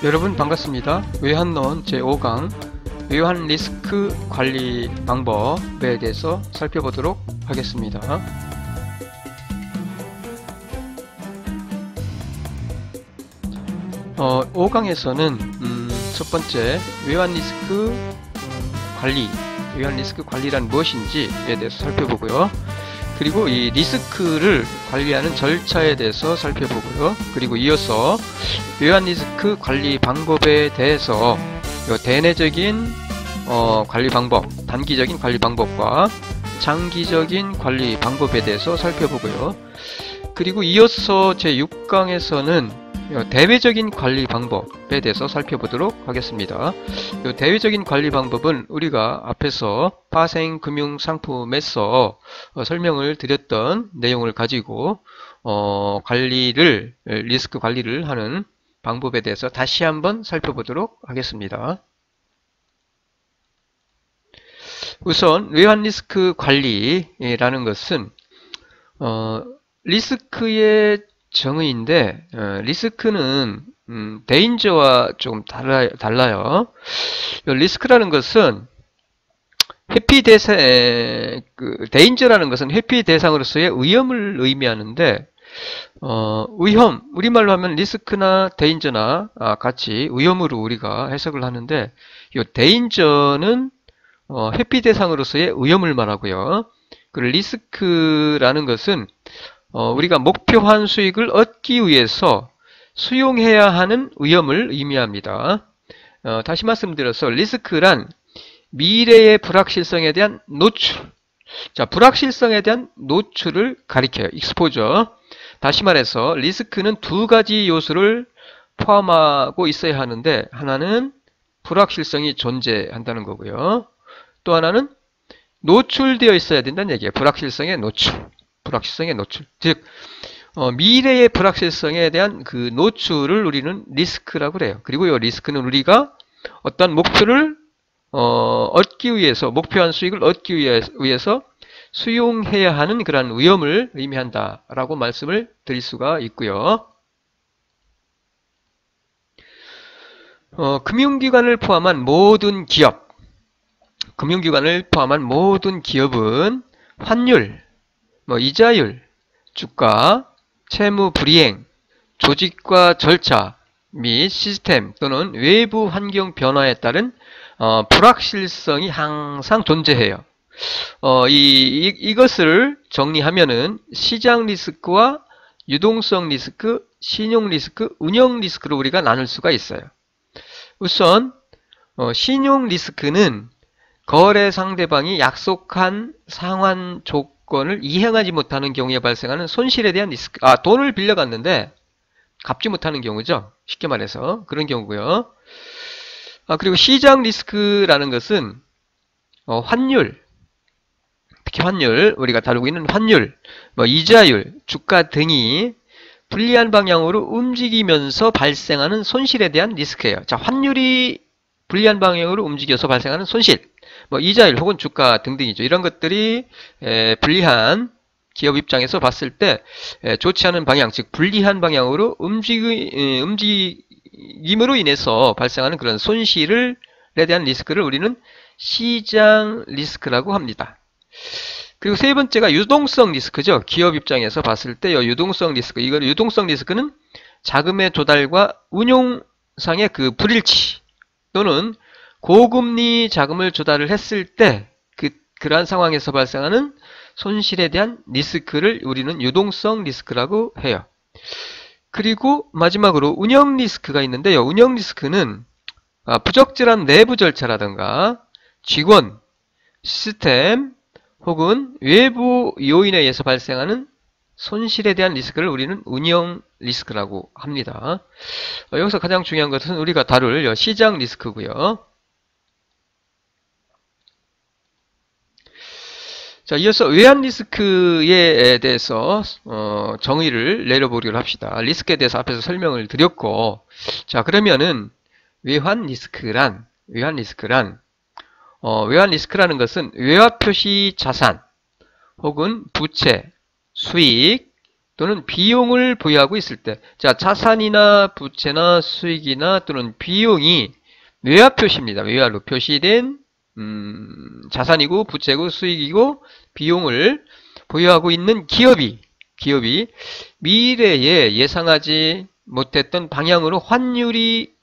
여러분 반갑습니다. 외환론 제5강 외환 리스크 관리 방법에 대해서 살펴보도록 하겠습니다. 5강에서는 첫 번째 외환 리스크 관리, 외환 리스크 관리란 무엇인지에 대해서 살펴보고요. 그리고 이 리스크를 관리하는 절차에 대해서 살펴보고요. 그리고 이어서 외환 리스크 관리 방법에 대해서 대내적인 관리 방법, 단기적인 관리 방법과 장기적인 관리 방법에 대해서 살펴보고요. 그리고 이어서 제6강에서는 대외적인 관리 방법에 대해서 살펴보도록 하겠습니다. 대외적인 관리 방법은 우리가 앞에서 파생금융상품에서 설명을 드렸던 내용을 가지고 리스크 관리를 하는 방법에 대해서 다시 한번 살펴보도록 하겠습니다. 우선 외환 리스크 관리라는 것은 리스크의 정의인데 리스크는 데인저와 조금 달라요. 리스크라는 것은 데인저라는 것은 회피 대상으로서의 위험을 의미하는데 위험, 우리말로 하면 리스크나 데인저나 같이 위험으로 우리가 해석을 하는데 이 데인저는 회피 대상으로서의 위험을 말하고요. 그리고 리스크라는 것은 우리가 목표한 수익을 얻기 위해서 수용해야 하는 위험을 의미합니다. 다시 말씀드려서 리스크란 미래의 불확실성에 대한 노출, 불확실성에 대한 노출을 가리켜요. 익스포저. 다시 말해서 리스크는 두 가지 요소를 포함하고 있어야 하는데 하나는 불확실성이 존재한다는 거고요. 또 하나는 노출되어 있어야 된다는 얘기예요. 불확실성의 노출. 즉 미래의 불확실성에 대한 그 노출을 우리는 리스크라고 그래요. 그리고 이 리스크는 우리가 어떤 목표를 얻기 위해서, 목표한 수익을 얻기 위해서 수용해야 하는 그러한 위험을 의미한다라고 말씀을 드릴 수가 있고요. 금융기관을 포함한 모든 기업은 환율, 이자율, 주가, 채무 불이행, 조직과 절차 및 시스템 또는 외부 환경 변화에 따른 불확실성이 항상 존재해요. 이것을 정리하면은 시장 리스크와 유동성 리스크, 신용 리스크, 운영 리스크로 우리가 나눌 수가 있어요. 우선 신용 리스크는 거래 상대방이 약속한 상환 조건을 이행하지 못하는 경우에 발생하는 손실에 대한 리스크. 돈을 빌려갔는데 갚지 못하는 경우죠. 쉽게 말해서 그런 경우고요. 그리고 시장 리스크라는 것은 환율, 특히 환율, 우리가 다루고 있는 환율, 이자율, 주가 등이 불리한 방향으로 움직이면서 발생하는 손실에 대한 리스크예요. 환율이 불리한 방향으로 움직여서 발생하는 손실, 이자율 혹은 주가 등등이죠. 이런 것들이 불리한 기업 입장에서 봤을 때 좋지 않은 방향, 즉 불리한 방향으로 움직임으로 인해서 발생하는 그런 손실에 대한 리스크를 우리는 시장 리스크라고 합니다. 그리고 세 번째가 유동성 리스크죠. 기업 입장에서 봤을 때 유동성 리스크는 자금의 조달과 운용상의 그 불일치 또는 고금리 자금을 조달을 했을 때 그러한 상황에서 발생하는 손실에 대한 리스크를 우리는 유동성 리스크라고 해요. 그리고 마지막으로 운영 리스크가 있는데요. 운영 리스크는 부적절한 내부 절차라든가 직원, 시스템 혹은 외부 요인에 의해서 발생하는 손실에 대한 리스크를 우리는 운영 리스크라고 합니다. 여기서 가장 중요한 것은 우리가 다룰 시장 리스크고요. 이어서 외환 리스크에 대해서 정의를 내려보기로 합시다. 리스크에 대해서 앞에서 설명을 드렸고, 그러면은 외환 리스크라는 것은 외화 표시 자산 혹은 부채, 수익, 또는 비용을 보유하고 있을 때, 자, 자산이나 부채나 수익이나 또는 비용이 외화표시입니다. 외화로 표시된 자산이고 부채고 수익이고 비용을 보유하고 있는 기업이 미래에 예상하지 못했던 방향으로 환율이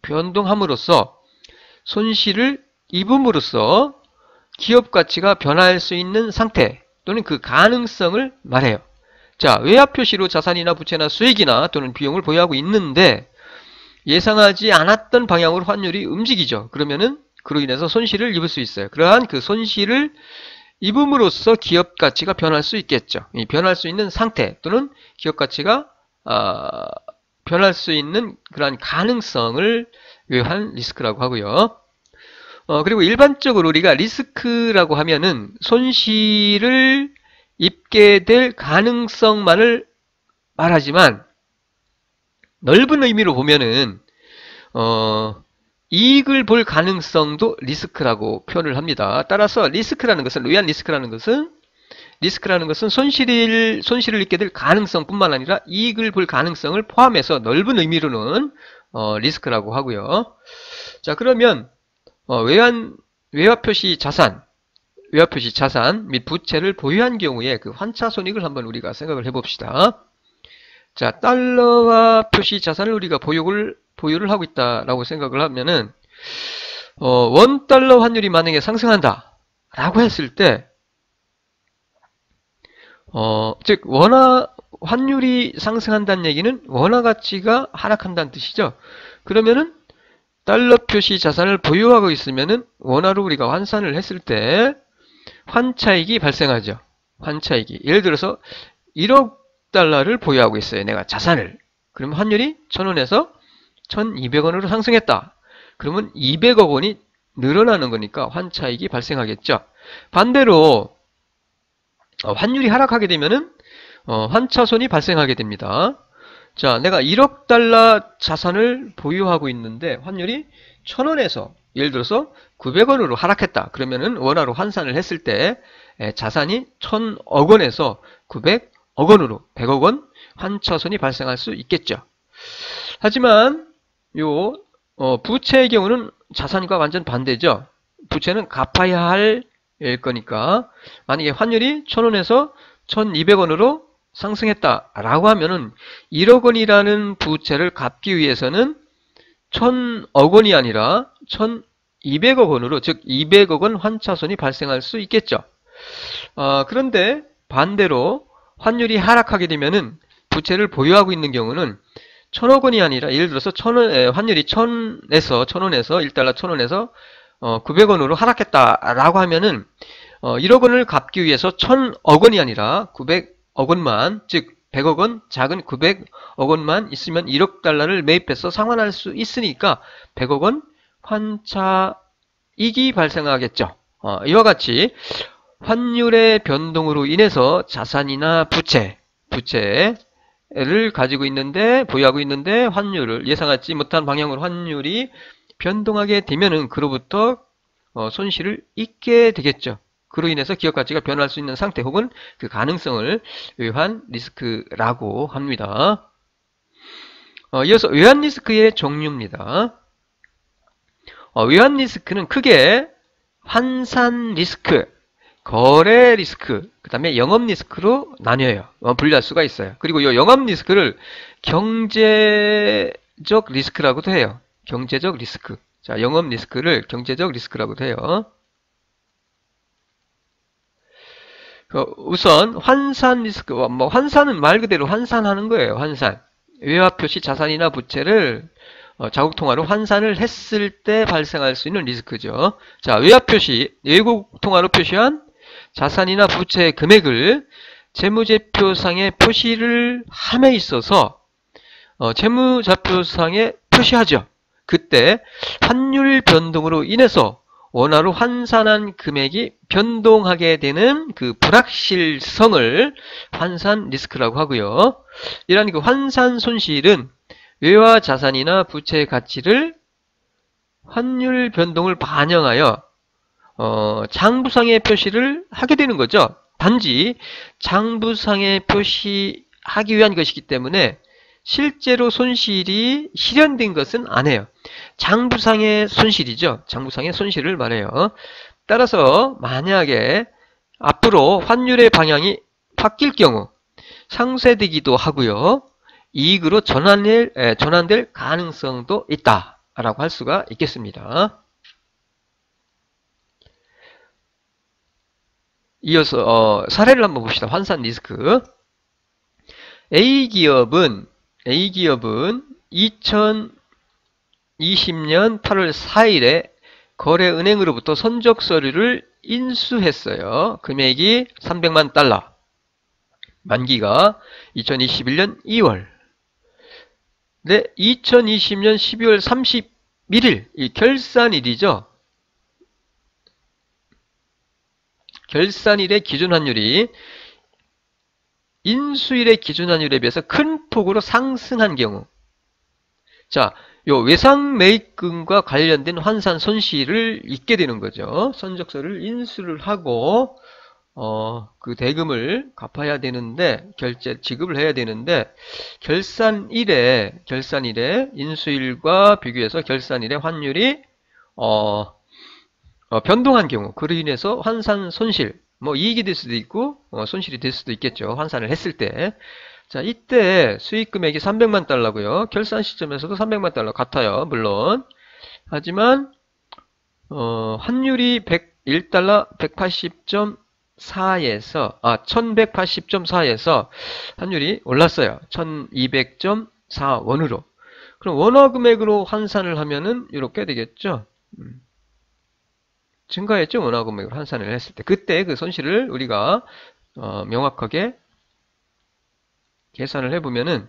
변동함으로써 손실을 입음으로써 기업 가치가 변할 수 있는 상태 또는 그 가능성을 말해요. 자, 외화 표시로 자산이나 부채나 수익이나 또는 비용을 보유하고 있는데 예상하지 않았던 방향으로 환율이 움직이죠. 그러면은 그로 인해서 손실을 입을 수 있어요. 그러한 그 손실을 입음으로써 기업 가치가 변할 수 있겠죠. 이 변할 수 있는 상태 또는 기업 가치가 변할 수 있는 그러한 가능성을 외환 리스크라고 하고요. 그리고 일반적으로 우리가 리스크라고 하면은 손실을 입게 될 가능성만을 말하지만 넓은 의미로 보면은 이익을 볼 가능성도 리스크라고 표현을 합니다. 따라서 리스크라는 것은 외환 리스크라는 것은 손실을 입게 될 가능성뿐만 아니라 이익을 볼 가능성을 포함해서 넓은 의미로는 리스크라고 하고요. 자, 그러면 외화 표시 자산 및 부채를 보유한 경우에 그 환차 손익을 한번 우리가 생각을 해봅시다. 자, 달러화 표시 자산을 우리가 보유를 하고 있다라고 생각을 하면은 원달러 환율이 만약에 상승한다 라고 했을 때 즉 원화 환율이 상승한다는 얘기는 원화 가치가 하락한다는 뜻이죠. 그러면은 달러 표시 자산을 보유하고 있으면은 원화로 우리가 환산을 했을 때 환차익이 발생하죠. 환차익이. 예를 들어서 1억 달러를 보유하고 있어요. 내가 자산을. 그러면 환율이 1,000원에서 1,200원으로 상승했다. 그러면 200억 원이 늘어나는 거니까 환차익이 발생하겠죠. 반대로 환율이 하락하게 되면은 환차손이 발생하게 됩니다. 자, 내가 1억 달러 자산을 보유하고 있는데 환율이 1,000원에서 예를 들어서 900원으로 하락했다. 그러면은 원화로 환산을 했을 때 자산이 1,000억 원에서 900억 원으로 100억 원 환차손이 발생할 수 있겠죠. 하지만 부채의 경우는 자산과 완전 반대죠. 부채는 갚아야 할 거니까 만약에 환율이 1,000원에서 1,200원으로 상승했다라고 하면은 1억 원이라는 부채를 갚기 위해서는 1,000억 원이 아니라 1,200억 원으로 즉 200억 원 환차손이 발생할 수 있겠죠. 그런데 반대로 환율이 하락하게 되면은 부채를 보유하고 있는 경우는 1,000억 원이 아니라 예를 들어서 환율이 1,000원에서 1달러 1,000원에서 900원으로 하락했다라고 하면은 1억 원을 갚기 위해서 1,000억 원이 아니라 900억 원만 즉 100억 원 작은 900억 원만 있으면 1억 달러를 매입해서 상환할 수 있으니까 100억 원 환차익이 발생하겠죠. 이와 같이 환율의 변동으로 인해서 자산이나 부채를 가지고 있는데 보유하고 있는데 환율을 예상하지 못한 방향으로 환율이 변동하게 되면은 그로부터 손실을 입게 되겠죠. 그로 인해서 기업 가치가 변할 수 있는 상태 혹은 그 가능성을 외환 리스크라고 합니다. 이어서 외환 리스크의 종류입니다. 외환 리스크는 크게 환산 리스크, 거래 리스크, 그 다음에 영업 리스크로 나뉘어요. 분류할 수가 있어요. 그리고 이 영업 리스크를 경제적 리스크라고도 해요. 경제적 리스크. 자, 영업 리스크를 경제적 리스크라고도 해요. 우선 환산 리스크, 환산은 말 그대로 환산하는 거예요. 환산. 외화 표시 자산이나 부채를 자국통화로 환산을 했을 때 발생할 수 있는 리스크죠. 자, 외화 표시, 외국 통화로 표시한 자산이나 부채의 금액을 재무제표상에 표시를 함에 있어서 재무제표상에 표시하죠. 그때 환율 변동으로 인해서 원화로 환산한 금액이 변동하게 되는 그 불확실성을 환산 리스크라고 하고요. 이러한 그 환산 손실은 외화 자산이나 부채의 가치를 환율 변동을 반영하여 장부상의 표시를 하게 되는 거죠. 단지 장부상의 표시 하기 위한 것이기 때문에 실제로 손실이 실현된 것은 아니에요. 장부상의 손실이죠. 장부상의 손실을 말해요. 따라서 만약에 앞으로 환율의 방향이 바뀔 경우 상쇄되기도 하고요. 이익으로 전환될 가능성도 있다라고 할 수가 있겠습니다. 이어서 사례를 한번 봅시다. 환산 리스크. A기업은 2020년 8월 4일에 거래은행으로부터 선적 서류를 인수했어요. 금액이 300만 달러. 만기가 2021년 2월. 네, 2020년 12월 31일, 이 결산일이죠. 결산일의 기준환율이 인수일의 기준환율에 비해서 큰 폭으로 상승한 경우, 자, 요 외상매입금과 관련된 환산 손실을 입게 되는 거죠. 선적서를 인수를 하고 그 대금을 갚아야 되는데, 지급을 해야 되는데, 결산일에 인수일과 비교해서 결산일의 환율이 변동한 경우, 그로 인해서 환산 손실, 뭐 이익이 될 수도 있고 손실이 될 수도 있겠죠. 환산을 했을 때. 자, 이때 수익 금액이 300만 달러고요. 결산 시점에서도 300만 달러 같아요. 물론. 하지만 환율이 1달러 180.4에서 1180.4에서 환율이 올랐어요. 1200.4원으로. 그럼 원화 금액으로 환산을 하면은 이렇게 되겠죠. 증가했죠. 원화 금액으로 환산을 했을 때. 그때 그 손실을 우리가 명확하게 계산을 해보면은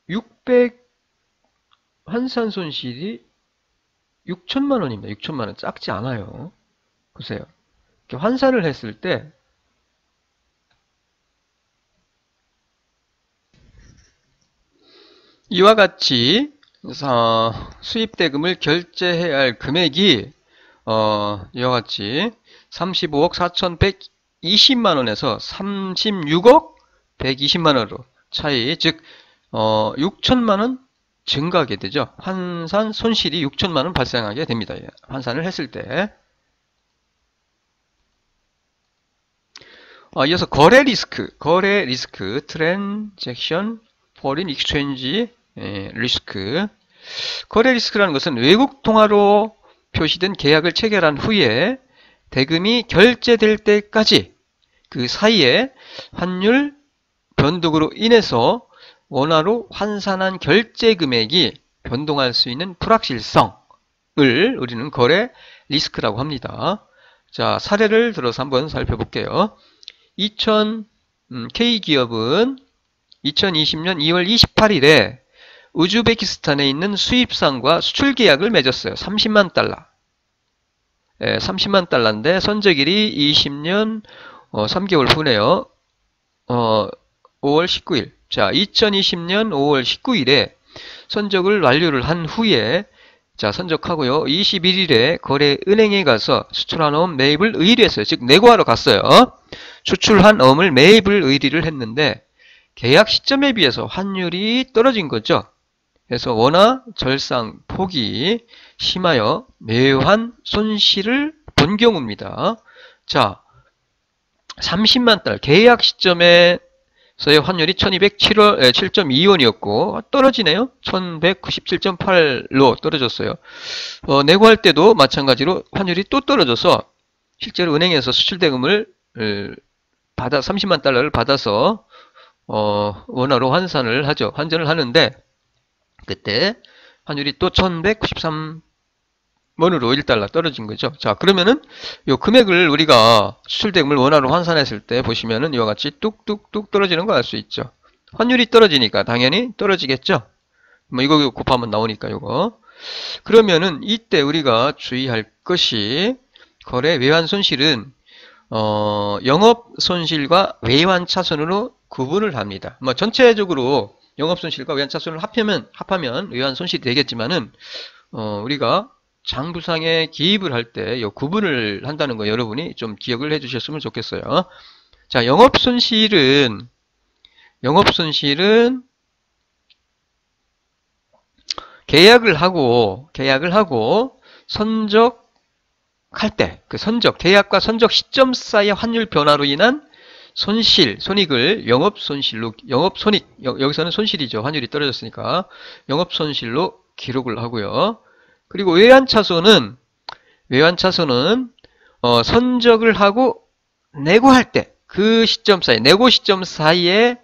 600 환산 손실이 6천만 원입니다. 6천만 원. 작지 않아요. 보세요. 이렇게 환산을 했을 때 이와 같이 수입대금을 결제해야 할 금액이 이와 같이 35억 4,120만원에서 36억 120만원으로 차이, 즉 6천만원 증가하게 되죠. 환산 손실이 6천만원 발생하게 됩니다. 환산을 했을 때. 이어서 거래 리스크, 트랜잭션 포린 익스체인지 리스크. 거래 리스크라는 것은 외국 통화로 표시된 계약을 체결한 후에 대금이 결제될 때까지 그 사이에 환율 변동으로 인해서 원화로 환산한 결제 금액이 변동할 수 있는 불확실성을 우리는 거래 리스크라고 합니다. 자, 사례를 들어서 한번 살펴볼게요. K기업은 2020년 2월 28일에 우즈베키스탄에 있는 수입상과 수출 계약을 맺었어요. 30만 달러. 30만 달러인데 선적일이 20년 3개월 후네요. 5월 19일. 자, 2020년 5월 19일에 선적을 완료를 한 후에, 자, 선적하고요. 21일에 거래은행에 가서 수출한 어음 매입을 의뢰했어요. 즉 내고하러 갔어요. 수출한 어음을 매입을 의뢰를 했는데 계약 시점에 비해서 환율이 떨어진 거죠. 그래서 원화 절상 폭이 심하여 매우한 손실을 본 경우입니다. 자, 30만 달러 계약 시점에서의 환율이 1207.2원이었고 떨어지네요. 1197.8로 떨어졌어요. 내고할 때도 마찬가지로 환율이 또 떨어져서 실제로 은행에서 수출대금을 30만 달러를 받아서 원화로 환산을 하죠. 환전을 하는데 그때 환율이 또 1193원으로 1달러 떨어진 거죠. 자, 그러면은 요 금액을 우리가 수출대금을 원화로 환산했을 때 보시면은 이와 같이 뚝뚝뚝 떨어지는 거 알 수 있죠. 환율이 떨어지니까 당연히 떨어지겠죠. 뭐 이거 곱하면 나오니까 요거. 그러면은 이때 우리가 주의할 것이 거래 외환 손실은 영업 손실과 외환 차손으로 구분을 합니다. 뭐 전체적으로 영업 손실과 외환 차손을 합하면 외환 손실이 되겠지만은 우리가 장부상에 기입을 할 때 이 구분을 한다는 거 여러분이 좀 기억을 해 주셨으면 좋겠어요. 자, 영업손실은 계약을 하고 선적할 때, 그 계약과 선적 시점 사이의 환율 변화로 인한 손익을 영업손익, 여기서는 손실이죠. 환율이 떨어졌으니까. 영업손실로 기록을 하고요. 그리고 외환차손은 선적을 하고 내고할 때, 그 시점 사이, 내고 시점 사이에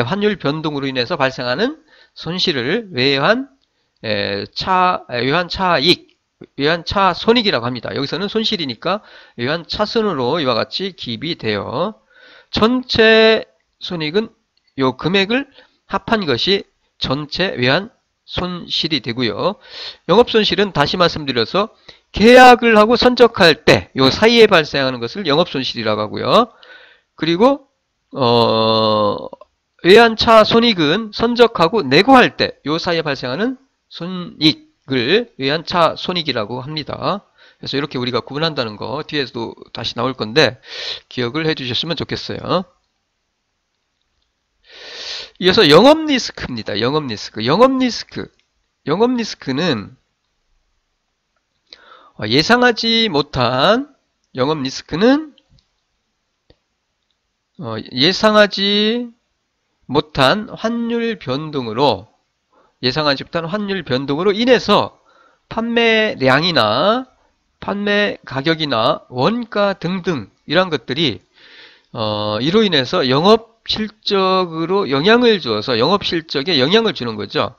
환율 변동으로 인해서 발생하는 손실을 외환차손익이라고 합니다. 여기서는 손실이니까 외환차손으로 이와 같이 기입이 돼요. 전체 손익은 요 금액을 합한 것이 전체 외환손실이 되고요. 영업손실은 다시 말씀드려서 계약을 하고 선적할 때 요 사이에 발생하는 것을 영업손실이라고 하고요. 그리고 외환차손익은 선적하고 내고할 때 요 사이에 발생하는 손익을 외환차손익이라고 합니다. 그래서 이렇게 우리가 구분한다는 거 뒤에서도 다시 나올 건데 기억을 해 주셨으면 좋겠어요. 이어서 영업리스크입니다. 영업리스크는 예상하지 못한 환율 변동으로 인해서 판매량이나 판매 가격이나 원가 등등 이런 것들이 이로 인해서 영업실적으로 영향을 주어서 영업실적에 영향을 주는 거죠.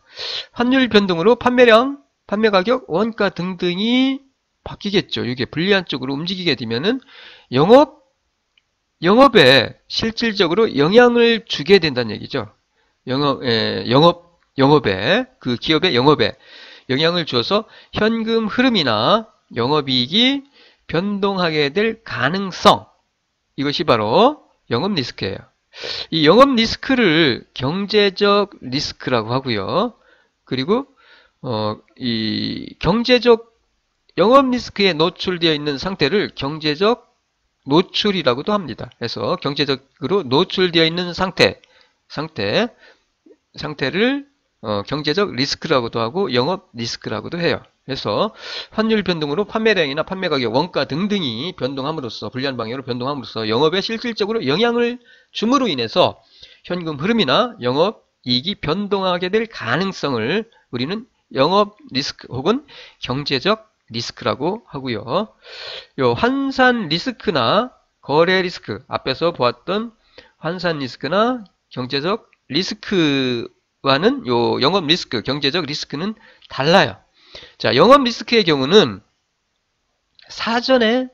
환율 변동으로 판매량, 판매 가격, 원가 등등이 바뀌겠죠. 이게 불리한 쪽으로 움직이게 되면은 영업에 실질적으로 영향을 주게 된다는 얘기죠. 영업에, 그 기업의 영업에 영향을 주어서 현금 흐름이나 영업이익이 변동하게 될 가능성, 이것이 바로 영업 리스크예요. 이 영업 리스크를 경제적 리스크라고 하고요. 그리고 이 경제적 영업 리스크에 노출되어 있는 상태를 경제적 노출이라고도 합니다. 그래서 경제적으로 노출되어 있는 상태를 경제적 리스크라고도 하고 영업 리스크라고도 해요. 그래서 환율 변동으로 판매량이나 판매 가격, 원가 등등이 변동함으로써 불리한 방향으로 변동함으로써 영업에 실질적으로 영향을 줌으로 인해서 현금 흐름이나 영업 이익이 변동하게 될 가능성을 우리는 영업 리스크 혹은 경제적 리스크라고 하고요. 요 환산 리스크나 거래 리스크, 앞에서 보았던 환산 리스크나 경제적 리스크와는 요 영업 리스크, 경제적 리스크는 달라요. 자, 영업 리스크의 경우는 사전에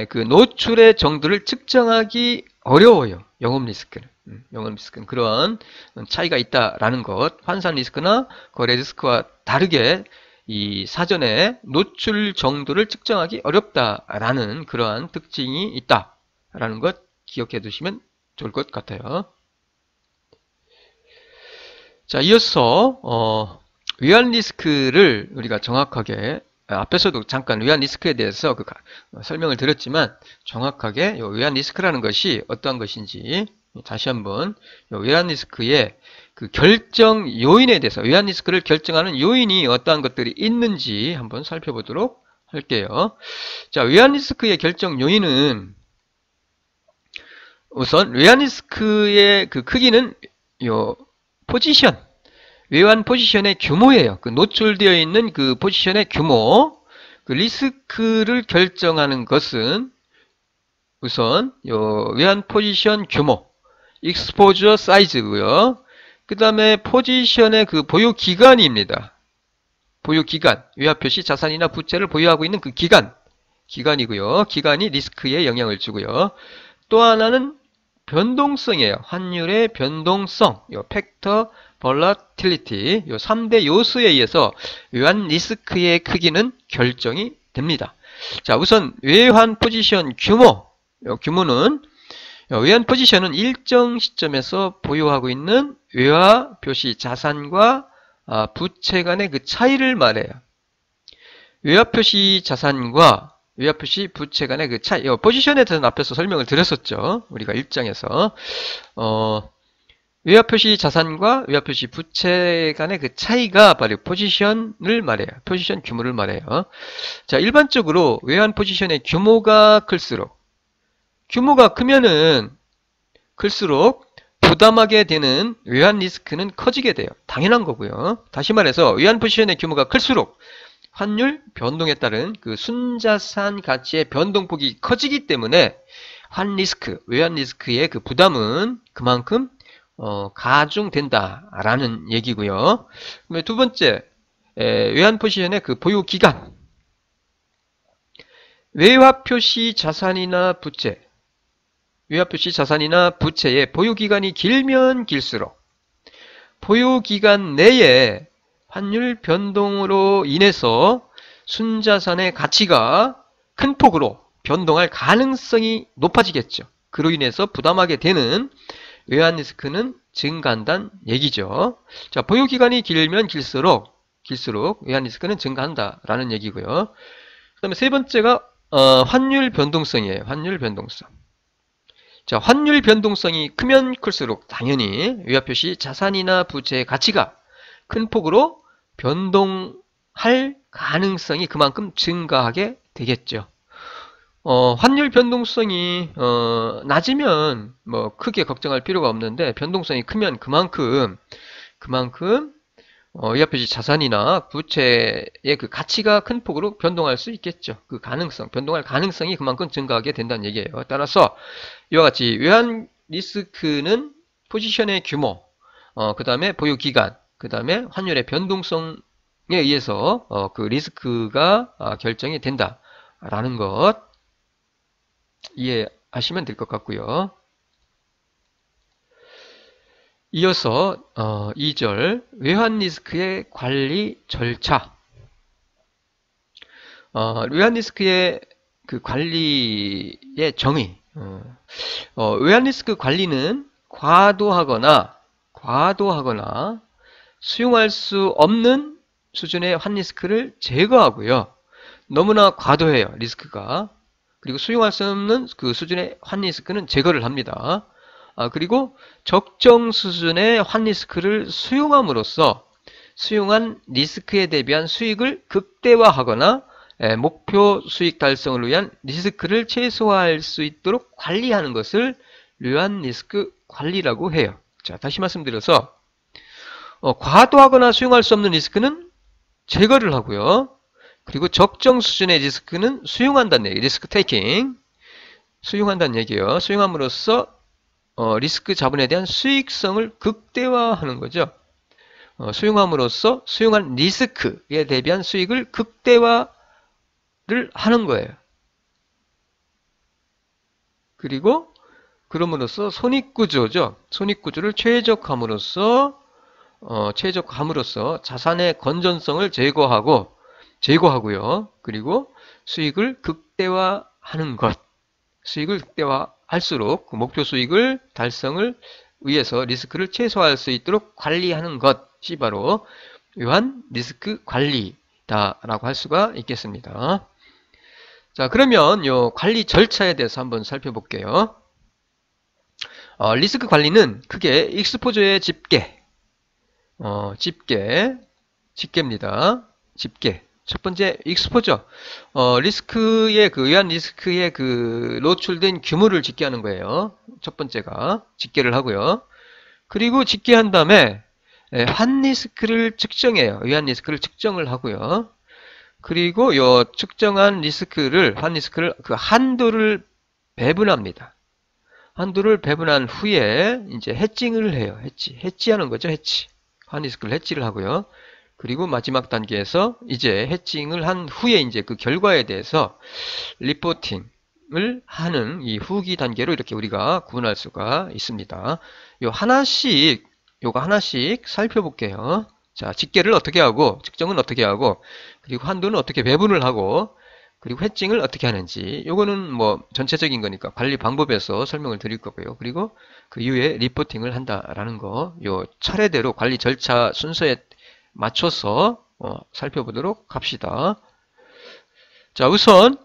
그 노출의 정도를 측정하기 어려워요. 영업 리스크는 그런 차이가 있다라는 것. 환산 리스크나 거래 리스크와 다르게 이 사전에 노출 정도를 측정하기 어렵다라는 그러한 특징이 있다라는 것 기억해 두시면 좋을 것 같아요. 자, 이어서 외환 리스크를 우리가 정확하게, 앞에서도 잠깐 외환 리스크에 대해서 설명을 드렸지만 정확하게 외환 리스크라는 것이 어떠한 것인지 다시 한번 외환 리스크의 그 결정 요인에 대해서, 외환 리스크를 결정하는 요인이 어떠한 것들이 있는지 한번 살펴보도록 할게요. 자, 외환 리스크의 결정 요인은 우선 외환 리스크의 그 크기는 외환 포지션의 규모예요. 그 노출되어 있는 그 포지션의 규모, 그 리스크를 결정하는 것은 우선 외환 포지션 규모, 익스포저 사이즈고요. 그 다음에 포지션의 그 보유 기간입니다. 보유 기간, 외화표시 자산이나 부채를 보유하고 있는 그 기간이고요. 기간이 리스크에 영향을 주고요. 또 하나는 변동성이에요. 환율의 변동성, 팩터 볼라틸리티, 3대 요소에 의해서 외환 리스크의 크기는 결정이 됩니다. 자, 우선 외환 포지션 규모는 외환 포지션은 일정 시점에서 보유하고 있는 외화 표시 자산과 부채 간의 그 차이를 말해요. 외화 표시 자산과 외화표시 부채 간의 그 차이, 포지션에 대해서는 앞에서 설명을 드렸었죠. 우리가 1장에서. 외화표시 자산과 외화표시 부채 간의 그 차이가 바로 포지션을 말해요. 포지션 규모를 말해요. 자, 일반적으로 외환 포지션의 규모가 클수록, 규모가 크면은 클수록 부담하게 되는 외환 리스크는 커지게 돼요. 당연한 거고요. 다시 말해서 외환 포지션의 규모가 클수록 환율 변동에 따른 그 순자산 가치의 변동폭이 커지기 때문에 환 리스크, 외환 리스크의 그 부담은 그만큼 가중된다라는 얘기고요. 두 번째, 외환 포지션의 그 보유 기간. 외화표시 자산이나 부채, 외화표시 자산이나 부채의 보유 기간이 길면 길수록 보유 기간 내에 환율 변동으로 인해서 순자산의 가치가 큰 폭으로 변동할 가능성이 높아지겠죠. 그로 인해서 부담하게 되는 외환 리스크는 증가한다는 얘기죠. 자, 보유 기간이 길면 길수록 외환 리스크는 증가한다라는 얘기고요. 그 다음에 세 번째가 환율 변동성이에요. 환율 변동성. 자, 환율 변동성이 크면 클수록 당연히 외화표시 자산이나 부채의 가치가 큰 폭으로 변동할 가능성이 그만큼 증가하게 되겠죠. 환율 변동성이 낮으면 뭐 크게 걱정할 필요가 없는데 변동성이 크면 그만큼 외화표시 자산이나 부채의 그 가치가 큰 폭으로 변동할 수 있겠죠. 그 가능성, 변동할 가능성이 그만큼 증가하게 된다는 얘기예요. 따라서 이와 같이 외환 리스크는 포지션의 규모, 그 다음에 보유 기간, 그 다음에 환율의 변동성에 의해서 그 리스크가 결정이 된다라는 것 이해하시면 될 것 같고요. 이어서 2절 외환 리스크의 관리 절차. 외환 리스크의 그 관리의 정의. 외환 리스크 관리는 과도하거나 수용할 수 없는 수준의 환 리스크를 제거하고요. 너무나 과도해요, 리스크가. 그리고 수용할 수 없는 그 수준의 환 리스크는 제거를 합니다. 그리고 적정 수준의 환 리스크를 수용함으로써 수용한 리스크에 대비한 수익을 극대화하거나 목표 수익 달성을 위한 리스크를 최소화할 수 있도록 관리하는 것을 외환 리스크 관리라고 해요. 자, 다시 말씀드려서 과도하거나 수용할 수 없는 리스크는 제거를 하고요. 그리고 적정 수준의 리스크는 수용한다는 얘기예요. 리스크 테이킹. 수용한다는 얘기예요. 수용함으로써 리스크 자본에 대한 수익성을 극대화하는 거죠. 수용함으로써 수용한 리스크에 대비한 수익을 극대화를 하는 거예요. 그리고 그럼으로써 손익구조죠. 손익구조를 최적함으로써 자산의 건전성을 제거하고요. 그리고 수익을 극대화하는 것. 수익을 극대화할수록 그 목표 수익을 달성을 위해서 리스크를 최소화할 수 있도록 관리하는 것이 바로 외환 리스크 관리다라고 할 수가 있겠습니다. 자, 그러면 요 관리 절차에 대해서 한번 살펴볼게요. 리스크 관리는 크게 익스포저의 집계입니다. 집계. 첫 번째, 익스포저. 리스크의 외환 리스크에 노출된 규모를 집계하는 거예요. 첫 번째가 집계를 하고요. 그리고 집계한 다음에 환 리스크를 측정해요. 외환 리스크를 측정을 하고요. 그리고 요 측정한 환 리스크를 그 한도를 배분합니다. 한도를 배분한 후에 이제 해칭을 해요. 해치하는 거죠. 환 리스크를 해치를 하고요. 그리고 마지막 단계에서 이제 해칭을 한 후에 이제 그 결과에 대해서 리포팅을 하는 이 후기 단계로 이렇게 우리가 구분할 수가 있습니다. 요거 하나씩 살펴볼게요. 자, 집계를 어떻게 하고, 측정은 어떻게 하고, 그리고 한도는 어떻게 배분을 하고, 그리고 해칭을 어떻게 하는지. 요거는 뭐 전체적인 거니까 관리 방법에서 설명을 드릴 거고요. 그리고 그 이후에 리포팅을 한다라는 거, 요 차례대로 관리 절차 순서에 맞춰서 살펴보도록 합시다. 자, 우선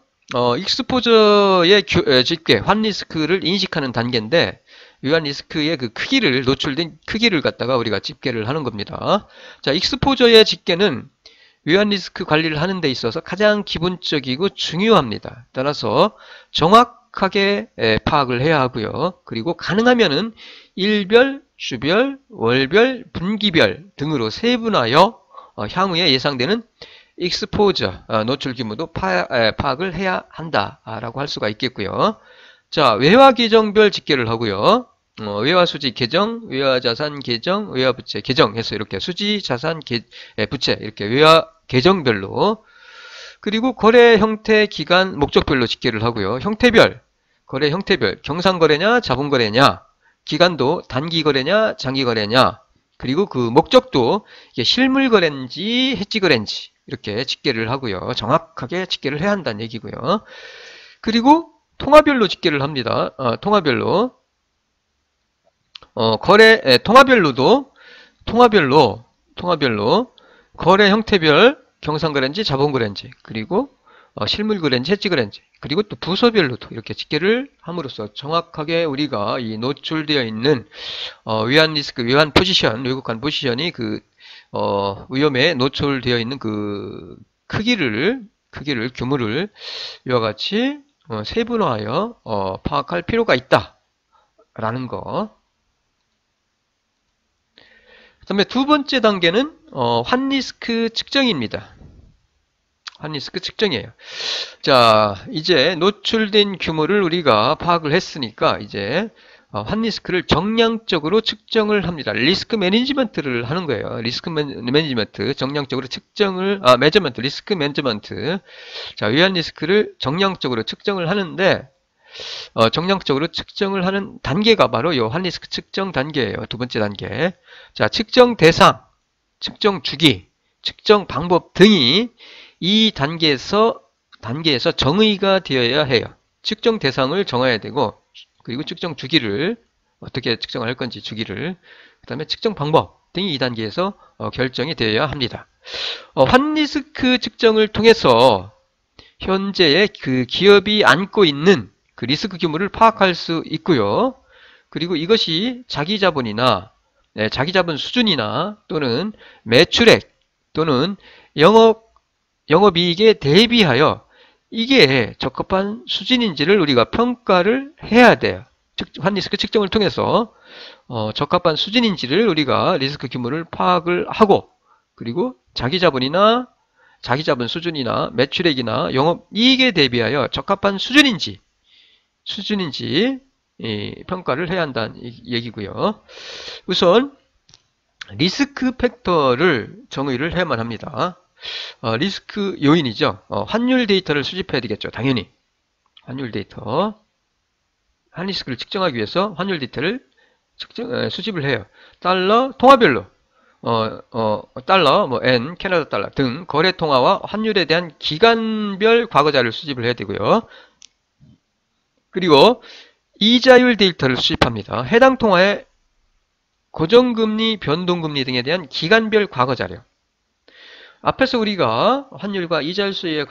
익스포저의 집계, 환 리스크를 인식하는 단계인데, 위험 리스크의 그 크기를, 노출된 크기를 갖다가 우리가 집계를 하는 겁니다. 자, 익스포저의 집계는 위험 리스크 관리를 하는 데 있어서 가장 기본적이고 중요합니다. 따라서 정확하게 파악을 해야 하고요. 그리고 가능하면은 일별, 주별, 월별, 분기별 등으로 세분하여 향후에 예상되는 익스포저, 노출 규모도 파악을 해야 한다라고 할 수가 있겠고요. 자, 외화 계정별 집계를 하고요. 외화 수지 계정, 외화 자산 계정, 외화 부채 계정 해서 이렇게 수지, 자산, 부채 이렇게 외화 계정별로, 그리고 거래 형태, 기간, 목적별로 집계를 하고요. 형태별, 거래 형태별, 경상거래냐, 자본거래냐, 기간도 단기 거래냐, 장기 거래냐, 그리고 그 목적도 이게 실물 거래인지 해지 거래인지 이렇게 집계를 하고요. 정확하게 집계를 해야 한다는 얘기고요. 그리고 통화별로 집계를 합니다. 통화별로. 통화별로 거래 형태별, 경상거래인지 자본거래인지, 그리고 실물거래인지 해지거래인지, 그리고 또 부서별로도 이렇게 집계를 함으로써 정확하게 우리가 이 노출되어 있는 위험 리스크, 위험 포지션, 왜곡한 포지션이 그 위험에 노출되어 있는 그 크기를 규모를 이와 같이 세분화하여 파악할 필요가 있다라는 거. 그 다음에 두 번째 단계는 환리스크 측정입니다. 환리스크 측정이에요. 자, 이제 노출된 규모를 우리가 파악을 했으니까 이제 환리스크를 정량적으로 측정을 합니다. 리스크 매니지먼트를 하는 거예요. 리스크 매니지먼트, 정량적으로 측정을, 매저먼트, 리스크 매니지먼트. 자, 위험 리스크를 정량적으로 측정을 하는데, 정량적으로 측정을 하는 단계가 바로 이 환리스크 측정 단계예요. 두 번째 단계. 자, 측정 대상, 측정 주기, 측정 방법 등이 이 단계에서 정의가 되어야 해요. 측정 대상을 정해야 되고, 그리고 측정 주기를 어떻게 측정할 건지 주기를, 그 다음에 측정 방법 등이 이 단계에서 결정이 되어야 합니다. 환리스크 측정을 통해서 현재의 그 기업이 안고 있는 그 리스크 규모를 파악할 수 있고요. 그리고 이것이 자기자본이나 자기자본 수준이나 또는 매출액 또는 영업이익에 대비하여 이게 적합한 수준인지를 우리가 평가를 해야 돼요. 환리스크 측정을 통해서 적합한 수준인지를 우리가 리스크 규모를 파악을 하고, 그리고 자기자본이나 자기자본 수준이나 매출액이나 영업이익에 대비하여 적합한 수준인지 평가를 해야 한다는 얘기고요. 우선 리스크 팩터를 정의를 해야만 합니다. 리스크 요인이죠. 환율 데이터를 수집해야 되겠죠. 당연히 환율 데이터, 환리스크를 측정하기 위해서 환율 데이터를 수집을 해요. 달러, 통화별로 달러, 엔, 캐나다 달러 등 거래 통화와 환율에 대한 기간별 과거자료를 수집을 해야 되고요. 그리고 이자율 데이터를 수집합니다. 해당 통화의 고정금리, 변동금리 등에 대한 기간별 과거자료. 앞에서 우리가 환율과 이자율 사이의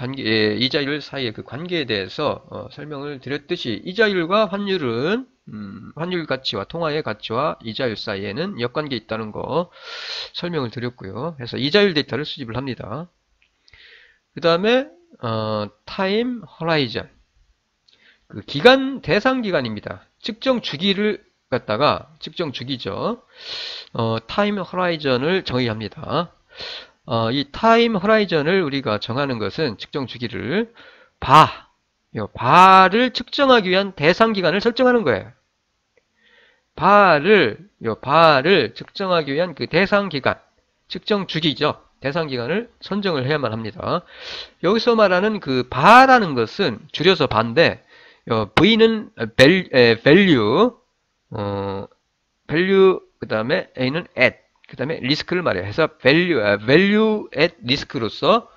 그 관계에 대해서 설명을 드렸듯이, 이자율과 환율은 환율 가치와 통화의 가치와 이자율 사이에는 역관계 있다는 거 설명을 드렸고요. 그래서 이자율 데이터를 수집을 합니다. 그 다음에 타임 허라이전, 그 기간, 대상 기간입니다. 측정 주기를 갖다가 측정 주기죠. 타임 허라이전을 정의합니다. 이 타임 허라이전을 우리가 정하는 것은 측정 주기를 바를 측정하기 위한 대상 기간을 설정하는 거예요. 바를 측정하기 위한 그 대상 기간, 측정 주기죠. 대상 기간을 선정을 해야만 합니다. 여기서 말하는 그 바라는 것은 줄여서 바인데, V는 value, 그 다음에 A는 at, 그 다음에 리스크를 말해요. 해서 value at risk로서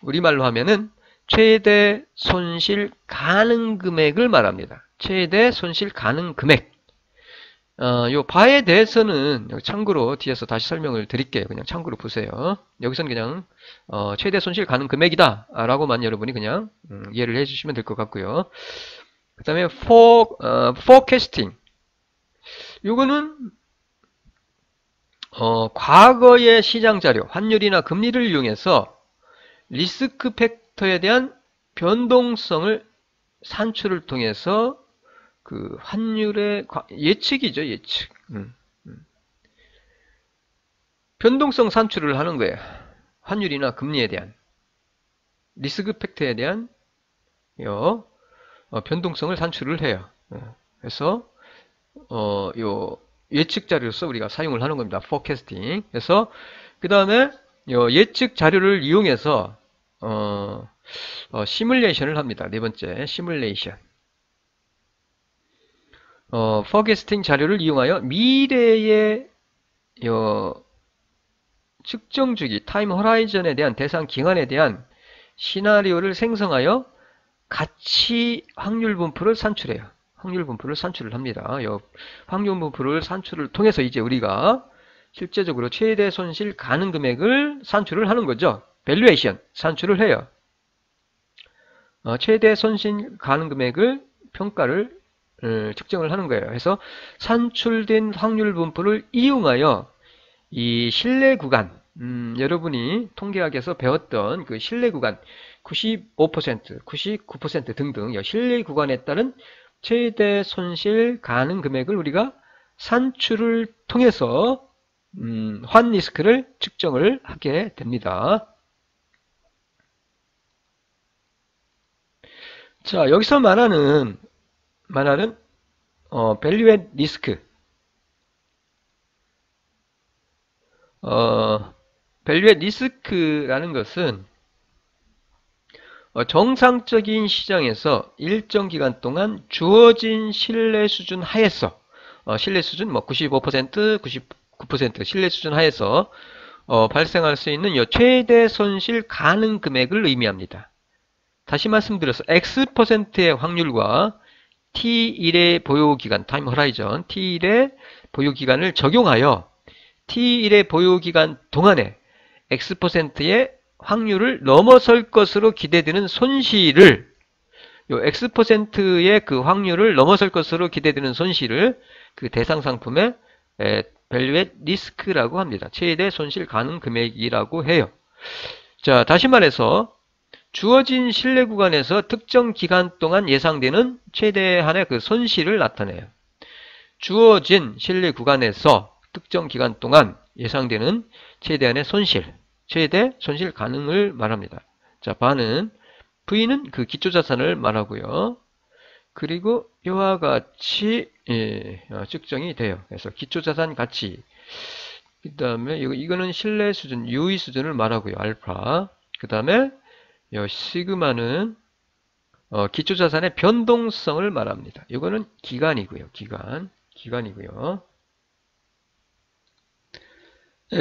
우리말로 하면은 최대 손실 가능 금액을 말합니다. 최대 손실 가능 금액. 요 바에 대해서는 참고로 뒤에서 다시 설명을 드릴게요. 그냥 참고로 보세요. 여기서는 그냥 최대 손실 가능 금액이다 라고만 여러분이 그냥 이해를 해주시면 될 것 같고요. 그 다음에 forecasting. 요거는 과거의 시장 자료, 환율이나 금리를 이용해서 리스크 팩터에 대한 변동성을 산출을 통해서 그 환율의 예측이죠, 예측. 변동성 산출을 하는 거예요. 환율이나 금리에 대한 리스크 팩터에 대한 변동성을 산출을 해요. 그래서 요 예측 자료로서 우리가 사용을 하는 겁니다. forecasting. 그래서 그 다음에 예측 자료를 이용해서 시뮬레이션을 합니다. 네 번째 시뮬레이션. forecasting 자료를 이용하여 미래의 측정 주기, 타임 호라이즌에 대한 대상 기간에 대한 시나리오를 생성하여 가치 확률 분포를 산출해요. 확률 분포를 산출을 합니다. 확률 분포를 산출을 통해서 이제 우리가 실제적으로 최대 손실 가능 금액을 산출을 하는 거죠. 밸류에이션 산출을 해요. 최대 손실 가능 금액을 평가를 측정을 하는 거예요. 그래서 산출된 확률 분포를 이용하여 이 신뢰 구간, 여러분이 통계학에서 배웠던 그 신뢰 구간 95%, 99% 등등 신뢰 구간에 따른 최대 손실 가능 금액을 우리가 산출을 통해서 환 리스크를 측정을 하게 됩니다. 자, 여기서 말하는 value at risk, value at risk라는 것은 정상적인 시장에서 일정 기간 동안 주어진 신뢰 수준 하에서 신뢰 수준 95%, 99% 신뢰 수준 하에서 발생할 수 있는 최대 손실 가능 금액을 의미합니다. 다시 말씀드려서 X%의 확률과 T1의 보유기간, 타임 호라이전, T1의 보유기간을 적용하여 T1의 보유기간 동안에 X%의 확률을 넘어설 것으로 기대되는 손실을, X%의 그 확률을 넘어설 것으로 기대되는 손실을 그 대상 상품의 value at risk라고 합니다. 최대 손실 가능 금액이라고 해요. 자, 다시 말해서 주어진 신뢰 구간에서 특정 기간 동안 예상되는 최대한의 그 손실을 나타내요. 주어진 신뢰 구간에서 특정 기간 동안 예상되는 최대한의 손실, 최대 손실 가능을 말합니다. 자, V는 그 기초자산을 말하고요. 그리고 이와 같이 측정이 돼요. 그래서 기초자산 가치, 그 다음에 이거는 신뢰 수준, 유의 수준을 말하고요. 알파. 그 다음에 시그마는 기초자산의 변동성을 말합니다. 이거는 기간이고요. 기간이고요.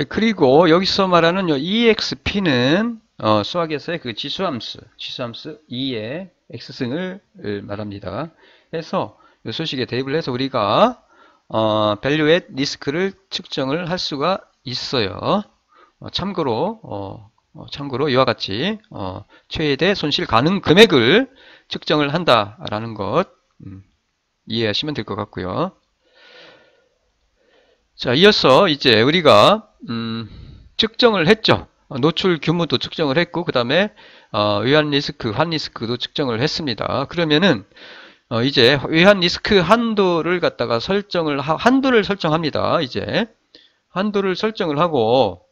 그리고 여기서 말하는 EXP는 수학에서의 그 지수함수 2의 X승을 말합니다. 그래서 이 소식에 대입을 해서 우리가 value at risk를 측정을 할 수가 있어요. 참고로 이와 같이 최대 손실 가능 금액을 측정을 한다라는 것 이해하시면 될 것 같고요. 자, 이어서 이제 우리가 측정을 했죠. 노출 규모도 측정을 했고, 그 다음에 외환 리스크, 환 리스크도 측정을 했습니다. 그러면은 이제 외환 리스크 한도를 갖다가 한도를 설정합니다. 이제 한도를 설정을 하고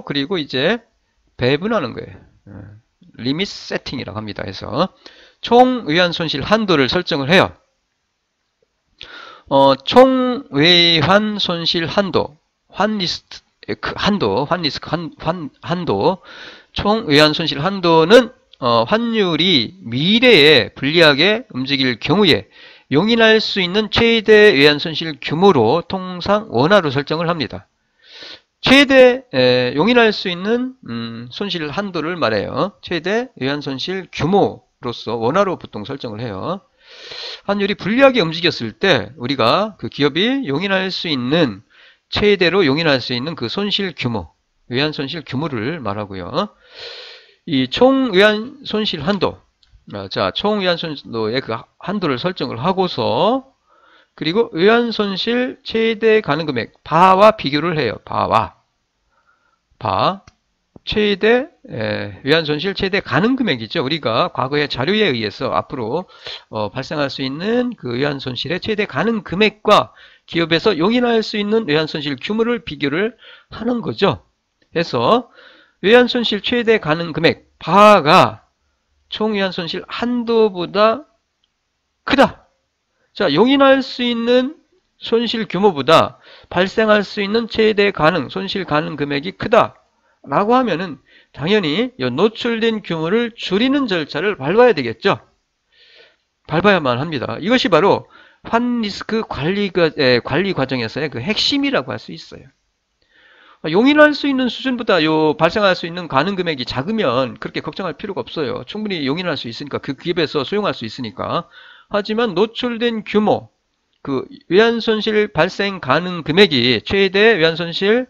그리고 이제 배분하는 거예요. 리밋 세팅이라고 합니다. 그래서 총 외환 손실 한도를 설정을 해요. 총 외환 손실 한도, 환 리스크 한도, 총 외환 손실 한도는 환율이 미래에 불리하게 움직일 경우에 용인할 수 있는 최대 외환 손실 규모로 통상 원화로 설정을 합니다. 최대 용인할 수 있는 손실 한도를 말해요. 최대 외환 손실 규모로서 원화로 보통 설정을 해요. 환율이 불리하게 움직였을 때 우리가 그 기업이 용인할 수 있는 최대로 용인할 수 있는 그 손실 규모, 외환 손실 규모를 말하고요. 이 총 외환 손실 한도, 자, 총 외환 손실의 그 한도를 설정을 하고서 그리고 외환 손실 최대 가능 금액 바와 비교를 해요. 바 최대 외환 손실 최대 가능 금액이죠. 우리가 과거의 자료에 의해서 앞으로 발생할 수 있는 그 외환 손실의 최대 가능 금액과 기업에서 용인할 수 있는 외환 손실 규모를 비교를 하는 거죠. 해서 외환 손실 최대 가능 금액 바가 총 외환 손실 한도보다 크다. 자, 용인할 수 있는 손실 규모보다 발생할 수 있는 최대 가능 손실 가능 금액이 크다 라고 하면은 당연히 노출된 규모를 줄이는 절차를 밟아야 되겠죠. 밟아야만 합니다. 이것이 바로 환리스크 관리 과정에서의 그 핵심이라고 할 수 있어요. 용인할 수 있는 수준보다 발생할 수 있는 가능 금액이 작으면 그렇게 걱정할 필요가 없어요. 충분히 용인할 수 있으니까, 그 기업에서 소용할 수 있으니까. 하지만 노출된 규모, 그 외환손실 발생 가능 금액이 최대 외환손실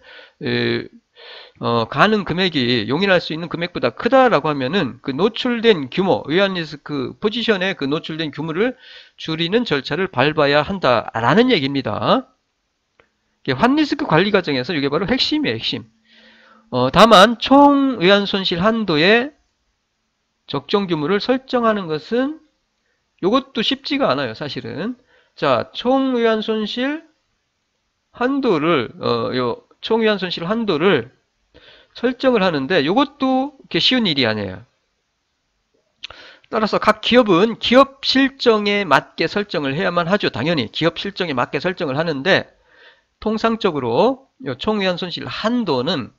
가능 금액이 용인할 수 있는 금액보다 크다라고 하면은 그 노출된 규모, 외환리스크 포지션의 그 노출된 규모를 줄이는 절차를 밟아야 한다라는 얘기입니다. 환리스크 관리 과정에서 이게 바로 핵심이에요, 핵심. 다만 총 외환손실 한도의 적정 규모를 설정하는 것은 이것도 쉽지가 않아요, 사실은. 자, 총 외환손실 한도를 총 외환손실 한도를 설정을 하는데 이것도 쉬운 일이 아니에요. 따라서 각 기업은 기업 실정에 맞게 설정을 해야만 하죠. 당연히 기업 실정에 맞게 설정을 하는데 통상적으로 총 외환손실 한도는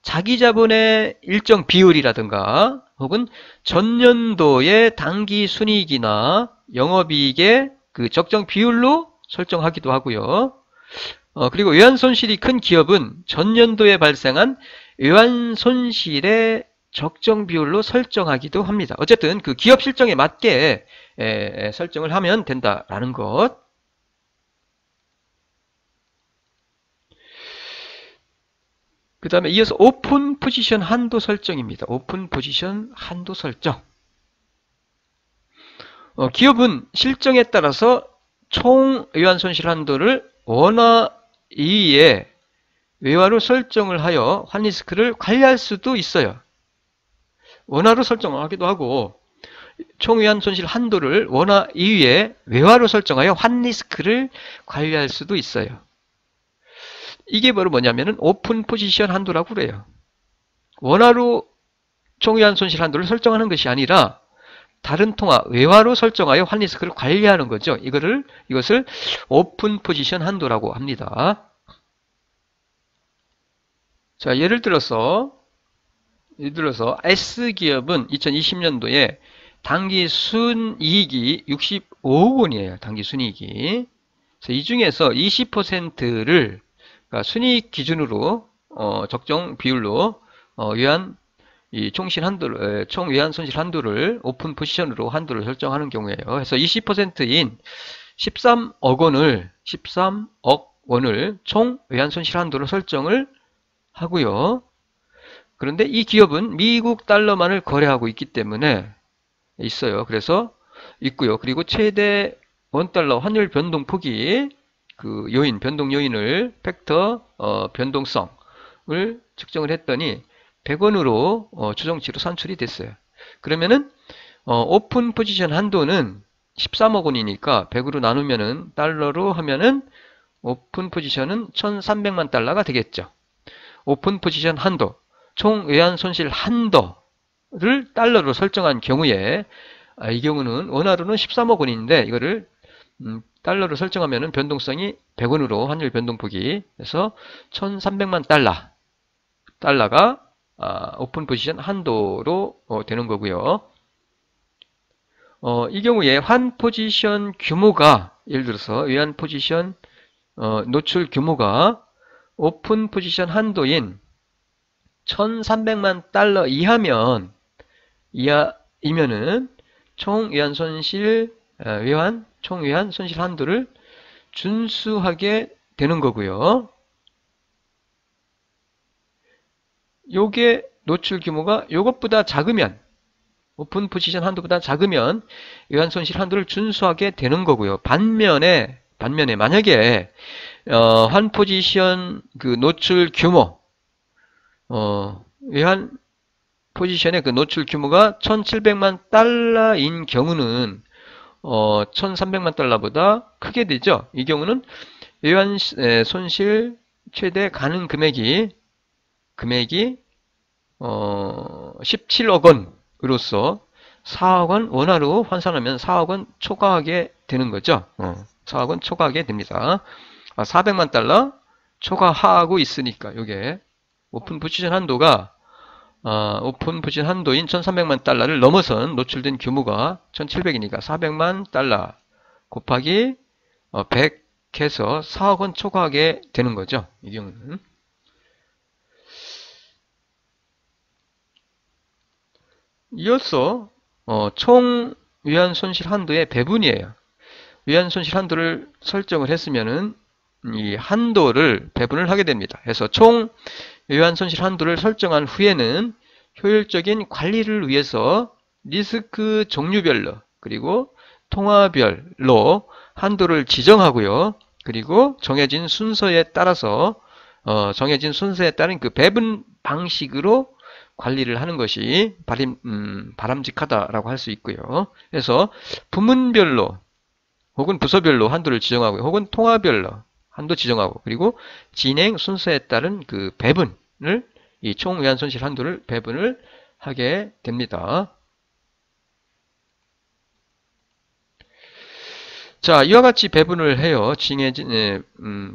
자기 자본의 일정 비율이라든가 혹은 전년도의 당기 순이익이나 영업이익의 그 적정 비율로 설정하기도 하고요. 그리고 외환손실이 큰 기업은 전년도에 발생한 외환손실의 적정 비율로 설정하기도 합니다. 어쨌든 그 기업 실정에 맞게 설정을 하면 된다라는 것. 그 다음에 이어서 오픈 포지션 한도 설정입니다. 오픈 포지션 한도 설정. 기업은 실정에 따라서 총 외환손실 한도를 원화 이외에 외화로 설정을 하여 환리스크를 관리할 수도 있어요. 원화로 설정을 하기도 하고 총 외환손실 한도를 원화 이외에 외화로 설정하여 환리스크를 관리할 수도 있어요. 이게 바로 뭐냐면은 오픈 포지션 한도라고 그래요. 원화로 총 외환손실 한도를 설정하는 것이 아니라 다른 통화 외화로 설정하여 환리스크를 관리하는 거죠. 이것을 오픈 포지션 한도라고 합니다. 자, 예를 들어서 S기업은 2020년도에 당기 순이익이 65억 원이에요. 당기 순이익이. 그래서 이 중에서 20%를 그러니까 순이익 기준으로 적정 비율로 총 외환 손실 한도를 오픈 포지션으로 한도를 설정하는 경우에요. 그래서 20%인 13억 원을 총 외환 손실 한도로 설정을 하고요. 그런데 이 기업은 미국 달러만을 거래하고 있기 때문에 있어요. 그래서 있고요. 그리고 최대 원달러 환율 변동폭이 그 변동 요인을 팩터 변동성을 측정을 했더니 100원으로 추정치로 산출이 됐어요. 그러면은 오픈 포지션 한도는 13억 원이니까 100으로 나누면은 달러로 하면은 오픈 포지션은 1,300만 달러가 되겠죠. 오픈 포지션 한도, 총 외환 손실 한도를 달러로 설정한 경우에 이 경우는 원화로는 13억 원인데 이거를 달러로 설정하면은 변동성이 100원으로 환율 변동폭이 해서 1,300만 달러가 오픈 포지션 한도로 되는 거고요. 이 경우에 환 포지션 규모가 예를 들어서 외환 포지션 노출 규모가 오픈 포지션 한도인 1,300만 달러 이하이면은 총 외환 손실 총 외환 손실 한도를 준수하게 되는 거고요. 요게 노출 규모가 요것보다 작으면, 오픈 포지션 한도보다 작으면 외환 손실 한도를 준수하게 되는 거고요. 반면에 만약에 환 포지션 그 노출 규모, 외환 포지션의 그 노출 규모가 1,700만 달러인 경우는 1,300만 달러보다 크게 되죠. 이 경우는 외환 손실 최대 가능 금액이 17억 원으로서 4억 원 원화로 환산하면 4억 원 초과하게 되는 거죠. 4억 원 초과하게 됩니다. 400만 달러 초과하고 있으니까 요게 오픈 포지션 한도가 오픈 포지션 한도인 1,300만 달러를 넘어선 노출된 규모가 1,700이니까 400만 달러 곱하기 100 해서 4억 원 초과하게 되는 거죠. 이 경우는. 이어서 총 외환 손실 한도의 배분이에요. 외환 손실 한도를 설정을 했으면은 이 한도를 배분을 하게 됩니다. 그래서 총 외환 손실 한도를 설정한 후에는 효율적인 관리를 위해서 리스크 종류별로 그리고 통화별로 한도를 지정하고요. 그리고 정해진 순서에 따라서 정해진 순서에 따른 그 배분 방식으로 관리를 하는 것이 바람직하다라고 할 수 있고요. 그래서 부문별로 혹은 부서별로 한도를 지정하고요. 혹은 통화별로 한도 지정하고 그리고 진행 순서에 따른 그 배분을 이 총 외환 손실 한도를 배분을 하게 됩니다. 자, 이와 같이 배분을 해요.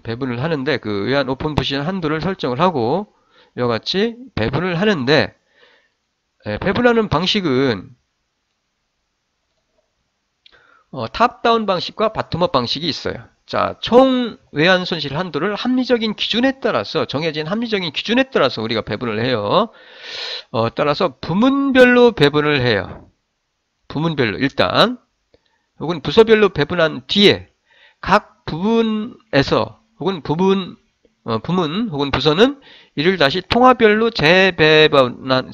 배분을 하는데 그 외환 오픈 포지션 한도를 설정을 하고 이와 같이 배분을 하는데 배분하는 방식은 탑다운 방식과 바텀업 방식이 있어요. 자, 총 외환 손실 한도를 합리적인 기준에 따라서 정해진 합리적인 기준에 따라서 우리가 배분을 해요. 따라서 부문별로 배분을 해요. 부문별로 일단 혹은 부서별로 배분한 뒤에 각 부분에서 혹은 부문 혹은 부서는 이를 다시 통화별로 재배분하는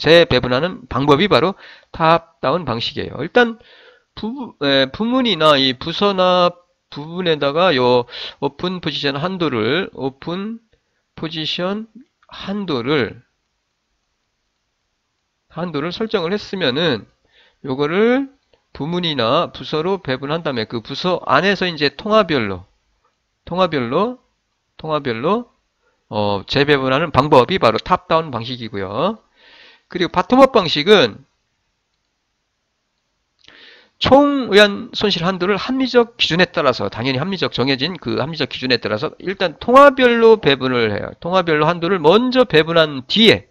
방법이 바로 탑다운 방식이에요. 일단 부문이나 이 부서나 부분에다가 요 오픈 포지션 한도를 설정을 했으면은 요거를 부문이나 부서로 배분한 다음에 그 부서 안에서 이제 통화별로 재배분하는 방법이 바로 탑다운 방식이고요. 그리고 바텀업 방식은 총 외환 손실 한도를 합리적 기준에 따라서 당연히 정해진 그 합리적 기준에 따라서 일단 통화별로 배분을 해요. 통화별로 한도를 먼저 배분한 뒤에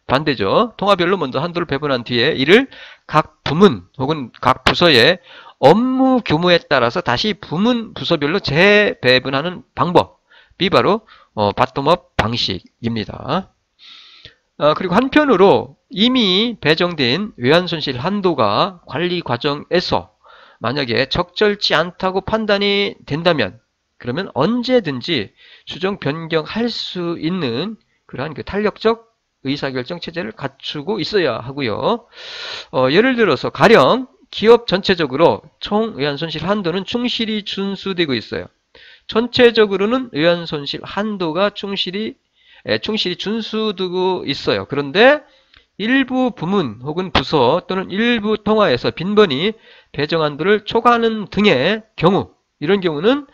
반대죠. 통화별로 먼저 한도를 배분한 뒤에 이를 각 부문 혹은 각 부서의 업무 규모에 따라서 다시 부서별로 재배분하는 방법이 바로 바텀업 방식입니다. 그리고 한편으로 이미 배정된 외환 손실 한도가 관리 과정에서 만약에 적절치 않다고 판단이 된다면 그러면 언제든지 수정 변경할 수 있는 그러한 그 탄력적 의사결정 체제를 갖추고 있어야 하고요. 예를 들어서 가령 기업 전체적으로 총 외환 손실 한도는 충실히 준수되고 있어요. 전체적으로는 외환 손실 한도가 충실히 준수되고 있어요. 그런데 일부 부문 혹은 부서 또는 일부 통화에서 빈번히 배정 한도를 초과하는 등의 경우 이런 경우는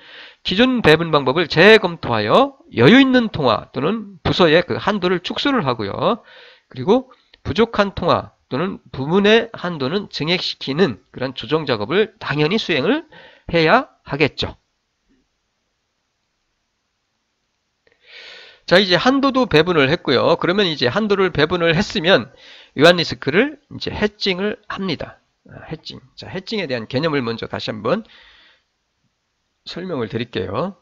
기존 배분 방법을 재검토하여 여유 있는 통화 또는 부서의 그 한도를 축소를 하고요. 그리고 부족한 통화 또는 부문의 한도는 증액시키는 그런 조정 작업을 당연히 수행을 해야 하겠죠. 자, 이제 한도도 배분을 했고요. 그러면 이제 한도를 배분을 했으면 외환 리스크를 이제 해칭을 합니다. 해칭. 자, 해칭에 대한 개념을 먼저 다시 한번 설명을 드릴게요.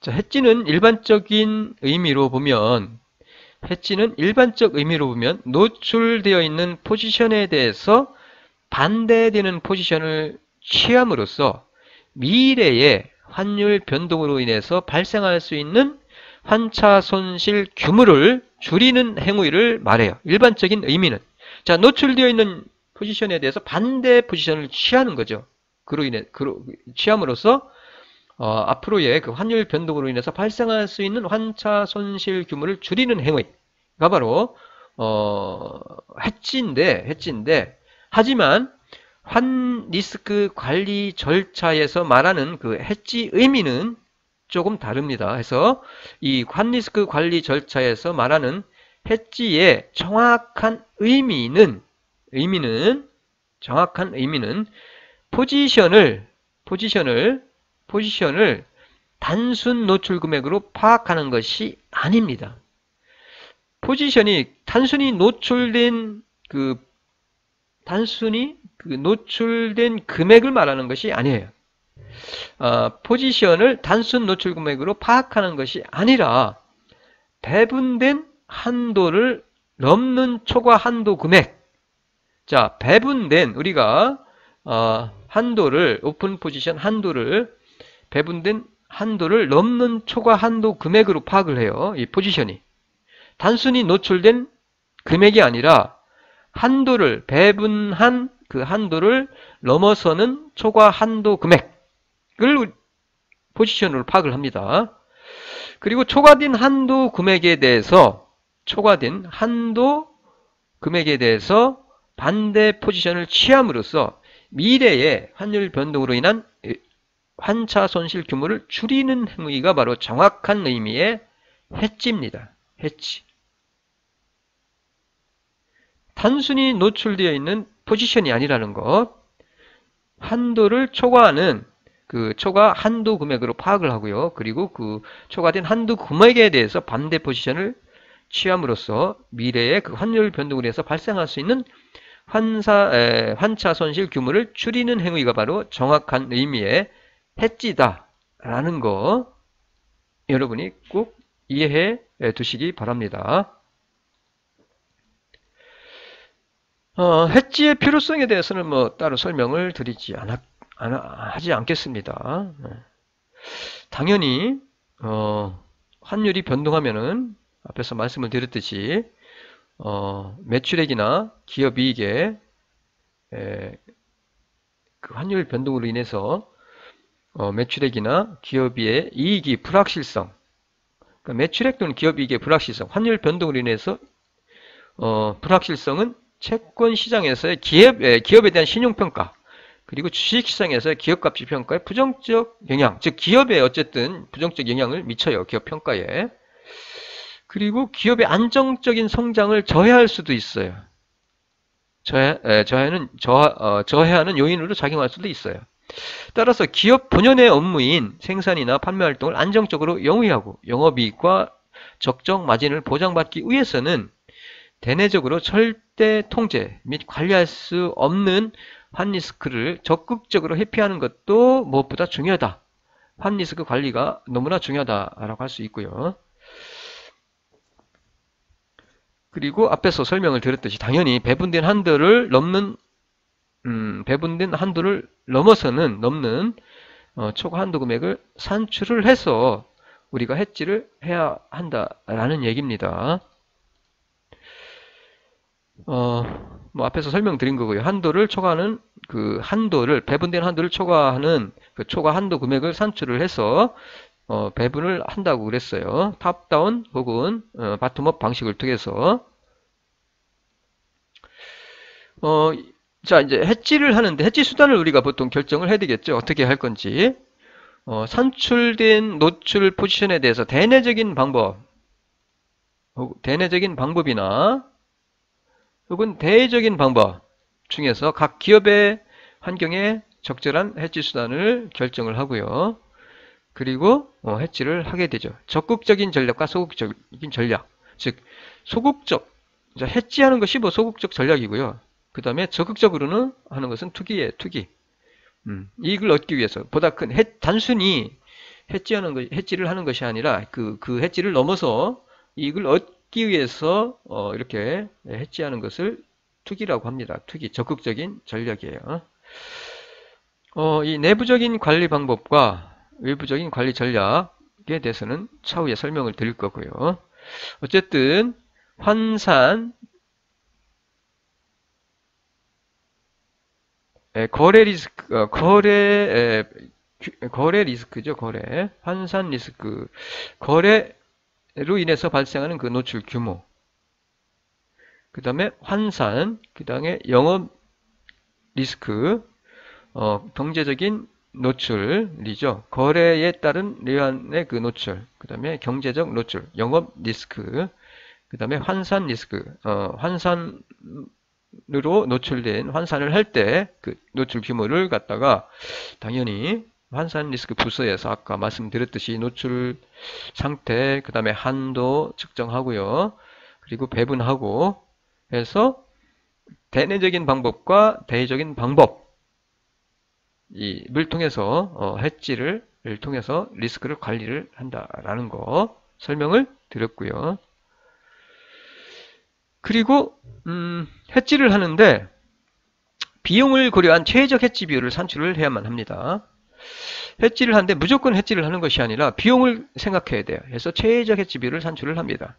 자, 해칭은 일반적인 의미로 보면 노출되어 있는 포지션에 대해서 반대되는 포지션을 취함으로써 미래의 환율 변동으로 인해서 발생할 수 있는 환차 손실 규모를 줄이는 행위를 말해요. 일반적인 의미는. 자, 노출되어 있는 포지션에 대해서 반대 포지션을 취하는 거죠. 취함으로써 앞으로의 그 환율 변동으로 인해서 발생할 수 있는 환차 손실 규모를 줄이는 행위가 바로 해지인데 하지만 환 리스크 관리 절차에서 말하는 그 해지 의미는 조금 다릅니다. 해서 이 환 리스크 관리 절차에서 말하는 해지의 정확한 의미는 포지션을 단순 노출 금액으로 파악하는 것이 아닙니다. 포지션이 단순히 노출된 금액을 말하는 것이 아니에요. 포지션을 단순 노출 금액으로 파악하는 것이 아니라 배분된 한도를 넘는 초과 한도 금액. 자, 배분된 우리가 한도를 오픈 포지션 한도를 배분된 한도를 넘는 초과 한도 금액으로 파악을 해요. 이 포지션이 단순히 노출된 금액이 아니라 한도를 배분한 그 한도를 넘어서는 초과 한도 금액을 포지션으로 파악을 합니다. 그리고 초과된 한도 금액에 대해서 반대 포지션을 취함으로써 미래의 환율 변동으로 인한 환차 손실 규모를 줄이는 행위가 바로 정확한 의미의 해지입니다. 해지. 단순히 노출되어 있는 포지션이 아니라는 것. 한도를 초과하는 그 초과 한도 금액으로 파악을 하고요. 그리고 그 초과된 한도 금액에 대해서 반대 포지션을 취함으로써 미래의 그 환율 변동으로 해서 발생할 수 있는 환차 손실 규모를 줄이는 행위가 바로 정확한 의미의 해지다라는 거 여러분이 꼭 이해해 두시기 바랍니다. 해지의 필요성에 대해서는 뭐 따로 설명을 하지 않겠습니다. 당연히 환율이 변동하면은 앞에서 말씀을 드렸듯이 매출액이나 기업이익의 그 환율 변동으로 인해서 매출액이나 기업의 이익이 불확실성, 그러니까 매출액 또는 기업이익의 불확실성, 환율 변동으로 인해서 불확실성은 채권 시장에서의 기업에 대한 신용평가, 그리고 주식시장에서의 기업가치 평가에 부정적 영향, 즉 기업에 어쨌든 부정적 영향을 미쳐요. 기업 평가에. 그리고 기업의 안정적인 성장을 저해할 수도 있어요. 저해하는 요인으로 작용할 수도 있어요. 따라서 기업 본연의 업무인 생산이나 판매 활동을 안정적으로 영위하고 영업이익과 적정 마진을 보장받기 위해서는 대내적으로 절대 통제 및 관리할 수 없는 환리스크를 적극적으로 회피하는 것도 무엇보다 중요하다. 환리스크 관리가 너무나 중요하다라고 할 수 있고요. 그리고 앞에서 설명을 드렸듯이 당연히 배분된 한도를 넘는 초과 한도 금액을 산출을 해서 우리가 해지를 해야 한다라는 얘기입니다. 뭐 앞에서 설명드린 거고요. 한도를 초과하는 배분된 한도를 초과하는 그 초과 한도 금액을 산출을 해서 배분을 한다고 그랬어요. 탑다운 혹은 바텀업 방식을 통해서. 자, 이제 해지를 하는데 해지 수단을 우리가 보통 결정을 해야 되겠죠. 어떻게 할 건지. 산출된 노출 포지션에 대해서 대내적인 방법이나 혹은 대외적인 방법 중에서 각 기업의 환경에 적절한 해지 수단을 결정을 하고요. 그리고 해지를 하게 되죠. 적극적인 전략과 소극적인 전략. 즉 해지하는 것이 소극적 전략이고요. 그 다음에 적극적으로는 하는 것은 투기예요. 투기. 이익을 얻기 위해서 보다 큰 단순히 해지를 하는 것이 아니라 그 해지를 넘어서 이익을 얻기 위해서 이렇게 해지하는 것을 투기라고 합니다. 투기, 적극적인 전략이에요. 이 내부적인 관리 방법과 외부적인 관리 전략에 대해서는 차후에 설명을 드릴 거고요. 어쨌든 환산, 거래 리스크, 거래 리스크죠. 거래, 환산 리스크, 거래로 인해서 발생하는 그 노출 규모, 그 다음에 환산, 그 다음에 영업 리스크, 경제적인 노출이죠. 거래에 따른 외환의 그 노출, 그 다음에 경제적 노출, 영업 리스크, 그 다음에 환산 리스크, 환산으로 노출된, 환산을 할 때 그 노출 규모를 갖다가 당연히 환산 리스크 부서에서 아까 말씀드렸듯이 노출 상태, 그 다음에 한도 측정하고요. 그리고 배분하고 해서 대내적인 방법과 대외적인 방법, 이를 통해서 헤지를 통해서 리스크를 관리를 한다라는 거 설명을 드렸고요. 그리고 헤지를 하는데 비용을 고려한 최적 헤지 비율을 산출을 해야만 합니다. 헤지를 하는데 무조건 헤지를 하는 것이 아니라 비용을 생각해야 돼요. 그래서 최적 헤지 비율을 산출을 합니다.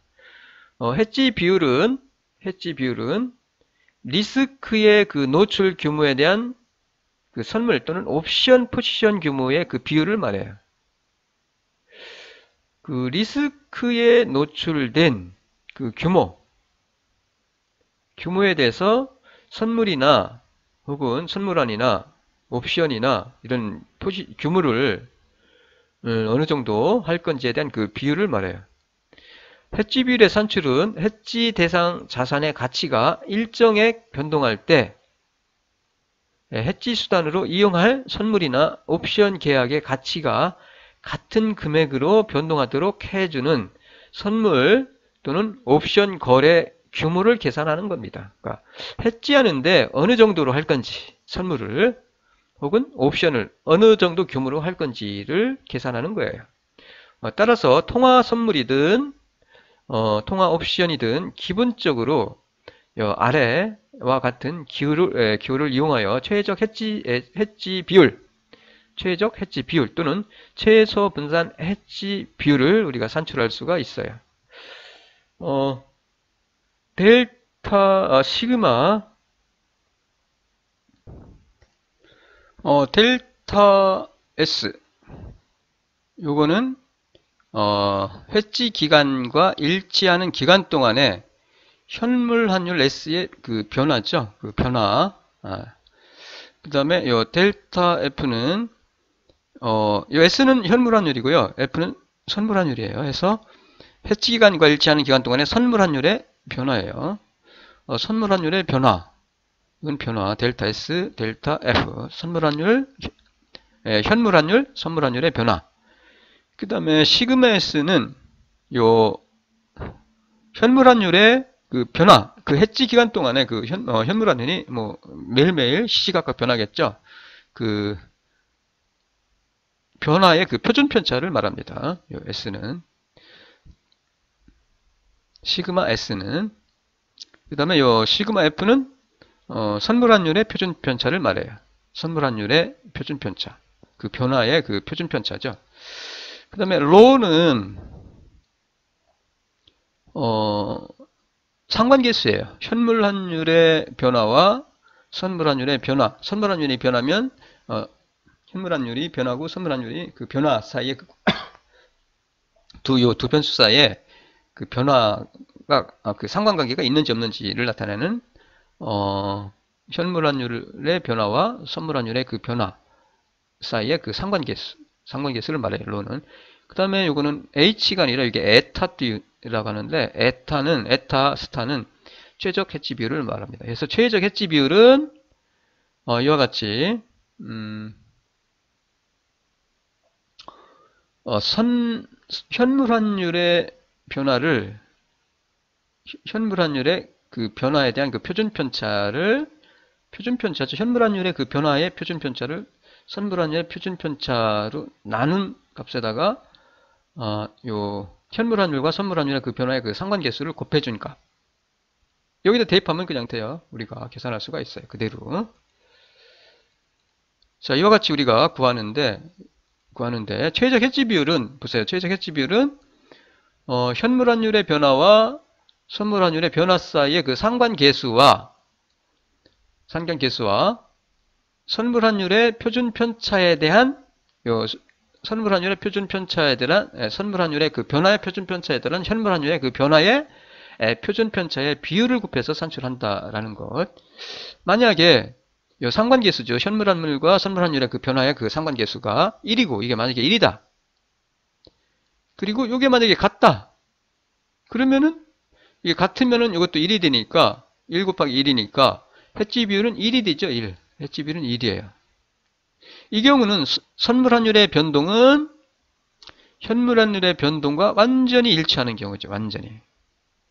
헤지 비율은 리스크의 그 노출 규모에 대한 그 선물 또는 옵션 포지션 규모의 그 비율을 말해요. 그 리스크에 노출된 그 규모에 대해서 선물이나 혹은 선물안이나 옵션이나 이런 규모를 어느 정도 할 건지에 대한 그 비율을 말해요. 헤지 비율의 산출은 헤지 대상 자산의 가치가 일정액 변동할 때 헤지 수단으로 이용할 선물이나 옵션 계약의 가치가 같은 금액으로 변동하도록 해주는 선물 또는 옵션 거래 규모를 계산하는 겁니다. 그러니까 헤지하는데 어느 정도로 할 건지, 선물을 혹은 옵션을 어느 정도 규모로 할 건지를 계산하는 거예요. 따라서 통화 선물이든 통화 옵션이든 기본적으로 아래와 같은 기호를 이용하여 최적 헤지 비율 또는 최소 분산 헤지 비율을 우리가 산출할 수가 있어요. 델타 시그마 델타 S 요거는 헤지 기간과 일치하는 기간 동안에 현물 환율 S의 그 변화죠. 그 변화. 그 다음에 요 델타 F는 요 S는 현물 환율이고요. F는 선물 환율이에요. 해서 헤지 기간과 일치하는 기간 동안에 선물 환율의 변화예요. 선물 환율의 변화. 이건 변화. 델타 S, 델타 F. 선물 환율, 현물 환율, 선물 환율의 변화. 그 다음에 시그마 S는 요 현물 환율의 그 변화, 그 헤지 기간 동안에 그 현물 환율이 뭐 매일매일 시시각각 변하겠죠. 그 변화의 그 표준 편차를 말합니다. 요 S는 시그마 S는 그 다음에 요 시그마 F는 선물 환율의 표준 편차를 말해요. 선물 환율의 표준 편차, 그 변화의 그 표준 편차죠. 그 다음에 로는 상관계수예요. 현물 환율의 변화와 선물 환율의 변화. 선물 환율이 변하면 현물 환율이 변하고 선물 환율이 그 변화 사이에 두 변수 사이에 그 변화가 그 상관관계가 있는지 없는지를 나타내는 현물 환율의 변화와 선물 환율의 그 변화 사이에 그 상관계수를 말해요. 로는. 그 다음에 요거는 H가 아니라 이게 에타라고 하는데 에타 스타는 최적 헤지 비율을 말합니다. 그래서 최적 헤지 비율은 이와 같이 현물 환율의 변화를 현물 환율의 그 변화에 대한 그 표준 편차죠. 현물 환율의 그 변화의 표준 편차를 선물 환율의 표준 편차로 나눈 값에다가 요 현물 환율과 선물 환율의 그 변화의 그 상관계수를 곱해준 값. 여기다 대입하면 그냥 돼요. 우리가 계산할 수가 있어요. 그대로. 자, 이와 같이 우리가 구하는데 최적 해지 비율은 보세요. 최적 해지 비율은 현물 환율의 변화와 선물 환율의 변화 사이의 그 상관계수와 선물 환율의 표준 편차에 대한 선물 환율의 표준 편차에 대한 선물 환율의 그 변화의 표준 편차에 대한 현물 환율의 그 변화의 표준 편차의 비율을 곱해서 산출한다라는 것. 만약에 이 상관계수죠. 현물 환율과 선물 환율의 그 변화의 그 상관계수가 1이고 이게 만약에 1이다. 그리고 이게 만약에 같다. 그러면은 이게 같으면은 이것도 1이 되니까 1 곱하기 1이니까 해지 비율은 1이 되죠. 1. 해지 비율은 1이에요. 이 경우는 선물 환율의 변동은 현물 환율의 변동과 완전히 일치하는 경우죠. 완전히.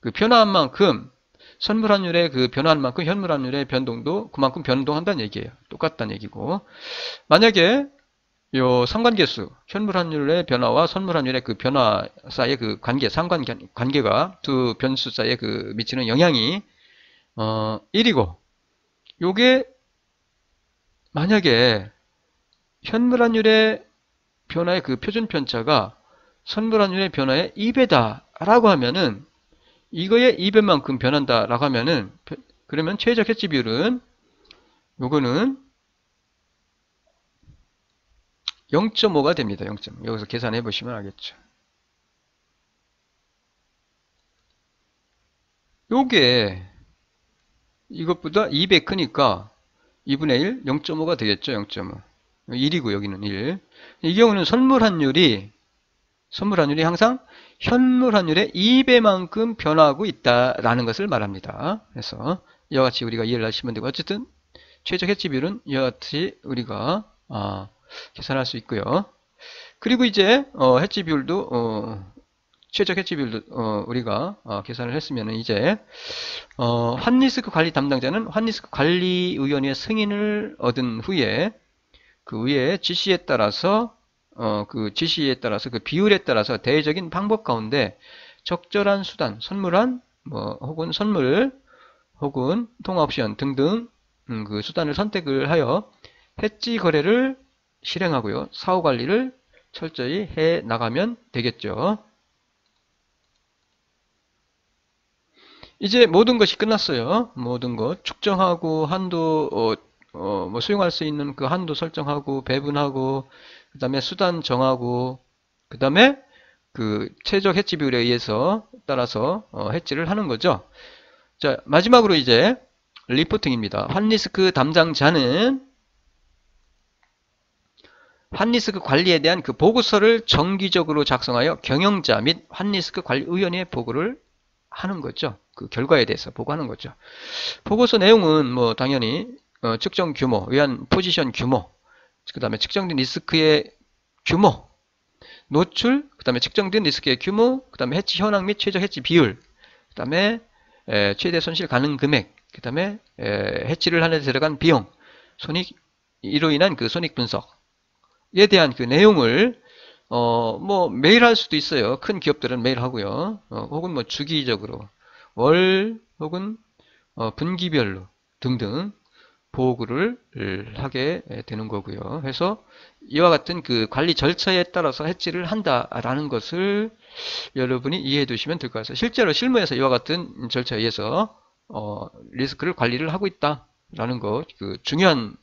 그 변화한 만큼 선물 환율의 그 변화한 만큼 현물 환율의 변동도 그만큼 변동한다는 얘기예요. 똑같다는 얘기고. 만약에 요 상관계수, 현물 환율의 변화와 선물 환율의 그 변화 사이의 그 관계, 상관관계가 두 변수 사이에 그 미치는 영향이 1이고 요게 만약에 현물 환율의 변화의 그 표준 편차가 선물 환율의 변화의 2배다라고 하면은 이거의 2배만큼 변한다라고 하면은 그러면 최적 해지 비율은 요거는 0.5가 됩니다. 0.5. 여기서 계산해 보시면 알겠죠. 요게 이것보다 2배 크니까 2분의 1, 0.5가 되겠죠. 0.5. 1이고 여기는 1. 이 경우는 선물 환율이 항상 현물 환율의 2배만큼 변화하고 있다라는 것을 말합니다. 그래서 이와 같이 우리가 이해를 하시면 되고 어쨌든 최적 해지 비율은 이와 같이 우리가 계산할 수 있고요. 그리고 이제 해지 비율도 최적 해지 비율도 우리가 계산을 했으면 이제 환리스크 관리 담당자는 환리스크 관리위원회의 승인을 얻은 후에 그 위에 지시에 따라서 그 비율에 따라서 대외적인 방법 가운데 적절한 수단, 선물한 혹은 선물 혹은 통화옵션 등등 그 수단을 선택을 하여 해지 거래를 실행하고요. 사후 관리를 철저히 해 나가면 되겠죠. 이제 모든 것이 끝났어요. 모든 것 축정하고 한도 수용할 수 있는 그 한도 설정하고 배분하고 그 다음에 수단 정하고 그 다음에 그 최적 해지 비율에 의해서 따라서 해지를 하는 거죠. 자, 마지막으로 이제 리포팅입니다. 환리스크 담당자는 환리스크 관리에 대한 그 보고서를 정기적으로 작성하여 경영자 및 환리스크 관리위원회에 보고를 하는 거죠. 그 결과에 대해서 보고하는 거죠. 보고서 내용은 당연히 측정 규모, 외환 포지션 규모, 그 다음에 측정된 리스크의 규모, 노출, 그 다음에 측정된 리스크의 규모, 그 다음에 해지 현황 및 최적 해지 비율, 그 다음에 최대 손실 가능 금액, 그 다음에 해지를 하는 데 들어간 비용, 이로 인한 그 손익 분석에 대한 그 내용을 매일 할 수도 있어요. 큰 기업들은 매일 하고요. 혹은 주기적으로 월 혹은 분기별로 등등 보고를 하게 되는 거고요. 그래서 이와 같은 그 관리 절차에 따라서 해지를 한다라는 것을 여러분이 이해해 두시면 될 것 같아요. 실제로 실무에서 이와 같은 절차에 의해서 리스크를 관리를 하고 있다라는 것, 그 중요한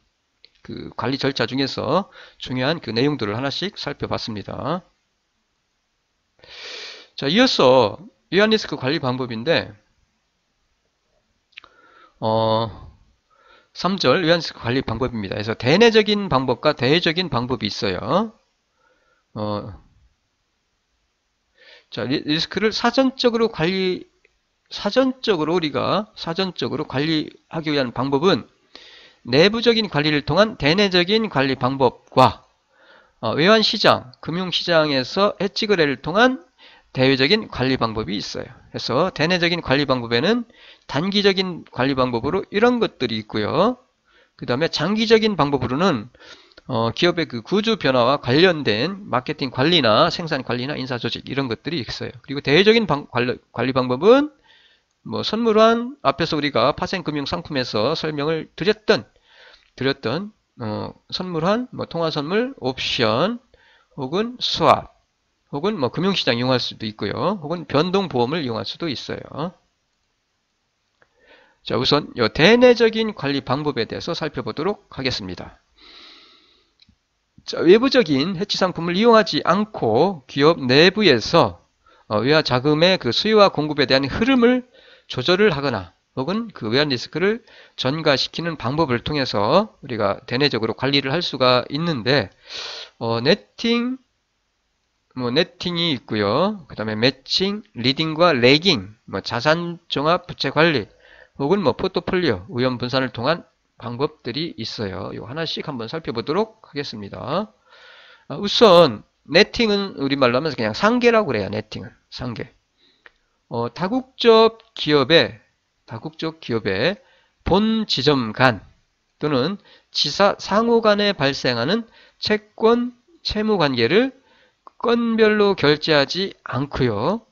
그 관리 절차 중에서 중요한 그 내용들을 하나씩 살펴봤습니다. 자, 이어서 외환 리스크 관리 방법인데 3절 외환 리스크 관리 방법입니다. 그래서 대내적인 방법과 대외적인 방법이 있어요. 자, 리스크를 사전적으로 우리가 사전적으로 관리하기 위한 방법은 내부적인 관리를 통한 대내적인 관리 방법과 외환시장, 금융시장에서 해지 거래를 통한 대외적인 관리 방법이 있어요. 그래서 대내적인 관리 방법에는 단기적인 관리 방법으로 이런 것들이 있고요. 그 다음에 장기적인 방법으로는 기업의 그 구조 변화와 관련된 마케팅 관리나 생산 관리나 인사 조직 이런 것들이 있어요. 그리고 대외적인 관리 방법은 뭐 선물환 앞에서 우리가 파생금융상품에서 설명을 드렸던 선물환, 뭐 통화선물, 옵션, 혹은 스왑, 혹은 뭐 금융시장 이용할 수도 있고요. 혹은 변동보험을 이용할 수도 있어요. 자, 우선 이 대내적인 관리 방법에 대해서 살펴보도록 하겠습니다. 자, 외부적인 해치 상품을 이용하지 않고 기업 내부에서 외화 자금의 그 수요와 공급에 대한 흐름을 조절을 하거나 혹은 그 외환 리스크를 전가시키는 방법을 통해서 우리가 대내적으로 관리를 할 수가 있는데 네팅이 있고요. 그 다음에 매칭, 리딩과 레깅, 뭐 자산 종합 부채 관리, 혹은 뭐 포트폴리오, 우연 분산을 통한 방법들이 있어요. 이거 하나씩 한번 살펴보도록 하겠습니다. 우선 네팅은 우리말로 하면서 그냥 상계라고 그래요. 네팅은 상계. 다국적 기업의 본 지점 간 또는 지사 상호 간에 발생하는 채권 채무 관계를 건별로 결제하지 않고요.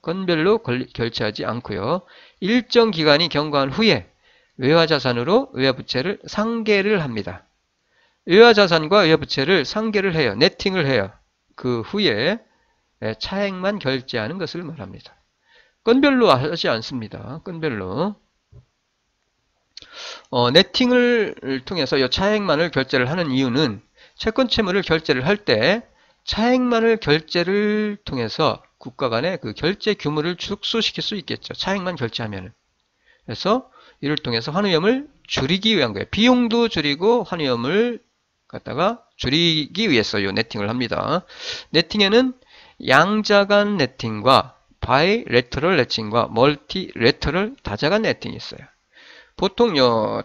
일정 기간이 경과한 후에 외화자산으로 외화부채를 상계를 합니다. 외화자산과 외화부채를 상계를 해요. 네팅을 해요. 그 후에 차액만 결제하는 것을 말합니다. 건별로 하지 않습니다. 건별로. 네팅을 통해서 이 차액만을 결제를 하는 이유는 채권 채무를 결제를 할 때 차액만을 결제를 통해서 국가 간의 그 결제 규모를 축소시킬 수 있겠죠. 차액만 결제하면은. 그래서 이를 통해서 환위험을 줄이기 위한 거예요. 비용도 줄이고 환위험을 갖다가 줄이기 위해서 이 네팅을 합니다. 네팅에는 양자간 네팅과 바이레터럴 네팅과 멀티레터럴 다자간 네팅이 있어요. 보통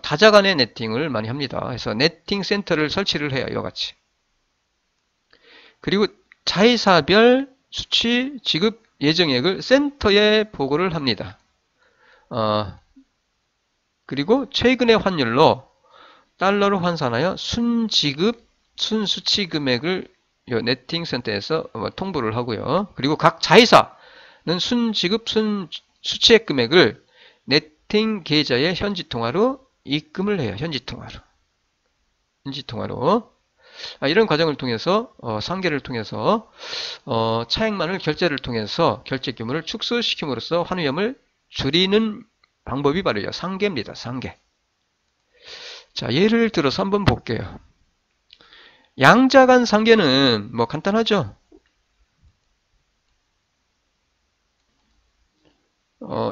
다자간의 네팅을 많이 합니다. 그래서 네팅 센터를 설치를 해요. 이와 같이. 그리고 자회사별 수취 지급 예정액을 센터에 보고를 합니다. 그리고 최근의 환율로 달러로 환산하여 순수치 금액을 네팅 센터에서 통보를 하고요. 그리고 각 자회사는 순지급, 순수취액 금액을 네팅 계좌에 현지통화로 입금을 해요. 현지통화로. 이런 과정을 통해서 상계를 통해서 차액만을 결제를 통해서 결제 규모를 축소시킴으로써 환위험을 줄이는 방법이 바로 상계입니다. 상계. 자, 예를 들어서 한번 볼게요. 양자간 상계는 뭐 간단하죠.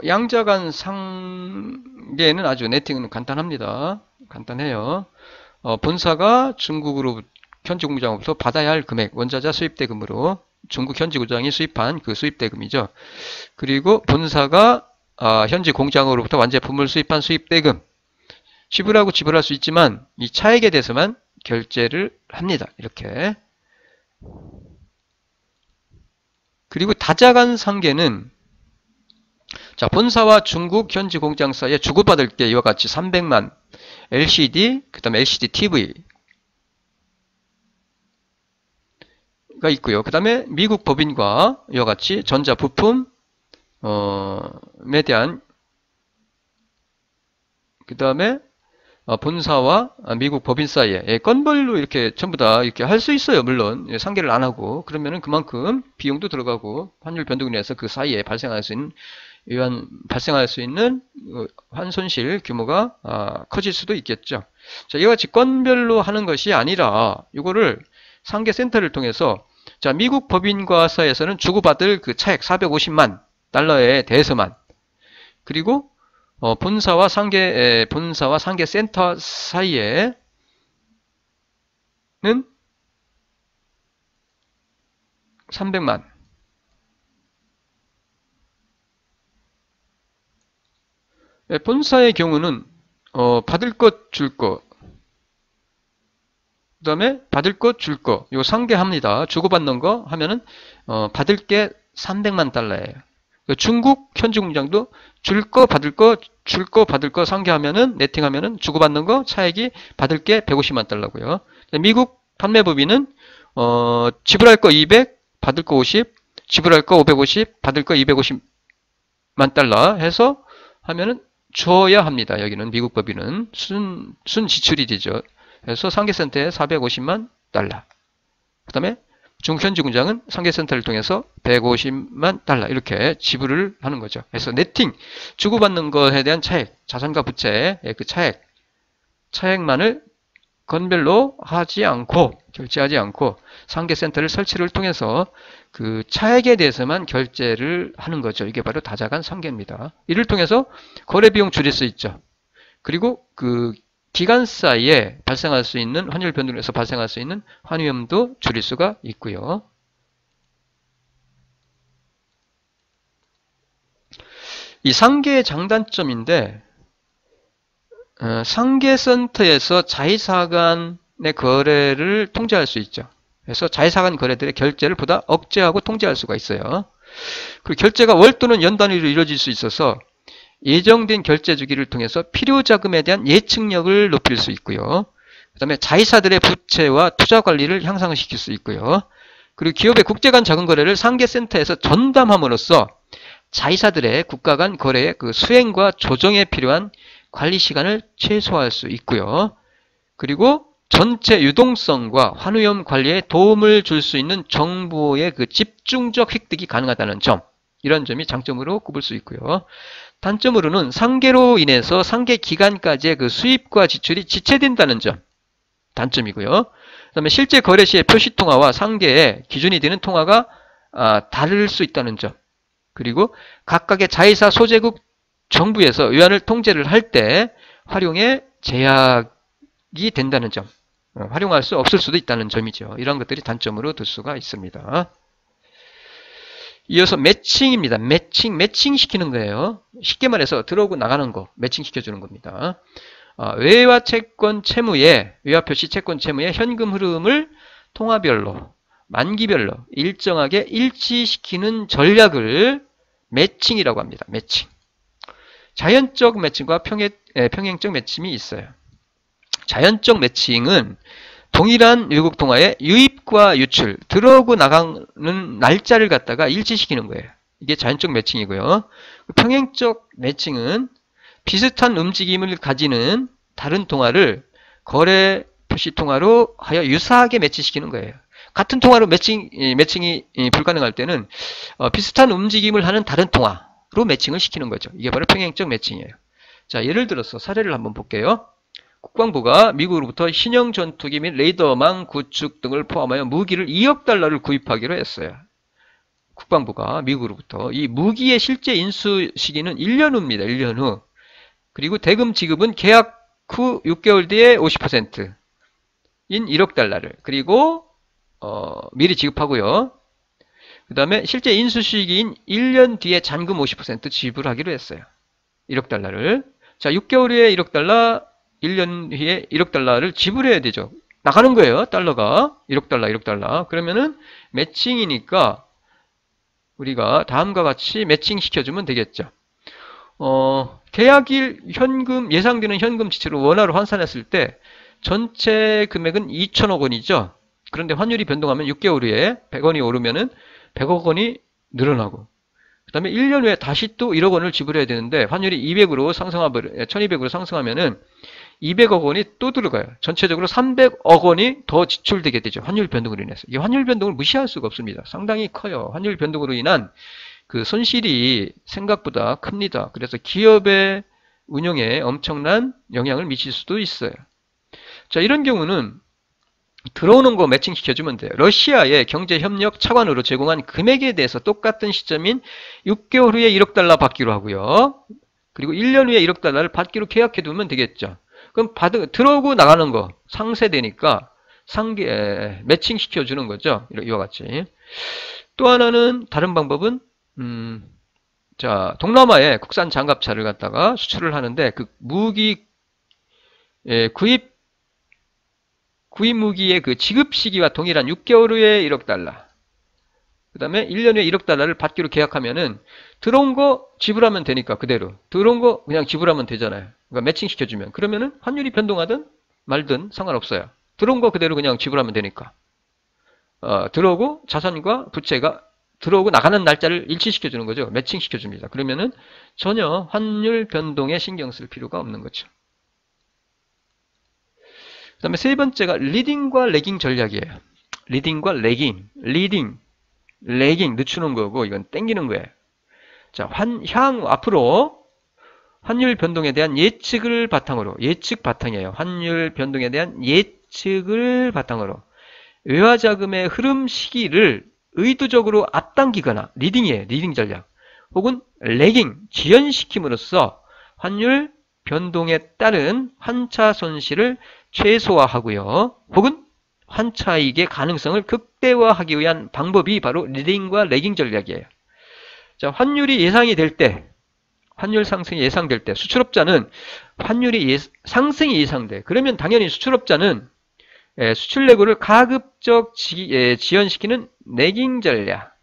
양자간 상계는 아주 네팅은 간단합니다. 간단해요. 본사가 중국으로 현지 공장으로부터 받아야 할 금액, 원자재 수입대금으로 중국 현지 공장이 수입한 그 수입대금이죠. 그리고 본사가 현지 공장으로부터 완제품을 수입한 수입대금, 지불할 수 있지만 이 차액에 대해서만 결제를 합니다. 이렇게. 그리고 다자간 상계는 자, 본사와 중국 현지 공장 사이에 주고받을 게 이와 같이 300만 LCD, 그 다음에 LCD TV 가 있고요. 그 다음에 미국 법인과 이와 같이 전자 부품에 대한 그 다음에 본사와 미국 법인 사이에 건별로 이렇게 전부 다 이렇게 할 수 있어요. 물론 상계를 안 하고 그러면은 그만큼 비용도 들어가고 환율 변동에 의해서 그 사이에 발생할 수 있는 환손실 규모가 커질 수도 있겠죠. 자, 이와 같이 건별로 하는 것이 아니라 이거를 상계센터를 통해서 자, 미국 법인과 사이에서는 주고받을 그 차액 450만 달러에 대해서만 그리고 본사와 상계센터 사이에는 300만 본사의 경우는 받을 것 줄 것 그 다음에 받을 것 줄 거 이거 상계합니다. 주고받는 거 하면은 받을 게 300만 달러예요. 중국 현지 공장도 줄 거 받을 거 상계하면은 네팅하면은 주고받는 거 차액이 받을 게 150만 달러고요. 미국 판매법인은 지불할 거 200, 받을 거 50, 지불할 거 550, 받을 거 250만 달러 해서 하면은 줘야 합니다. 여기는 미국 법인은 순 지출이 되죠. 그래서 상계센터에 450만 달러. 그 다음에 중국현지공장은 상계센터를 통해서 150만 달러 이렇게 지불을 하는 거죠. 그래서 네팅, 주고받는 것에 대한 차액, 자산과 부채의 그 차액만을 건별로 하지 않고, 결제하지 않고 상계센터를 설치를 통해서 그 차액에 대해서만 결제를 하는 거죠. 이게 바로 다자간 상계입니다. 이를 통해서 거래비용 줄일 수 있죠. 그리고 그 기간 사이에 발생할 수 있는 환율 변동에서 발생할 수 있는 환위험도 줄일 수가 있고요. 이 상계의 장단점인데 상계센터에서 자이사 간의 거래를 통제할 수 있죠. 그래서 자이사 간 거래들의 결제를 보다 억제하고 통제할 수가 있어요. 그리고 결제가 월 또는 연 단위로 이루어질 수 있어서 예정된 결제 주기를 통해서 필요자금에 대한 예측력을 높일 수 있고요. 그 다음에 자회사들의 부채와 투자 관리를 향상시킬 수 있고요. 그리고 기업의 국제 간 자금 거래를 상계센터에서 전담함으로써 자회사들의 국가 간 거래의 그 수행과 조정에 필요한 관리 시간을 최소화할 수 있고요. 그리고 전체 유동성과 환위험 관리에 도움을 줄 수 있는 정보의 그 집중적 획득이 가능하다는 점, 이런 점이 장점으로 꼽을 수 있고요. 단점으로는 상계로 인해서 상계 기간까지의 그 수입과 지출이 지체된다는 점, 단점이고요. 그 다음에 실제 거래 시의 표시통화와 상계의 기준이 되는 통화가 다를 수 있다는 점, 그리고 각각의 자회사 소재국 정부에서 외환을 통제를 할 때 활용에 제약이 된다는 점, 활용할 수 없을 수도 있다는 점이죠. 이런 것들이 단점으로 들 수가 있습니다. 이어서 매칭입니다. 매칭 시키는 거예요. 쉽게 말해서 들어오고 나가는 거, 매칭 시켜주는 겁니다. 외화 채권 채무에, 외화 표시 채권 채무의 현금 흐름을 통화별로, 만기별로 일정하게 일치시키는 전략을 매칭이라고 합니다. 매칭. 자연적 매칭과 평행적 매칭이 있어요. 자연적 매칭은 동일한 외국 통화의 유입과 유출, 들어오고 나가는 날짜를 갖다가 일치시키는 거예요. 이게 자연적 매칭이고요. 평행적 매칭은 비슷한 움직임을 가지는 다른 통화를 거래 표시 통화로 하여 유사하게 매치시키는 거예요. 같은 통화로 매칭이 불가능할 때는 비슷한 움직임을 하는 다른 통화로 매칭을 시키는 거죠. 이게 바로 평행적 매칭이에요. 자, 예를 들어서 사례를 한번 볼게요. 국방부가 미국으로부터 신형 전투기 및 레이더망 구축 등을 포함하여 무기를 2억 달러를 구입하기로 했어요. 국방부가 미국으로부터. 이 무기의 실제 인수 시기는 1년 후입니다. 1년 후. 그리고 대금 지급은 계약 후 6개월 뒤에 50%인 1억 달러를 그리고 미리 지급하고요. 그 다음에 실제 인수 시기인 1년 뒤에 잔금 50% 지불하기로 했어요. 1억 달러를. 자, 6개월 후에 1억 달러, 1년 후에 1억 달러를 지불해야 되죠. 나가는 거예요. 달러가. 1억 달러, 1억 달러. 그러면은 매칭이니까 우리가 다음과 같이 매칭 시켜주면 되겠죠. 계약일 현금, 예상되는 현금 지출을 원화로 환산했을 때 전체 금액은 2천억 원이죠. 그런데 환율이 변동하면 6개월 후에 100원이 오르면은 100억 원이 늘어나고, 그 다음에 1년 후에 다시 또 1억 원을 지불해야 되는데 환율이 200으로 상승하면 1200으로 상승하면은 200억 원이 또 들어가요. 전체적으로 300억 원이 더 지출되게 되죠. 환율 변동으로 인해서. 이 환율 변동을 무시할 수가 없습니다. 상당히 커요. 환율 변동으로 인한 그 손실이 생각보다 큽니다. 그래서 기업의 운영에 엄청난 영향을 미칠 수도 있어요. 자, 이런 경우는 들어오는 거 매칭 시켜주면 돼요. 러시아의 경제협력 차관으로 제공한 금액에 대해서 똑같은 시점인 6개월 후에 1억 달러 받기로 하고요. 그리고 1년 후에 1억 달러를 받기로 계약해두면 되겠죠. 그럼 들어오고 나가는 거 상쇄되니까 매칭 시켜주는 거죠. 이와 같이. 또 하나는 다른 방법은 자, 동남아에 국산 장갑차를 갖다가 수출을 하는데 그 무기 구입 무기의 그 지급 시기와 동일한 6개월 후에 1억 달러. 그 다음에 1년 후에 1억 달러를 받기로 계약하면은 들어온 거 지불하면 되니까 그대로. 들어온 거 그냥 지불하면 되잖아요. 그러니까 매칭 시켜주면. 그러면은 환율이 변동하든 말든 상관없어요. 들어온 거 그대로 그냥 지불하면 되니까. 들어오고 자산과 부채가 들어오고 나가는 날짜를 일치시켜주는 거죠. 매칭시켜줍니다. 그러면은 전혀 환율 변동에 신경 쓸 필요가 없는 거죠. 그 다음에 세 번째가 리딩과 레깅 전략이에요. 리딩과 레깅. 레깅 늦추는 거고 이건 땡기는 거예요. 자, 향후 앞으로 환율 변동에 대한 예측을 바탕으로, 예측 바탕이에요. 환율 변동에 대한 예측을 바탕으로 외화 자금의 흐름 시기를 의도적으로 앞당기거나 리딩이에요. 리딩 전략. 혹은 레깅, 지연시킴으로써 환율 변동에 따른 환차 손실을 최소화하고요. 혹은 환차익의 가능성을 극대화하기 위한 방법이 바로 리딩과 레깅 전략이에요. 자, 환율이 예상이 될 때, 환율 상승이 예상될 때, 수출업자는 환율이 상승이 예상돼. 그러면 당연히 수출업자는 수출 내구를 가급적 지연시키는 레깅 전략.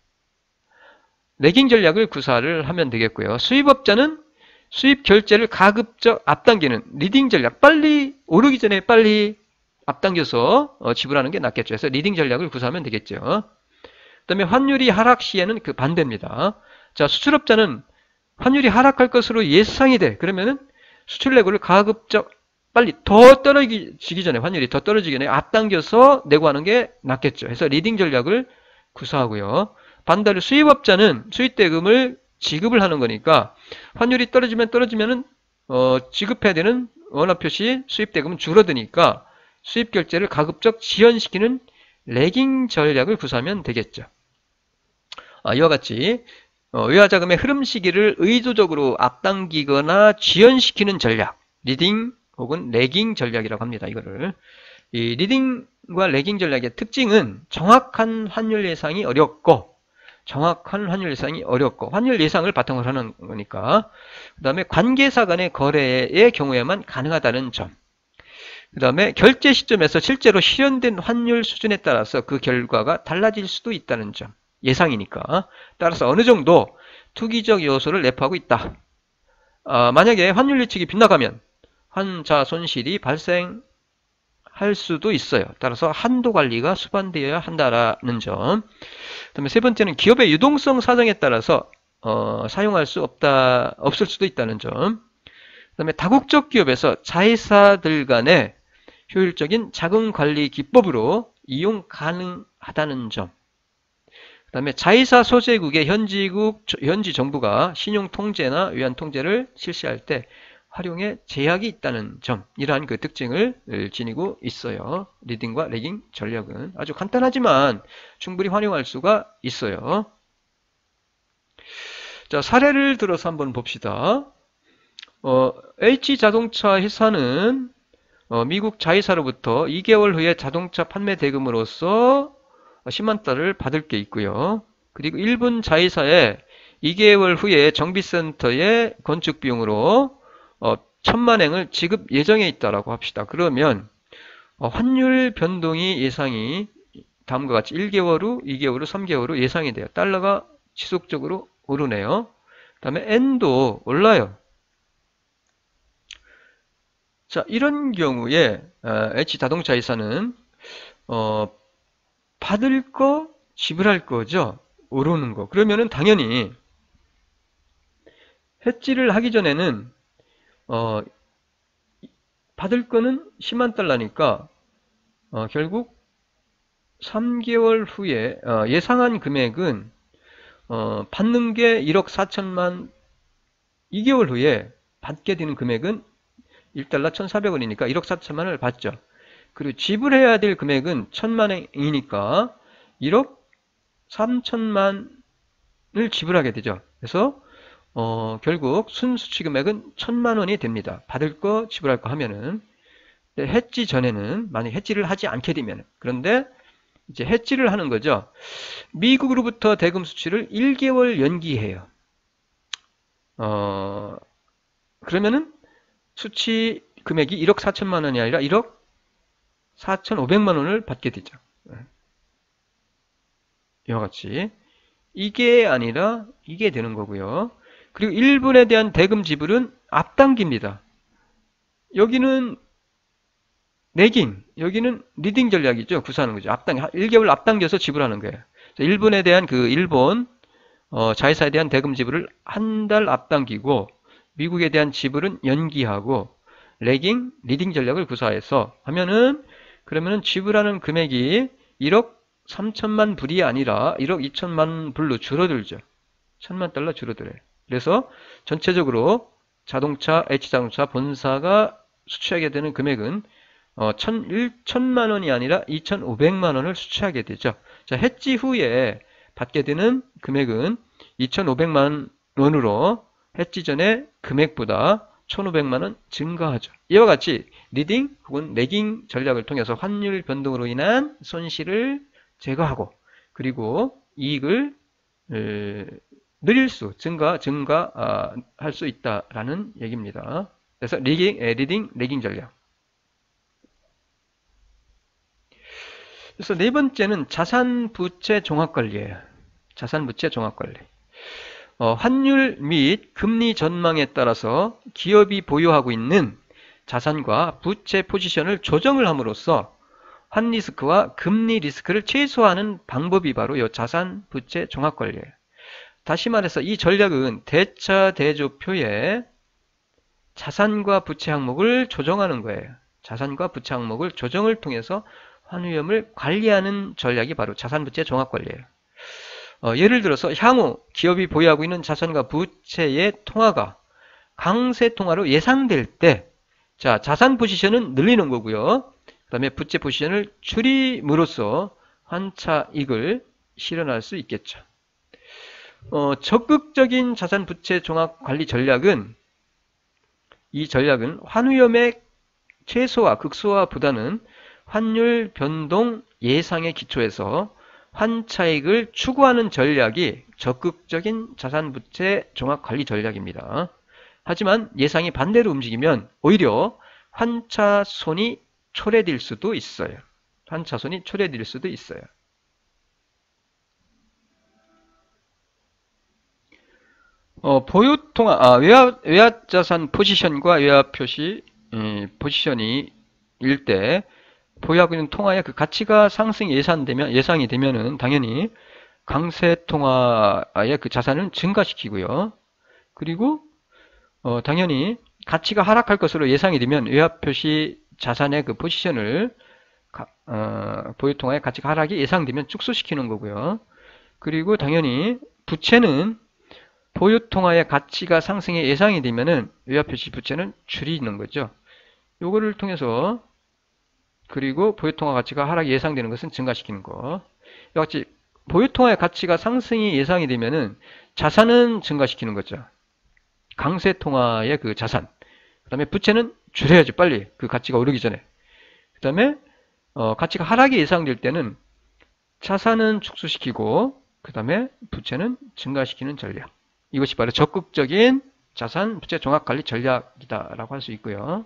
레깅 전략을 구사를 하면 되겠고요. 수입업자는 수입 결제를 가급적 앞당기는 리딩 전략. 빨리 오르기 전에 빨리 앞당겨서 지불하는 게 낫겠죠. 그래서 리딩 전략을 구사하면 되겠죠. 그 다음에 환율이 하락 시에는 그 반대입니다. 자, 수출업자는 환율이 하락할 것으로 예상이 돼. 그러면은 수출 내구를 가급적 빨리 더 떨어지기 전에, 환율이 더 떨어지기 전에 앞당겨서 내고하는 게 낫겠죠. 그래서 리딩 전략을 구사하고요. 반대로 수입업자는 수입대금을 지급을 하는 거니까 환율이 떨어지면은 지급해야 되는 원화표시 수입대금은 줄어드니까 수입 결제를 가급적 지연시키는 레깅 전략을 구사하면 되겠죠. 이와 같이 외화 자금의 흐름 시기를 의도적으로 앞당기거나 지연시키는 전략, 리딩 혹은 레깅 전략이라고 합니다. 이거를 이 리딩과 레깅 전략의 특징은 정확한 환율 예상이 어렵고 환율 예상을 바탕으로 하는 거니까, 그 다음에 관계사 간의 거래의 경우에만 가능하다는 점, 그 다음에 결제 시점에서 실제로 실현된 환율 수준에 따라서 그 결과가 달라질 수도 있다는 점, 예상이니까. 따라서 어느 정도 투기적 요소를 내포하고 있다. 만약에 환율 예측이 빗나가면 환차 손실이 발생할 수도 있어요. 따라서 한도 관리가 수반되어야 한다는 점. 그 다음에 세 번째는 기업의 유동성 사정에 따라서 사용할 수 없을 수도 있다는 점. 그 다음에 다국적 기업에서 자회사들 간의 효율적인 자금 관리 기법으로 이용 가능하다는 점. 그 다음에 자회사 소재국의 현지 정부가 신용 통제나 외환 통제를 실시할 때 활용에 제약이 있다는 점, 이러한 그 특징을 지니고 있어요. 리딩과 레깅 전략은 아주 간단하지만 충분히 활용할 수가 있어요. 자, 사례를 들어서 한번 봅시다. H자동차 회사는 미국 자회사로부터 2개월 후에 자동차 판매 대금으로서 10만 달러를 받을 게 있고요. 그리고 일본 자회사에 2개월 후에 정비센터의 건축 비용으로 10,000만엔을 지급 예정에 있다라고 합시다. 그러면 환율 변동이 예상이 다음과 같이 1개월 후, 2개월 후, 3개월 후 예상이 돼요. 달러가 지속적으로 오르네요. 그 다음에 엔도 올라요. 자, 이런 경우에 H자동차 회사는 받을 거 지불할 거죠. 오르는 거. 그러면은 당연히 해지를 하기 전에는 받을 거는 10만 달러니까 결국 3개월 후에 예상한 금액은 받는 게 1억 4천만, 2개월 후에 받게 되는 금액은 1달러 1,400원이니까 1억 4천만을 받죠. 그리고 지불해야 될 금액은 1,000만원이니까 1억 3천만을 지불하게 되죠. 그래서 결국 순수치 금액은 1,000만원이 됩니다. 받을 거 지불할 거 하면은. 해지 전에는 만약 해지를 하지 않게 되면, 그런데 이제 해지를 하는 거죠. 미국으로부터 대금 수출을 1개월 연기해요. 그러면은 수치 금액이 1억 4천만 원이 아니라 1억 4,500만 원을 받게 되죠. 이와 같이 이게 아니라 이게 되는 거고요. 그리고 일본에 대한 대금 지불은 앞당깁니다. 여기는 레깅, 여기는 리딩 전략이죠. 구사하는 거죠. 1개월 앞당겨서 지불하는 거예요. 일본에 대한 그 일본 자회사에 대한 대금 지불을 한 달 앞당기고 미국에 대한 지불은 연기하고 리딩 전략을 구사해서 하면은 그러면은 지불하는 금액이 1억 3천만 불이 아니라 1억 2천만 불로 줄어들죠. 1000만 달러 줄어들어요. 그래서 전체적으로 H자동차 본사가 수취하게 되는 금액은 1천만 원이 아니라 2,500만 원을 수취하게 되죠. 자, 해지 후에 받게 되는 금액은 2,500만 원으로 해지 전에 금액보다 1,500만 원 증가하죠. 이와 같이 리딩 혹은 레깅 전략을 통해서 환율 변동으로 인한 손실을 제거하고 그리고 이익을 증가할 수 있다라는 얘기입니다. 그래서 리딩, 레깅 전략. 그래서 네 번째는 자산 부채 종합 관리예요. 자산 부채 종합 관리. 환율 및 금리 전망에 따라서 기업이 보유하고 있는 자산과 부채 포지션을 조정을 함으로써 환 리스크와 금리 리스크를 최소화하는 방법이 바로 이 자산 부채 종합 관리예요. 다시 말해서 이 전략은 대차 대조표에 자산과 부채 항목을 조정하는 거예요. 자산과 부채 항목을 조정을 통해서 환 위험을 관리하는 전략이 바로 자산 부채 종합 관리예요. 예를 들어서 향후 기업이 보유하고 있는 자산과 부채의 통화가 강세 통화로 예상될 때, 자, 자산 포지션은 늘리는 거고요. 그 다음에 부채 포지션을 줄임으로써 환차익을 실현할 수 있겠죠. 적극적인 자산 부채 종합 관리 전략은 이 전략은 환위험의 최소화, 극소화보다는 환율 변동 예상에 기초해서 환차익을 추구하는 전략이 적극적인 자산 부채 종합 관리 전략입니다. 하지만 예상이 반대로 움직이면 오히려 환차손이 초래될 수도 있어요. 환차손이 초래될 수도 있어요. 보유통화, 외화자산 포지션과 외화표시 포지션이 일 때 보유하고 있는 통화의 그 가치가 예상이 되면은 당연히 강세 통화의 그 자산을 증가시키고요. 그리고 당연히 가치가 하락할 것으로 예상이 되면 외화표시 자산의 그 포지션을 보유통화의 가치가 하락이 예상되면 축소시키는 거고요. 그리고 당연히 부채는 보유통화의 가치가 상승에 예상이 되면은 외화표시 부채는 줄이는 거죠. 요거를 통해서 그리고 보유통화 가치가 하락이 예상되는 것은 증가시키는 거. 이와 같이 보유통화의 가치가 상승이 예상이 되면은 자산은 증가시키는 거죠. 강세통화의 그 자산. 그 다음에 부채는 줄여야죠. 빨리. 그 가치가 오르기 전에. 그 다음에 가치가 하락이 예상될 때는 자산은 축소시키고 그 다음에 부채는 증가시키는 전략. 이것이 바로 적극적인 자산 부채 종합관리 전략이다라고 할 수 있고요.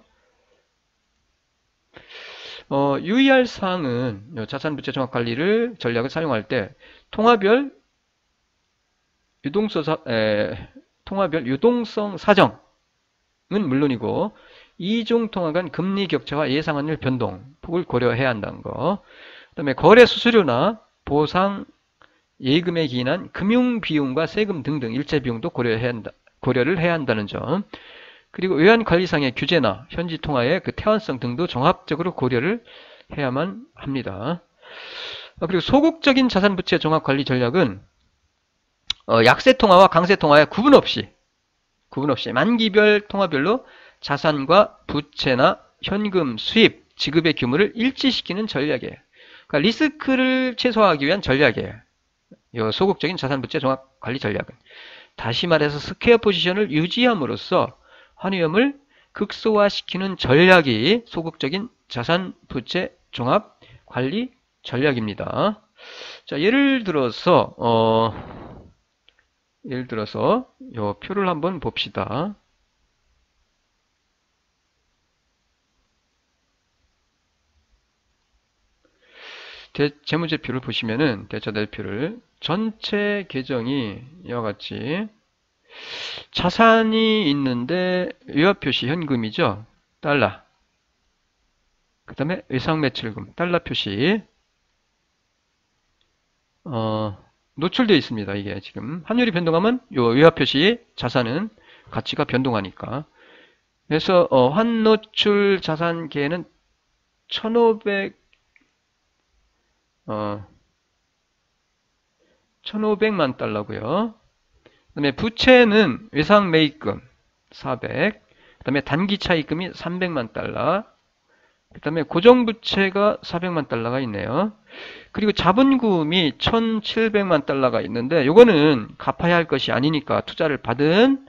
유의할 사항은 자산 부채 종합관리를 전략을 사용할 때 통화별 유동성 사정은 물론이고 이중 통화 간 금리 격차와 예상 환율 변동 폭을 고려해야 한다는 거. 그다음에 거래 수수료나 보상 예금에 기인한 금융 비용과 세금 등등 일체 비용도 고려를 해야 한다는 점. 그리고 외환관리상의 규제나 현지 통화의 그 태환성 등도 종합적으로 고려를 해야만 합니다. 그리고 소극적인 자산부채 종합관리 전략은 약세 통화와 강세 통화의 구분 없이 만기별 통화별로 자산과 부채나 현금 수입, 지급의 규모를 일치시키는 전략이에요. 그러니까 리스크를 최소화하기 위한 전략이에요. 이 소극적인 자산부채 종합관리 전략은. 다시 말해서 스퀘어 포지션을 유지함으로써 환위험을 극소화시키는 전략이 소극적인 자산부채 종합관리 전략입니다. 자, 예를 들어서 이 표를 한번 봅시다. 재무제표를 보시면은 대차대표를 전체 계정이 이와 같이 자산이 있는데 외화표시 현금이죠. 달러. 그 다음에 외상매출금 달러 표시. 노출되어 있습니다. 이게 지금 환율이 변동하면 요 외화 표시 자산은 가치가 변동하니까. 그래서 환노출 자산계는 1,500만 달러고요. 그 다음에 부채는 외상 매입금 400, 그 다음에 단기 차입금이 300만 달러, 그 다음에 고정부채가 400만 달러가 있네요. 그리고 자본금이 1,700만 달러가 있는데 요거는 갚아야 할 것이 아니니까 투자를 받은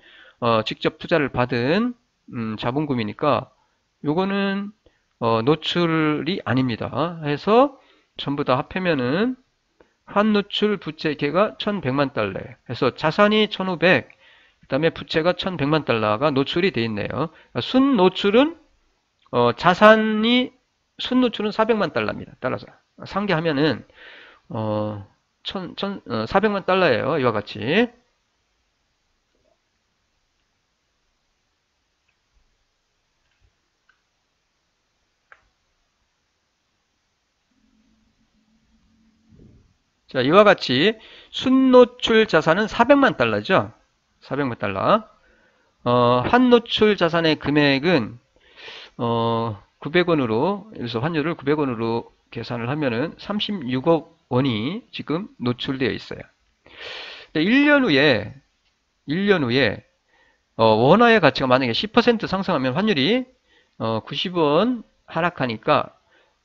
직접 투자를 받은 자본금이니까 요거는 노출이 아닙니다. 해서 전부 다 합하면은 환노출 부채계가 1,100만 달러예요. 그래서 자산이 1,500, 그 다음에 부채가 1,100만 달러가 노출이 되어 있네요. 순노출은 순노출은 400만 달러입니다. 따라서 상계하면은 400만 달러예요. 이와 같이. 자, 이와 같이 순노출 자산은 400만 달러죠. 400만 달러. 환노출 자산의 금액은 900원으로, 그래서 환율을 900원으로 계산을 하면은 36억 원이 지금 노출되어 있어요. 1년 후에 원화의 가치가 만약에 10% 상승하면 환율이 90원 하락하니까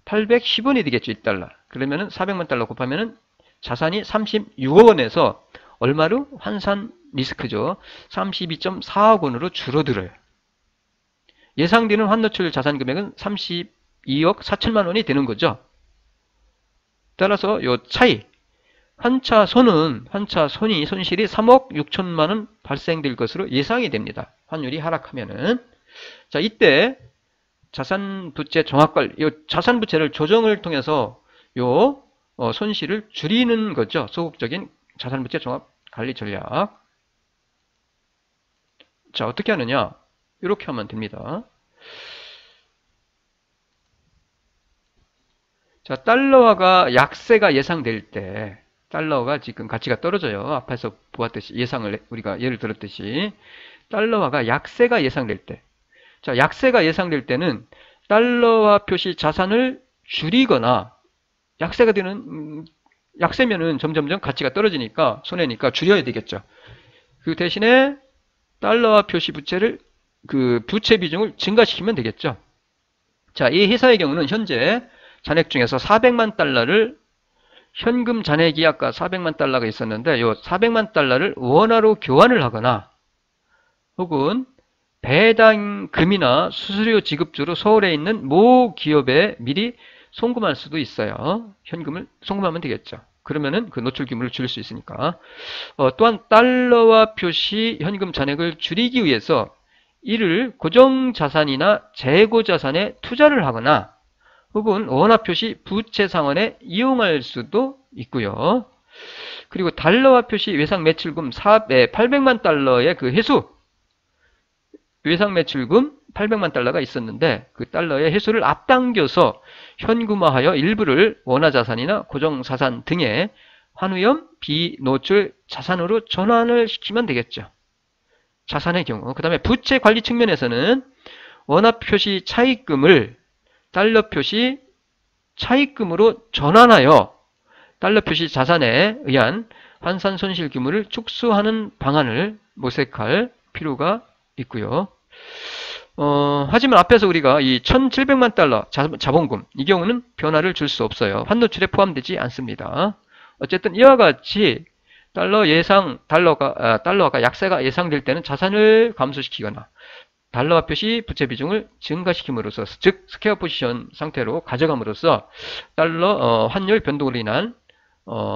810원이 되겠죠. 1달러. 그러면은 400만 달러 곱하면은 자산이 36억 원에서 얼마로? 환산 리스크죠. 32.4억 원으로 줄어들어요. 예상되는 환노출 자산 금액은 32억 4천만 원이 되는 거죠. 따라서 요 차이, 환차손이 손실이 3억 6천만 원 발생될 것으로 예상이 됩니다. 환율이 하락하면은. 자, 이때 자산부채 종합관리, 요 자산부채를 조정을 통해서 요 손실을 줄이는 거죠. 소극적인 자산부채 종합관리 전략. 자, 어떻게 하느냐? 이렇게 하면 됩니다. 자, 달러화가 약세가 예상될 때, 달러가 지금 가치가 떨어져요. 앞에서 보았듯이 우리가 예를 들었듯이 달러화가 약세가 예상될 때, 자, 약세가 예상될 때는 달러화 표시 자산을 줄이거나 약세면은 점점점 가치가 떨어지니까 손해니까 줄여야 되겠죠. 그 대신에 달러화 표시 부채를 부채 비중을 증가시키면 되겠죠. 자, 이 회사의 경우는 현재 잔액 중에서 400만 달러를 현금 잔액이 아까 400만 달러가 있었는데 이 400만 달러를 원화로 교환을 하거나 혹은 배당금이나 수수료 지급주로 서울에 있는 모 기업에 미리 송금할 수도 있어요. 현금을 송금하면 되겠죠. 그러면은 그 노출 규모를 줄일 수 있으니까. 또한 달러화 표시 현금 잔액을 줄이기 위해서 이를 고정자산이나 재고자산에 투자를 하거나 혹은 원화 표시 부채 상환에 이용할 수도 있고요. 그리고 달러화 표시 외상 매출금 800만 달러의 그 회수, 외상 매출금 800만 달러가 있었는데 그 달러의 회수를 앞당겨서 현금화하여 일부를 원화자산이나 고정자산 등의 환위험 비노출 자산으로 전환을 시키면 되겠죠. 자산의 경우. 그 다음에 부채 관리 측면에서는 원화 표시 차입금을 달러 표시 차입금으로 전환하여 달러 표시 자산에 의한 환산 손실 규모를 축소하는 방안을 모색할 필요가 있고요. 하지만 앞에서 우리가 이 1,700만 달러 자본금 이 경우는 변화를 줄 수 없어요. 환노출에 포함되지 않습니다. 어쨌든 이와 같이 달러가 약세가 예상될 때는 자산을 감소시키거나 달러화 표시 부채 비중을 증가시킴으로써, 즉 스퀘어 포지션 상태로 가져감으로써 달러 환율 변동으로 인한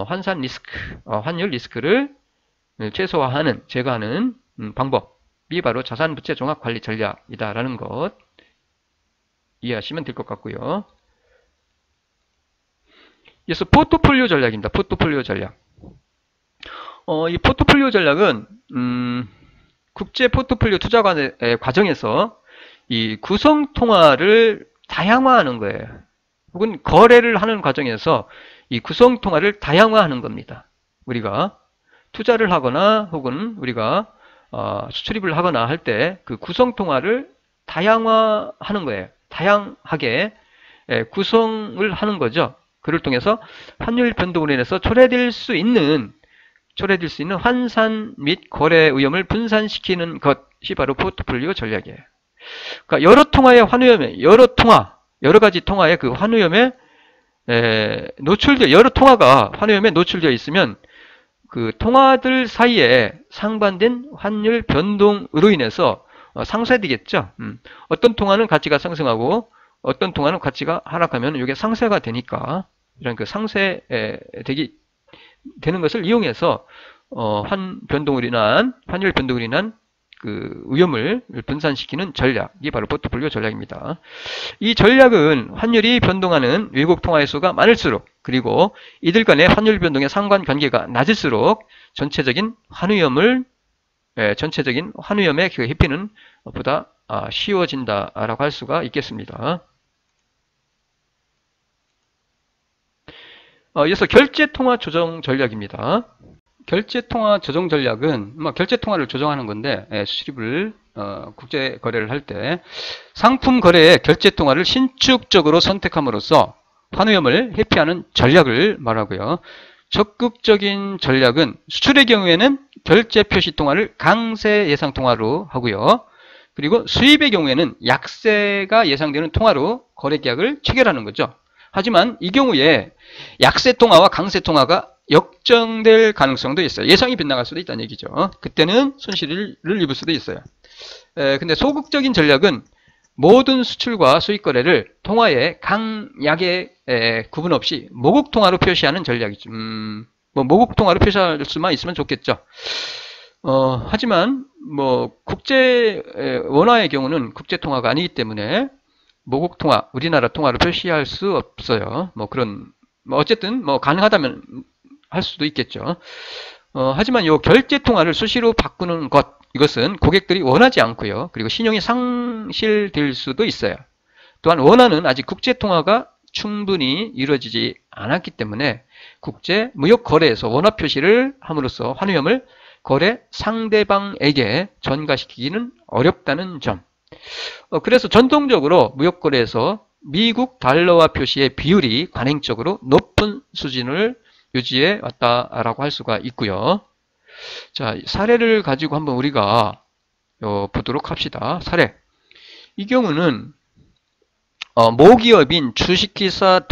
환산 리스크, 환율 리스크를 최소화하는, 제거하는 방법이 바로 자산 부채 종합 관리 전략이다라는 것 이해하시면 될 것 같고요. 이어서 포트폴리오 전략입니다. 포트폴리오 전략. 이 포트폴리오 전략은 국제 포트폴리오 투자 과정에서 이 구성 통화를 다양화하는 거예요. 혹은 거래를 하는 과정에서 이 구성통화를 다양화하는 겁니다. 우리가 투자를 하거나 혹은 우리가 수출입을 하거나 할 때 그 구성통화를 다양화하는 거예요. 다양하게 구성을 하는 거죠. 그를 통해서 환율 변동으로 인해서 초래될 수 있는 환산 및 거래 위험을 분산시키는 것이 바로 포트폴리오 전략이에요. 그러니까 여러 가지 통화의 그 환위험에 여러 통화가 환위험에 노출되어 있으면 그 통화들 사이에 상반된 환율 변동으로 인해서 상쇄되겠죠. 어떤 통화는 가치가 상승하고 어떤 통화는 가치가 하락하면 이게 상쇄가 되니까 이런 그 되는 것을 이용해서 환율 변동으로 인한 그 위험을 분산시키는 전략이 바로 포트폴리오 전략입니다. 이 전략은 환율이 변동하는 외국 통화의 수가 많을수록 그리고 이들 간의 환율 변동의 상관관계가 낮을수록 전체적인 환위험의 그 회피는 보다 쉬워진다라고 할 수가 있겠습니다. 이어서 결제통화 조정 전략입니다. 결제통화 조정 전략은 결제통화를 조정하는 건데 수출입을 국제 거래를 할 때 상품 거래의 결제통화를 신축적으로 선택함으로써 환위험을 회피하는 전략을 말하고요. 적극적인 전략은 수출의 경우에는 결제 표시 통화를 강세 예상 통화로 하고요. 그리고 수입의 경우에는 약세가 예상되는 통화로 거래 계약을 체결하는 거죠. 하지만 이 경우에 약세 통화와 강세 통화가 역정될 가능성도 있어요. 예상이 빗나갈 수도 있다는 얘기죠. 그때는 손실을 입을 수도 있어요. 근데 소극적인 전략은 모든 수출과 수입 거래를 통화의 강약의 구분 없이 모국 통화로 표시하는 전략이죠. 모국 통화로 표시할 수만 있으면 좋겠죠. 하지만 국제 원화의 경우는 국제 통화가 아니기 때문에 모국 통화, 우리나라 통화로 표시할 수 없어요. 어쨌든 가능하다면 할 수도 있겠죠. 하지만 이 결제 통화를 수시로 바꾸는 이것은 고객들이 원하지 않고요. 그리고 신용이 상실될 수도 있어요. 또한 원화는 아직 국제 통화가 충분히 이루어지지 않았기 때문에 국제 무역 거래에서 원화 표시를 함으로써 환위험을 거래 상대방에게 전가시키기는 어렵다는 점. 그래서 전통적으로 무역거래에서 미국 달러화 표시의 비율이 관행적으로 높은 수준을 유지해 왔다라고 할 수가 있고요. 자, 사례를 가지고 한번 우리가 보도록 합시다. 사례. 이 경우는 모기업인 주식회사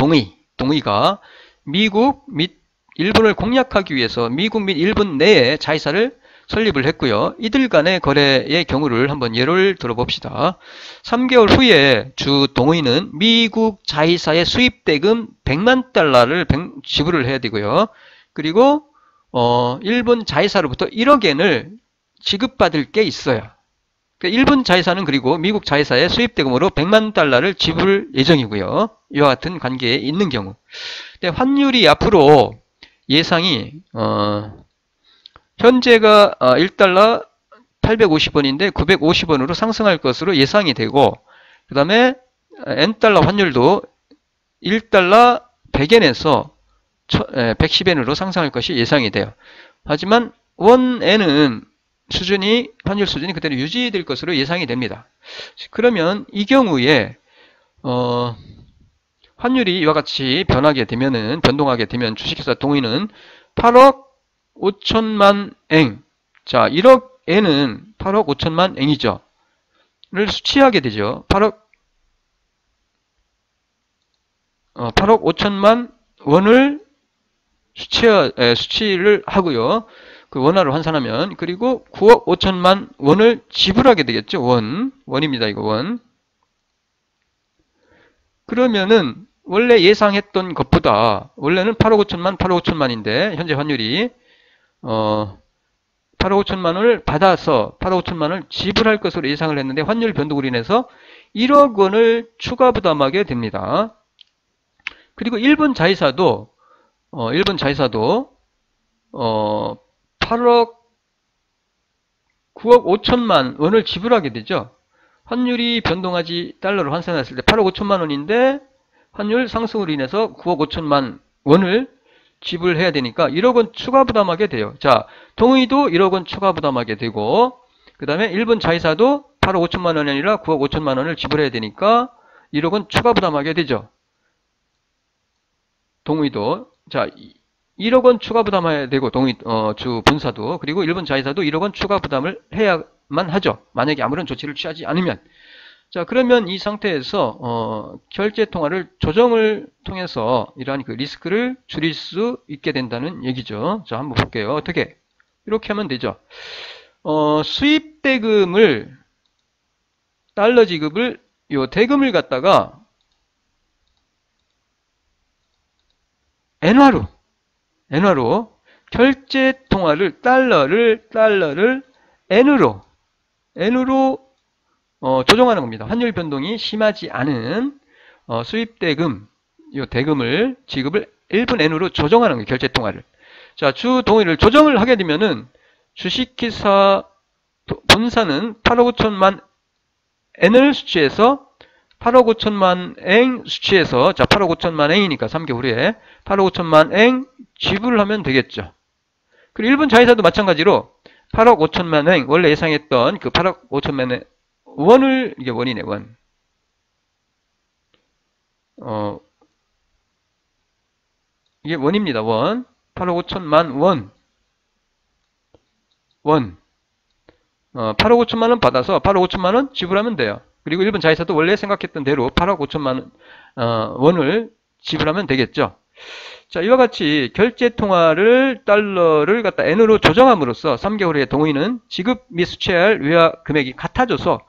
동의가 미국 및 일본을 공략하기 위해서 미국 및 일본 내에 자회사를 설립을 했고요. 이들 간의 거래의 경우를 한번 예를 들어봅시다. 3개월 후에 주 동의는 미국 자회사의 수입대금 100만 달러를 지불을 해야 되고요. 그리고 일본 자회사로부터 1억엔을 지급받을 게 있어요. 일본 자회사는 그리고 미국 자회사의 수입대금으로 100만 달러를 지불 예정이고요. 이와 같은 관계에 있는 경우. 근데 환율이 앞으로 예상이 현재가 1달러 850원인데 950원으로 상승할 것으로 예상이 되고, 그 다음에 N달러 환율도 1달러 100엔에서 110엔으로 상승할 것이 예상이 돼요. 하지만 원엔은 환율 수준이 그대로 유지될 것으로 예상이 됩니다. 그러면 이 경우에 환율이 이와 같이 변동하게 되면 주식회사 동의는 8억 5천만 eng. 자, 1억 엔은 8억 5천만 eng이죠. 를 수취하게 되죠. 8억 5천만 원을 수취를 하고요. 그 원화로 환산하면, 그리고 9억 5천만 원을 지불하게 되겠죠. 원입니다. 이거 원. 그러면은 원래 예상했던 것보다, 원래는 8억 5천만인데 현재 환율이 8억 5천만 원을 받아서 8억 5천만 원을 지불할 것으로 예상을 했는데 환율 변동으로 인해서 1억 원을 추가 부담하게 됩니다. 그리고 일본 자회사도 9억 5천만 원을 지불하게 되죠. 환율이 변동하지 달러로 환산했을 때 8억 5천만 원인데 환율 상승으로 인해서 9억 5천만 원을 지불해야 되니까 1억 원 추가 부담하게 돼요. 자, 동의도 1억 원 추가 부담하게 되고, 그 다음에 일본 자회사도 8억 5천만 원이 아니라 9억 5천만 원을 지불해야 되니까 1억 원 추가 부담하게 되죠. 동의도. 자, 1억 원 추가 부담해야 되고, 주 본사도, 그리고 일본 자회사도 1억 원 추가 부담을 해야만 하죠. 만약에 아무런 조치를 취하지 않으면. 자, 그러면 이 상태에서 결제 통화를 조정을 통해서 이러한 그 리스크를 줄일 수 있게 된다는 얘기죠. 자, 한번 볼게요. 어떻게? 이렇게 하면 되죠. 수입 대금을 달러 지급을 요 대금을 갖다가 엔화로 결제 통화를 달러를 N으로 조정하는 겁니다. 환율 변동이 심하지 않은 수입 대금, 요 대금을 지급을 일본 N으로 조정하는 거예요. 결제 통화를. 자, 주 동의를 조정을 하게 되면은 주식회사 본사는 8억 5천만 N을 수취해서 8억 5천만 엔 수취해서, 자, 8억 5천만 엔이니까 3개월 후에 8억 5천만 엔 지불을 하면 되겠죠. 그리고 일본 자회사도 마찬가지로 8억 5천만 엔, 원래 예상했던 그 8억 5천만 엔 원을, 이게 원이네, 원. 이게 원입니다, 원. 8억 5천만 원. 8억 5천만 원 받아서 8억 5천만 원 지불하면 돼요. 그리고 일본 자회사도 원래 생각했던 대로 8억 5천만 원을 지불하면 되겠죠. 자, 이와 같이 결제 통화를 달러를 갖다 N으로 조정함으로써 3개월 후에 동의는 지급 및 수취해야 할 외화 금액이 같아져서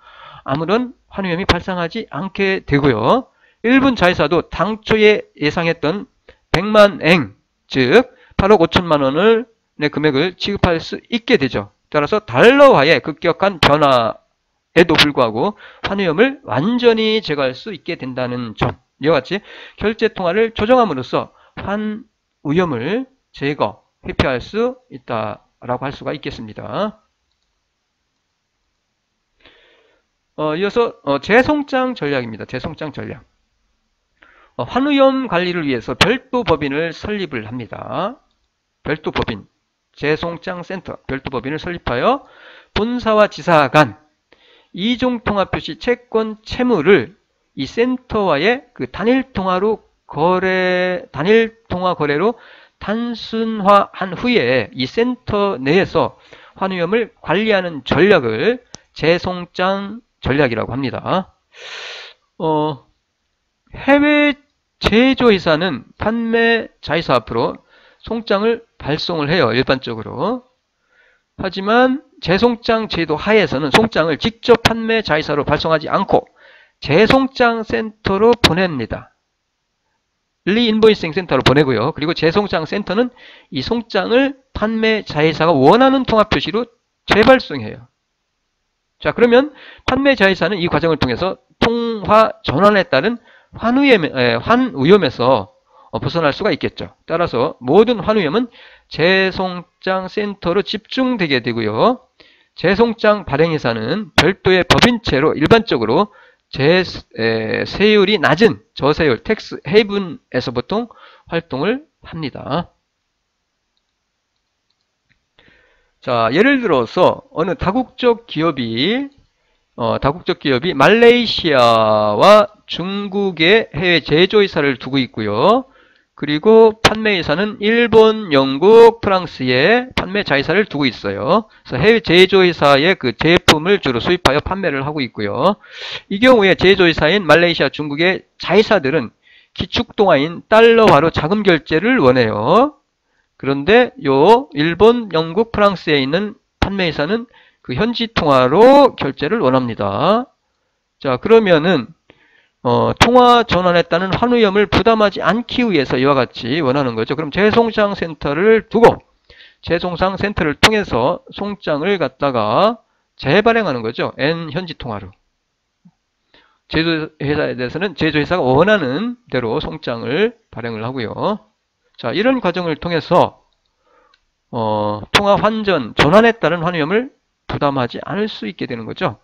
아무런 환유 위험이 발생하지 않게 되고요. 일본 자회사도 당초에 예상했던 100만 엔, 즉 8억 5천만 원을 내 금액을 지급할 수 있게 되죠. 따라서 달러화의 급격한 변화에도 불구하고 환유 위험을 완전히 제거할 수 있게 된다는 점. 이와 같이 결제 통화를 조정함으로써 환 위험을 제거, 회피할 수 있다라고 할 수가 있겠습니다. 이어서 재송장 전략입니다. 재송장 전략. 환위험 관리를 위해서 별도 법인을 설립을 합니다. 별도 법인, 재송장 센터, 별도 법인을 설립하여 본사와 지사 간 이종 통화 표시 채권 채무를 이 센터와의 그 단일 통화 거래로 단순화한 후에 이 센터 내에서 환위험을 관리하는 전략을 재송장 전략이라고 합니다. 해외 제조회사는 판매 자회사 앞으로 송장을 발송을 해요. 일반적으로. 하지만 재송장 제도 하에서는 송장을 직접 판매 자회사로 발송하지 않고 재송장 센터로 보냅니다. 리인보이싱 센터로 보내고요. 그리고 재송장 센터는 이 송장을 판매 자회사가 원하는 통화 표시로 재발송해요. 자, 그러면 판매 자회사는 이 과정을 통해서 통화 전환에 따른 환위험에서 벗어날 수가 있겠죠. 따라서 모든 환위험은 재송장 센터로 집중되게 되고요. 재송장 발행회사는 별도의 법인체로 일반적으로 세율이 낮은 저세율 텍스 헤이븐에서 보통 활동을 합니다. 자, 예를 들어서 어느 다국적 기업이 말레이시아와 중국의 해외 제조회사를 두고 있고요. 그리고 판매회사는 일본, 영국, 프랑스에 판매 자회사를 두고 있어요. 그래서 해외 제조회사의 그 제품을 주로 수입하여 판매를 하고 있고요. 이 경우에 제조회사인 말레이시아, 중국의 자회사들은 기축통화인 달러화로 자금 결제를 원해요. 그런데 요 일본, 영국, 프랑스에 있는 판매회사는 그 현지 통화로 결제를 원합니다. 자, 그러면은 통화 전환에 따른 환위험을 부담하지 않기 위해서 이와 같이 원하는 거죠. 그럼 재송장 센터를 두고 재송장 센터를 통해서 송장을 갖다가 재발행하는 거죠. N 현지 통화로. 제조회사에 대해서는 제조회사가 원하는 대로 송장을 발행을 하고요. 자, 이런 과정을 통해서 통화 환전, 전환에 따른 환위험을 부담하지 않을 수 있게 되는 거죠.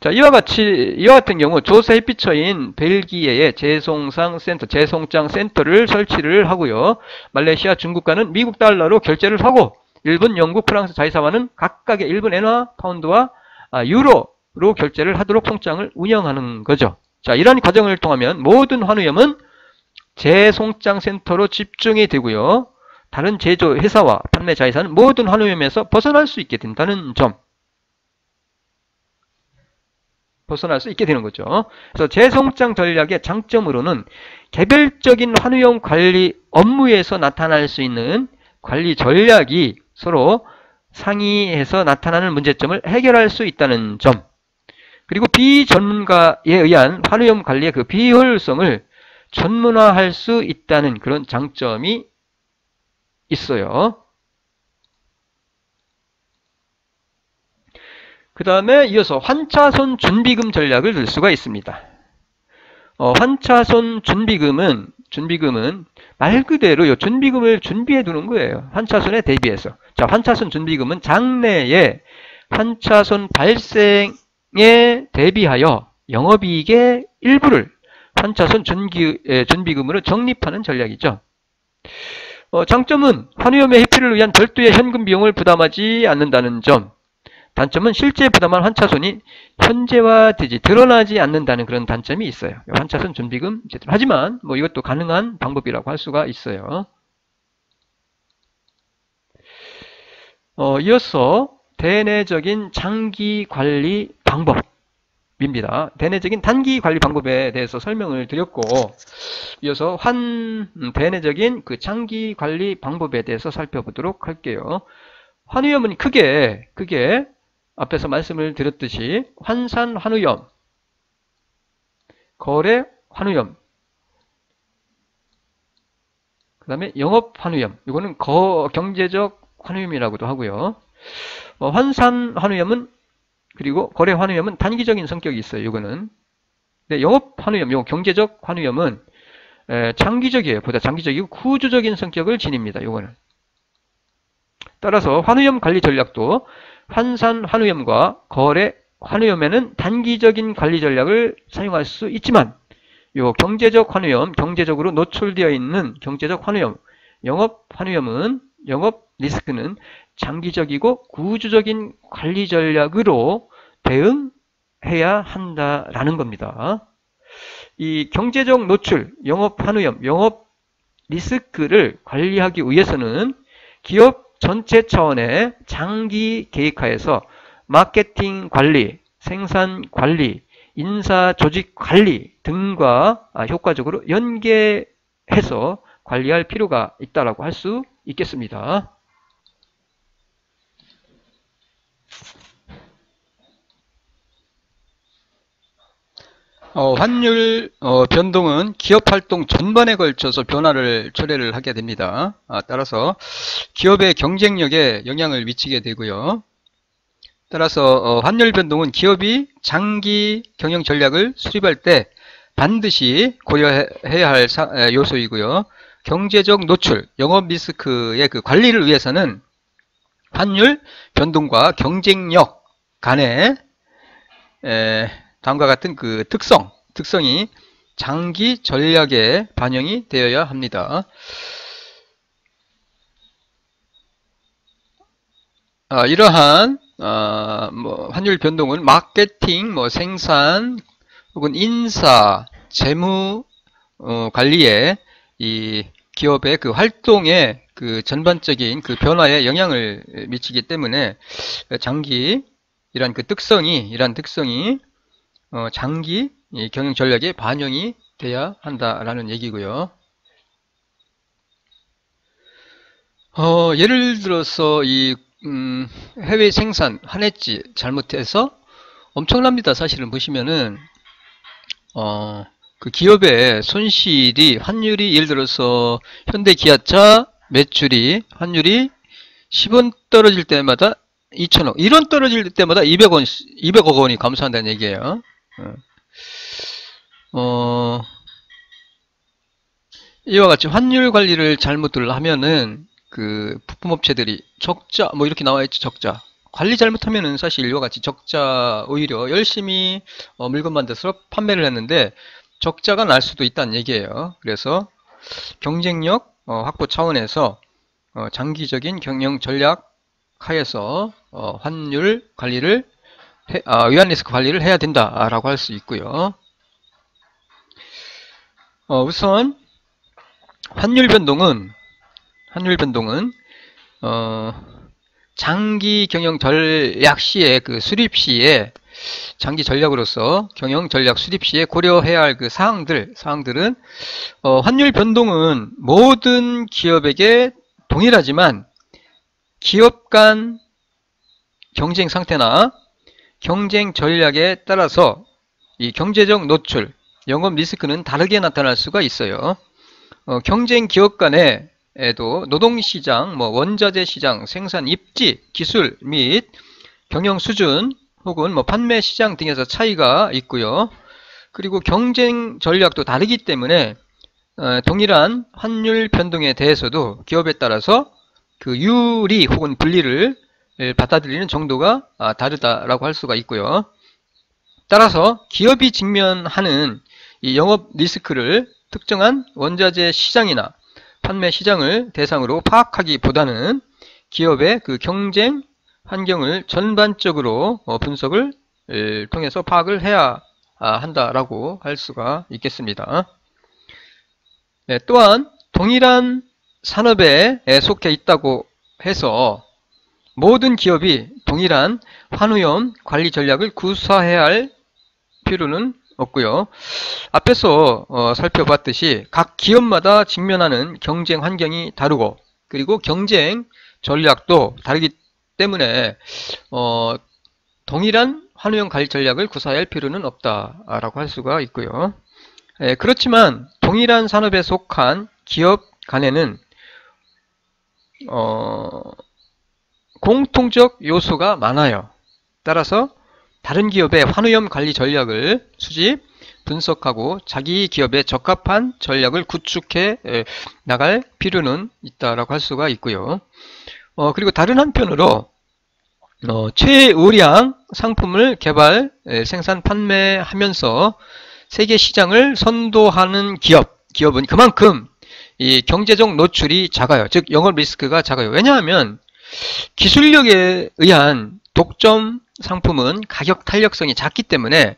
자, 이와 같은 경우 조세 피처인 벨기에의 재송장 센터를 설치를 하고요. 말레이시아, 중국과는 미국 달러로 결제를 하고, 일본, 영국, 프랑스 자회사와는 각각의 일본 엔화, 파운드와 유로로 결제를 하도록 통장을 운영하는 거죠. 자, 이러한 과정을 통하면 모든 환우염은 재송장 센터로 집중이 되고요. 다른 제조 회사와 판매 자회사는 모든 환우염에서 벗어날 수 있게 된다는 점. 벗어날 수 있게 되는 거죠. 그래서 재송장 전략의 장점으로는 개별적인 환우염 관리 업무에서 나타날 수 있는 관리 전략이 서로 상의해서 나타나는 문제점을 해결할 수 있다는 점. 그리고 비전문가에 의한 환우염 관리의 그 비효율성을 전문화할 수 있다는 그런 장점이 있어요. 그 다음에 이어서 환차손 준비금 전략을 들 수가 있습니다. 환차손 준비금은 말 그대로 요 준비금을 준비해 두는 거예요. 환차손에 대비해서. 자, 환차손 준비금은 장래에 환차손 발생에 대비하여 영업이익의 일부를 환차손 준비금으로 적립하는 전략이죠. 장점은 환우염의 회피를 위한 별도의 현금 비용을 부담하지 않는다는 점. 단점은 실제 부담한 환차손이 현재화되지 드러나지 않는다는 그런 단점이 있어요. 환차손 준비금 하지만 뭐 이것도 가능한 방법이라고 할 수가 있어요. 이어서 대내적인 장기 관리 방법입니다. 대내적인 단기 관리 방법에 대해서 설명을 드렸고, 이어서 대내적인 그 장기 관리 방법에 대해서 살펴보도록 할게요. 환우염은 크게 앞에서 말씀을 드렸듯이 환산 환우염, 거래 환우염, 그 다음에 영업 환우염, 이거는 경제적 환우염이라고도 하고요. 환산 환우염은 그리고 거래 환우염은 단기적인 성격이 있어요. 이거는. 근데 영업 환우염, 요 경제적 환우염은 장기적이에요. 보다 장기적이고 구조적인 성격을 지닙니다. 이거는. 따라서 환우염 관리 전략도 환산 환우염과 거래 환우염에는 단기적인 관리 전략을 사용할 수 있지만, 요 경제적 환우염, 경제적으로 노출되어 있는 경제적 환우염, 영업 환우염은 영업 리스크는 장기적이고 구조적인 관리 전략으로 대응해야 한다라는 겁니다. 이 경제적 노출, 영업 환우염, 영업 리스크를 관리하기 위해서는 기업 전체 차원의 장기 계획하에서 마케팅 관리, 생산 관리, 인사 조직 관리 등과 효과적으로 연계해서 관리할 필요가 있다라고 할 수 있겠습니다. 환율 변동은 기업 활동 전반에 걸쳐서 변화를 초래를 하게 됩니다. 따라서 기업의 경쟁력에 영향을 미치게 되고요. 따라서 환율 변동은 기업이 장기 경영 전략을 수립할 때 반드시 고려해야 할 요소이고요. 경제적 노출, 영업 리스크의 그 관리를 위해서는 환율 변동과 경쟁력 간의 다음과 같은 그 특성이 장기 전략에 반영이 되어야 합니다. 이러한 환율 변동은 마케팅, 생산 혹은 인사, 재무 관리에 이 기업의 그 활동에 그 전반적인 그 변화에 영향을 미치기 때문에 이러한 특성이 장기 경영 전략에 반영이 돼야 한다라는 얘기고요. 예를 들어서 이 해외 생산 한 해치 잘못해서 엄청납니다. 사실은 보시면은 그 기업의 손실이 환율이 예를 들어서 현대기아차 매출이 환율이 10원 떨어질 때마다 2천억, 1원 떨어질 때마다 200억 원이 감소한다는 얘기예요. 이와 같이 환율 관리를 잘못을 하면은 그 부품업체들이 적자 이렇게 나와 있죠. 적자. 관리 잘못하면은 사실 이와 같이 적자, 오히려 열심히 물건 만들어서 판매를 했는데 적자가 날 수도 있다는 얘기예요. 그래서 경쟁력 확보 차원에서 장기적인 경영 전략 하에서 환율 관리를 외환 리스크 관리를 해야 된다라고 할 수 있고요. 우선 환율 변동은 장기 경영 전략 시에 그 수립 시에 장기 전략으로서 경영 전략 수립 시에 고려해야 할 그 사항들은 환율 변동은 모든 기업에게 동일하지만 기업 간 경쟁 상태나 경쟁 전략에 따라서 이 경제적 노출, 영업 리스크는 다르게 나타날 수가 있어요. 경쟁 기업 간에도 노동시장, 원자재 시장, 생산 입지, 기술 및 경영 수준 혹은 판매 시장 등에서 차이가 있고요. 그리고 경쟁 전략도 다르기 때문에 동일한 환율 변동에 대해서도 기업에 따라서 그 유리 혹은 불리를 받아들이는 정도가 다르다라고 할 수가 있고요. 따라서 기업이 직면하는 이 영업 리스크를 특정한 원자재 시장이나 판매 시장을 대상으로 파악하기보다는 기업의 그 경쟁 환경을 전반적으로 분석을 통해서 파악을 해야 한다라고 할 수가 있겠습니다. 네, 또한 동일한 산업에 속해 있다고 해서 모든 기업이 동일한 환후염 관리 전략을 구사해야 할 필요는 없고요. 앞에서 살펴봤듯이 각 기업마다 직면하는 경쟁 환경이 다르고 그리고 경쟁 전략도 다르기 때문에 동일한 환후형 관리 전략을 구사할 필요는 없다라고 할 수가 있고요. 그렇지만 동일한 산업에 속한 기업 간에는 공통적 요소가 많아요. 따라서 다른 기업의 환후염 관리 전략을 수집, 분석하고 자기 기업에 적합한 전략을 구축해 나갈 필요는 있다라고 할 수가 있고요. 그리고 다른 한편으로 최우량 상품을 개발, 생산, 판매하면서 세계 시장을 선도하는 기업은 그만큼 이 경제적 노출이 작아요. 즉 영업 리스크가 작아요. 왜냐하면 기술력에 의한 독점 상품은 가격 탄력성이 작기 때문에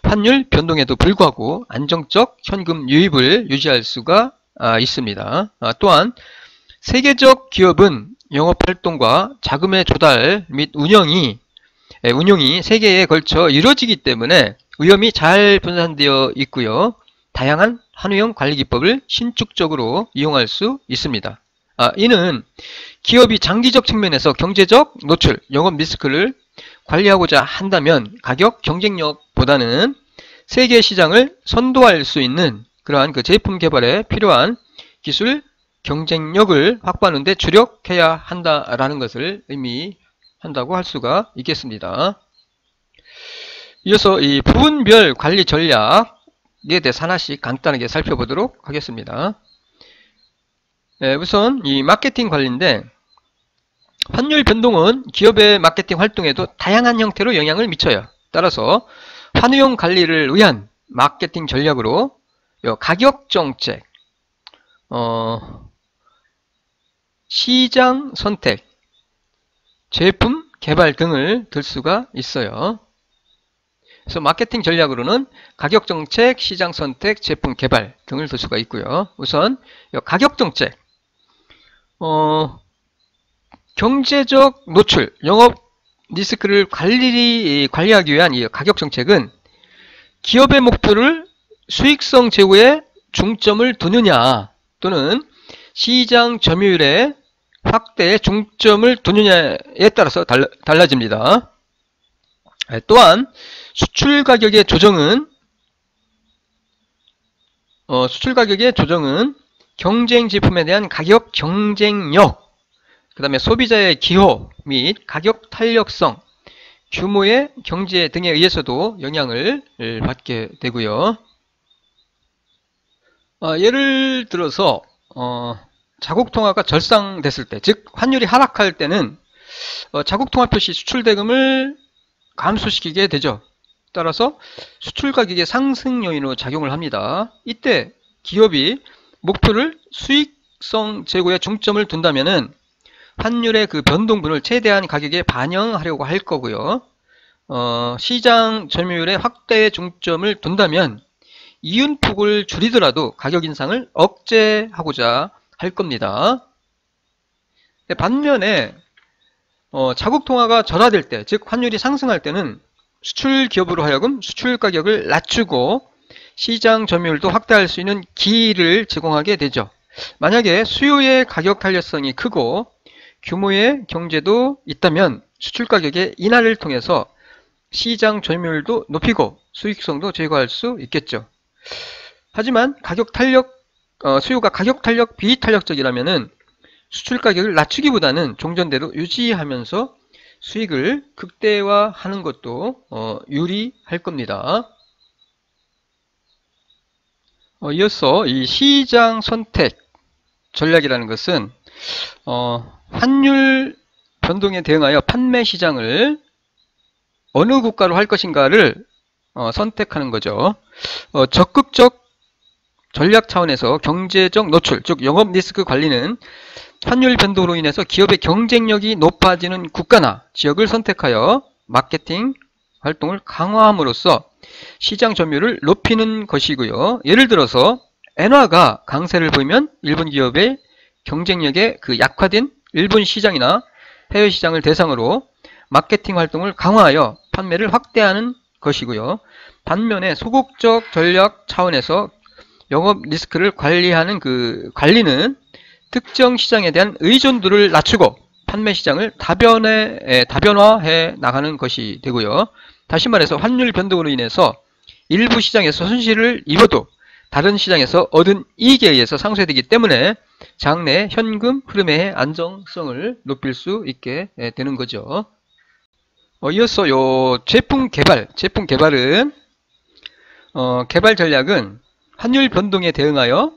환율 변동에도 불구하고 안정적 현금 유입을 유지할 수가 있습니다. 또한 세계적 기업은 영업활동과 자금의 조달 및 운용이 세계에 걸쳐 이루어지기 때문에 위험이 잘 분산되어 있고요. 다양한 환후형 관리 기법을 신축적으로 이용할 수 있습니다. 이는 기업이 장기적 측면에서 경제적 노출, 영업 리스크를 관리하고자 한다면 가격 경쟁력보다는 세계 시장을 선도할 수 있는 그러한 그 제품 개발에 필요한 기술 경쟁력을 확보하는 데 주력해야 한다라는 것을 의미한다고 할 수가 있겠습니다. 이어서 이 부분별 관리 전략에 대해서 하나씩 간단하게 살펴보도록 하겠습니다. 우선 이 마케팅 관리인데 환율 변동은 기업의 마케팅 활동에도 다양한 형태로 영향을 미쳐요. 따라서 환후형 관리를 위한 마케팅 전략으로 가격 정책, 시장 선택, 제품 개발 등을 들 수가 있어요. 그래서 마케팅 전략으로는 가격 정책, 시장 선택, 제품 개발 등을 들 수가 있고요. 우선 가격 정책, 경제적 노출, 영업 리스크를 관리하기 위한 이 가격 정책은 기업의 목표를 수익성 제고에 중점을 두느냐 또는 시장 점유율의 확대에 중점을 두느냐에 따라서 달라집니다. 또한 수출 가격의 조정은 경쟁 제품에 대한 가격 경쟁력, 그 다음에 소비자의 기호 및 가격 탄력성, 규모의 경제 등에 의해서도 영향을 받게 되고요. 예를 들어서 자국 통화가 절상됐을 때, 즉 환율이 하락할 때는 자국 통화 표시 수출 대금을 감소시키게 되죠. 따라서 수출 가격의 상승 요인으로 작용을 합니다. 이때 기업이 목표를 수익성 제고에 중점을 둔다면은 환율의 그 변동분을 최대한 가격에 반영하려고 할 거고요. 시장 점유율의 확대에 중점을 둔다면 이윤폭을 줄이더라도 가격 인상을 억제하고자 할 겁니다. 반면에 자국 통화가 절하될 때, 즉 환율이 상승할 때는 수출 기업으로 하여금 수출 가격을 낮추고 시장 점유율도 확대할 수 있는 기회를 제공하게 되죠. 만약에 수요의 가격 탄력성이 크고 규모의 경제도 있다면 수출 가격의 인하를 통해서 시장 점유율도 높이고 수익성도 제고할 수 있겠죠. 하지만 수요가 가격 탄력 비탄력적이라면은 수출 가격을 낮추기보다는 종전대로 유지하면서 수익을 극대화하는 것도 유리할 겁니다. 이어서 이 시장 선택 전략이라는 것은 환율 변동에 대응하여 판매 시장을 어느 국가로 할 것인가를 선택하는 거죠. 적극적 전략 차원에서 경제적 노출, 즉 영업 리스크 관리는 환율 변동으로 인해서 기업의 경쟁력이 높아지는 국가나 지역을 선택하여 마케팅 활동을 강화함으로써 시장 점유율을 높이는 것이고요. 예를 들어서 엔화가 강세를 보이면 일본 기업의 경쟁력에 그 약화된 일본 시장이나 해외 시장을 대상으로 마케팅 활동을 강화하여 판매를 확대하는 것이고요. 반면에 소극적 전략 차원에서 영업 리스크를 관리하는 그 관리는 특정 시장에 대한 의존도를 낮추고 판매 시장을 다변화해 나가는 것이 되고요. 다시 말해서 환율 변동으로 인해서 일부 시장에서 손실을 입어도 다른 시장에서 얻은 이익에 의해서 상쇄되기 때문에 장내 현금 흐름의 안정성을 높일 수 있게 되는 거죠. 이어서 제품 개발은 개발 전략은 환율 변동에 대응하여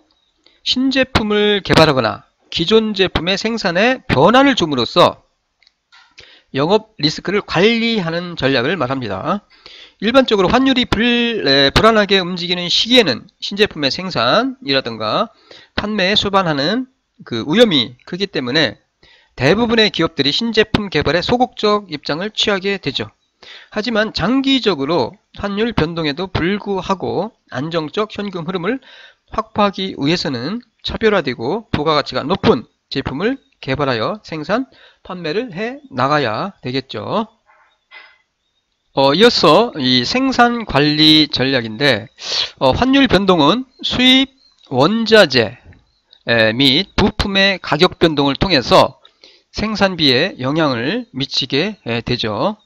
신제품을 개발하거나 기존 제품의 생산에 변화를 줌으로써 영업 리스크를 관리하는 전략을 말합니다. 일반적으로 환율이 불안하게 움직이는 시기에는 신제품의 생산이라든가 판매에 수반하는 그 위험이 크기 때문에 대부분의 기업들이 신제품 개발에 소극적 입장을 취하게 되죠. 하지만 장기적으로 환율 변동에도 불구하고 안정적 현금 흐름을 확보하기 위해서는 차별화되고 부가가치가 높은 제품을 개발하여 생산, 판매를 해 나가야 되겠죠. 이어서 이 생산 관리 전략인데, 환율 변동은 수입 원자재 및 부품의 가격 변동을 통해서 생산비에 영향을 미치게 되죠.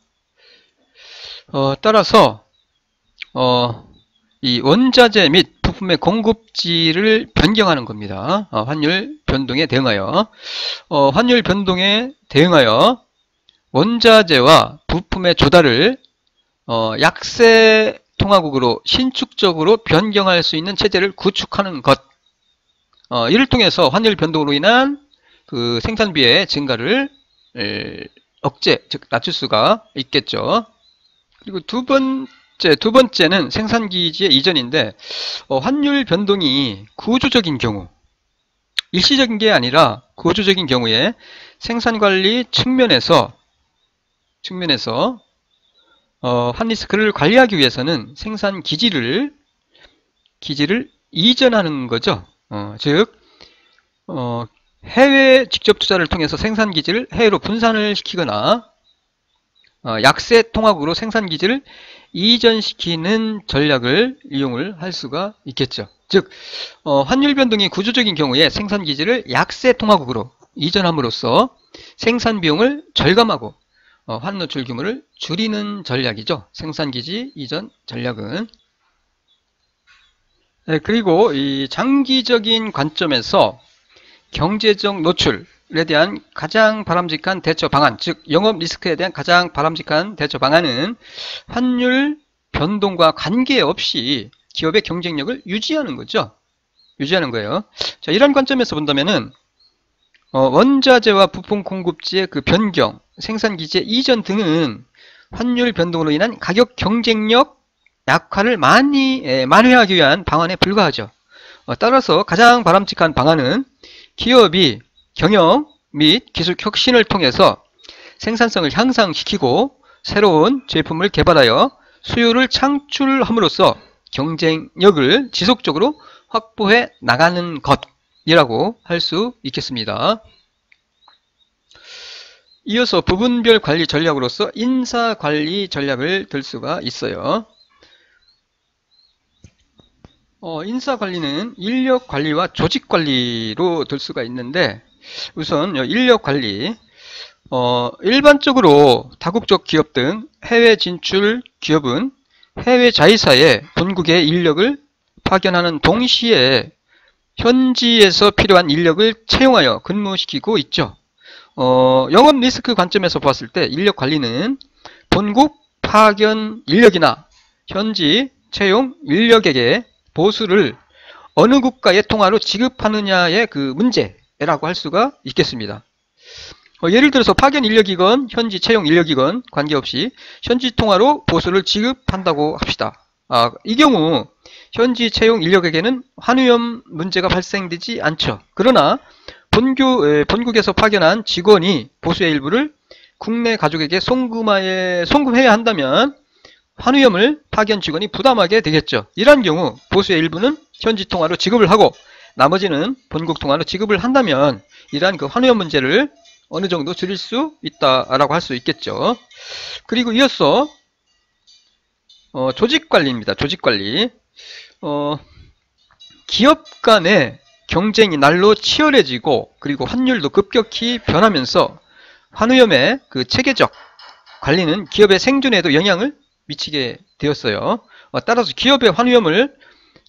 따라서 이 원자재 및 부품의 공급지를 변경하는 겁니다. 환율 변동에 대응하여 환율 변동에 대응하여 원자재와 부품의 조달을 약세 통화국으로 신축적으로 변경할 수 있는 체제를 구축하는 것. 이를 통해서 환율 변동으로 인한 그 생산비의 증가를 즉 낮출 수가 있겠죠. 그리고 두 번째는 생산기지의 이전인데, 환율 변동이 구조적인 경우, 일시적인 게 아니라 구조적인 경우에 생산관리 측면에서 환리스크를 관리하기 위해서는 생산기지를 이전하는 거죠. 즉 해외 직접 투자를 통해서 생산기지를 해외로 분산을 시키거나 약세 통화국으로 생산기지를 이전시키는 전략을 이용을 할 수가 있겠죠. 즉 환율 변동이 구조적인 경우에 생산기지를 약세 통화국으로 이전함으로써 생산 비용을 절감하고 환노출 규모를 줄이는 전략이죠. 생산기지 이전 전략은. 그리고 이 장기적인 관점에서 경제적 노출에 대한 가장 바람직한 대처 방안, 즉 영업 리스크에 대한 가장 바람직한 대처 방안은 환율 변동과 관계없이 기업의 경쟁력을 유지하는 거죠. 유지하는 거예요. 자, 이런 관점에서 본다면은 원자재와 부품 공급지의 그 변경, 생산기제 이전 등은 환율 변동으로 인한 가격 경쟁력 약화를 만회하기 위한 방안에 불과하죠. 따라서 가장 바람직한 방안은 기업이 경영 및 기술 혁신을 통해서 생산성을 향상시키고 새로운 제품을 개발하여 수요를 창출함으로써 경쟁력을 지속적으로 확보해 나가는 것이라고 할 수 있겠습니다. 이어서 부분별 관리 전략으로서 인사관리 전략을 들 수가 있어요. 인사관리는 인력관리와 조직관리로 들 수가 있는데, 우선 인력관리, 일반적으로 다국적 기업 등 해외 진출 기업은 해외 자회사에 본국의 인력을 파견하는 동시에 현지에서 필요한 인력을 채용하여 근무시키고 있죠. 영업 리스크 관점에서 봤을 때 인력 관리는 본국 파견 인력이나 현지 채용 인력에게 보수를 어느 국가의 통화로 지급하느냐의 그 문제라고 할 수가 있겠습니다. 예를 들어서 파견 인력이건 현지 채용 인력이건 관계없이 현지 통화로 보수를 지급한다고 합시다. 이 경우 현지 채용 인력에게는 환위험 문제가 발생되지 않죠. 그러나 본국에서 파견한 직원이 보수의 일부를 국내 가족에게 송금해야 한다면 환위험을 파견 직원이 부담하게 되겠죠. 이러한 경우 보수의 일부는 현지 통화로 지급을 하고 나머지는 본국 통화로 지급을 한다면 이러한 그 환위험 문제를 어느 정도 줄일 수 있다라고 할 수 있겠죠. 그리고 이어서 조직관리입니다. 조직관리. 기업 간의 경쟁이 날로 치열해지고 그리고 환율도 급격히 변하면서 환위험의 그 체계적 관리는 기업의 생존에도 영향을 미치게 되었어요. 따라서 기업의 환위험을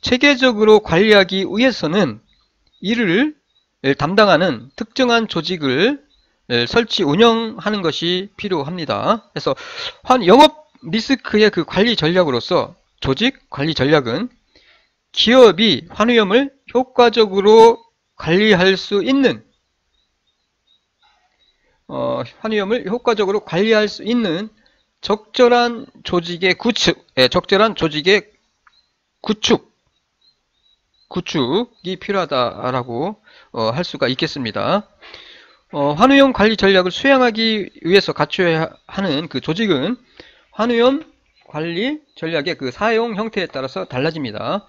체계적으로 관리하기 위해서는 이를 담당하는 특정한 조직을 설치 운영하는 것이 필요합니다. 그래서 영업 리스크의 그 관리 전략으로서 조직 관리 전략은 기업이 환위험을 효과적으로 관리할 수 있는 적절한 조직의 구축이 필요하다라고 할 수가 있겠습니다. 환위험 관리 전략을 수행하기 위해서 갖춰야 하는 그 조직은 환위험 관리 전략의 그 사용 형태에 따라서 달라집니다.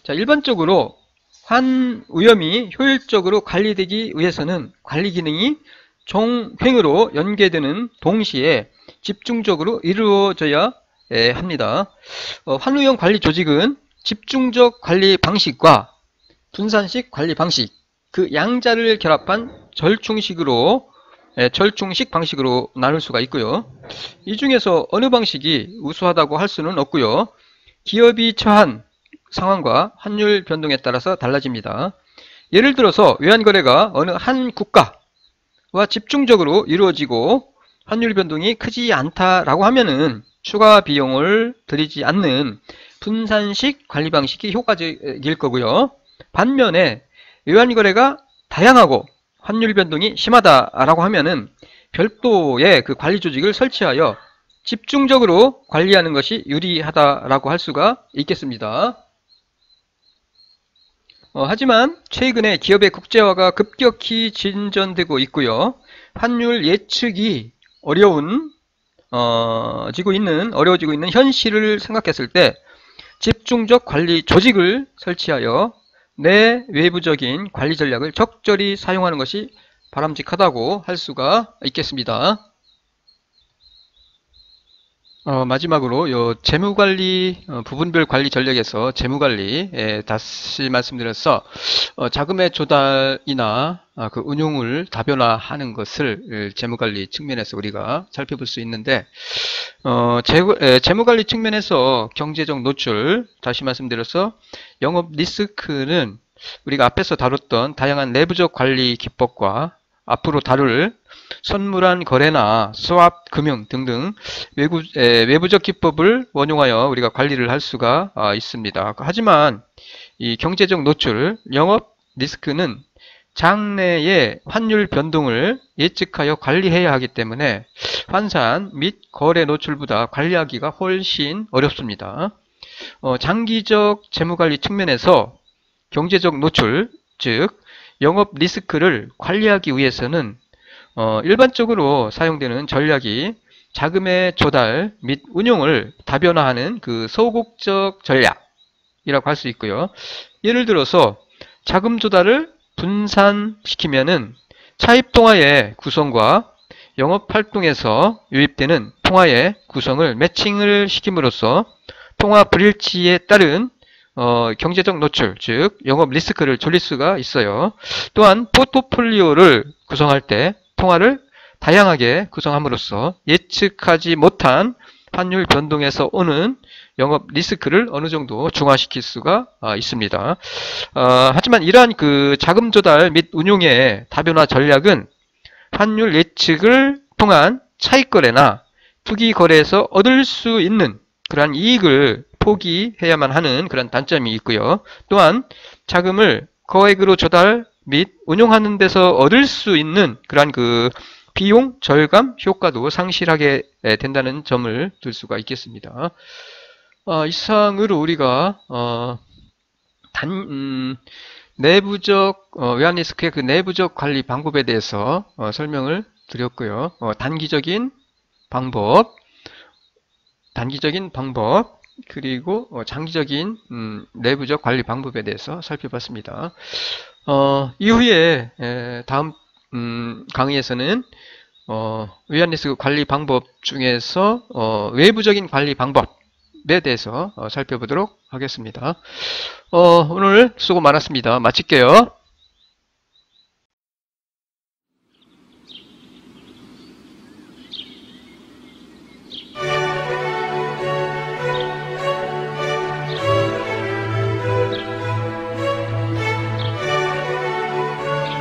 자, 일반적으로 환위험이 효율적으로 관리되기 위해서는 관리 기능이 종횡으로 연계되는 동시에 집중적으로 이루어져야 합니다. 환위험 관리 조직은 집중적 관리 방식과 분산식 관리 방식, 그 양자를 결합한 절충식 방식으로 나눌 수가 있고요. 이 중에서 어느 방식이 우수하다고 할 수는 없고요. 기업이 처한 상황과 환율 변동에 따라서 달라집니다. 예를 들어서 외환거래가 어느 한 국가와 집중적으로 이루어지고 환율 변동이 크지 않다라고 하면은 추가 비용을 들이지 않는 분산식 관리 방식이 효과적일 거고요. 반면에 외환거래가 다양하고 환율 변동이 심하다라고 하면은 별도의 그 관리 조직을 설치하여 집중적으로 관리하는 것이 유리하다라고 할 수가 있겠습니다. 하지만 최근에 기업의 국제화가 급격히 진전되고 있고요. 환율 예측이 어려워지고 있는 현실을 생각했을 때 집중적 관리 조직을 설치하여 내 외부적인 관리 전략을 적절히 사용하는 것이 바람직하다고 할 수가 있겠습니다. 마지막으로 재무관리 부분별 관리 전략에서 재무관리 다시 말씀드려서 자금의 조달이나 그 운용을 다변화하는 것을 재무관리 측면에서 우리가 살펴볼 수 있는데 재무관리 측면에서 경제적 노출 다시 말씀드려서 영업 리스크는 우리가 앞에서 다뤘던 다양한 내부적 관리 기법과 앞으로 다룰 선물한 거래나 스왑 금융 등등 외부적 기법을 원용하여 우리가 관리를 할 수가 있습니다. 하지만 이 경제적 노출, 영업 리스크는 장래의 환율 변동을 예측하여 관리해야 하기 때문에 환산 및 거래 노출보다 관리하기가 훨씬 어렵습니다. 장기적 재무관리 측면에서 경제적 노출, 즉 영업 리스크를 관리하기 위해서는 일반적으로 사용되는 전략이 자금의 조달 및 운용을 다변화하는 그 소극적 전략이라고 할 수 있고요. 예를 들어서 자금 조달을 분산시키면은 차입 통화의 구성과 영업 활동에서 유입되는 통화의 구성을 매칭을 시킴으로써 통화 불일치에 따른 경제적 노출, 즉 영업 리스크를 줄일 수가 있어요. 또한 포트폴리오를 구성할 때 통화를 다양하게 구성함으로써 예측하지 못한 환율 변동에서 오는 영업 리스크를 어느 정도 중화시킬 수가 있습니다. 하지만 이러한 그 자금 조달 및 운용의 다변화 전략은 환율 예측을 통한 차익 거래나 투기 거래에서 얻을 수 있는 그러한 이익을 포기해야만 하는 그런 단점이 있고요. 또한 자금을 거액으로 조달 및 운용하는 데서 얻을 수 있는 그러한 그 비용 절감 효과도 상실하게 된다는 점을 들 수가 있겠습니다. 이상으로 우리가 내부적 외환리스크의 그 내부적 관리 방법에 대해서 설명을 드렸고요. 단기적인 방법 그리고 장기적인 내부적 관리 방법에 대해서 살펴봤습니다. 이후에 다음 강의에서는 외환리스크 관리 방법 중에서 외부적인 관리 방법에 대해서 살펴보도록 하겠습니다. 오늘 수고 많았습니다. 마칠게요.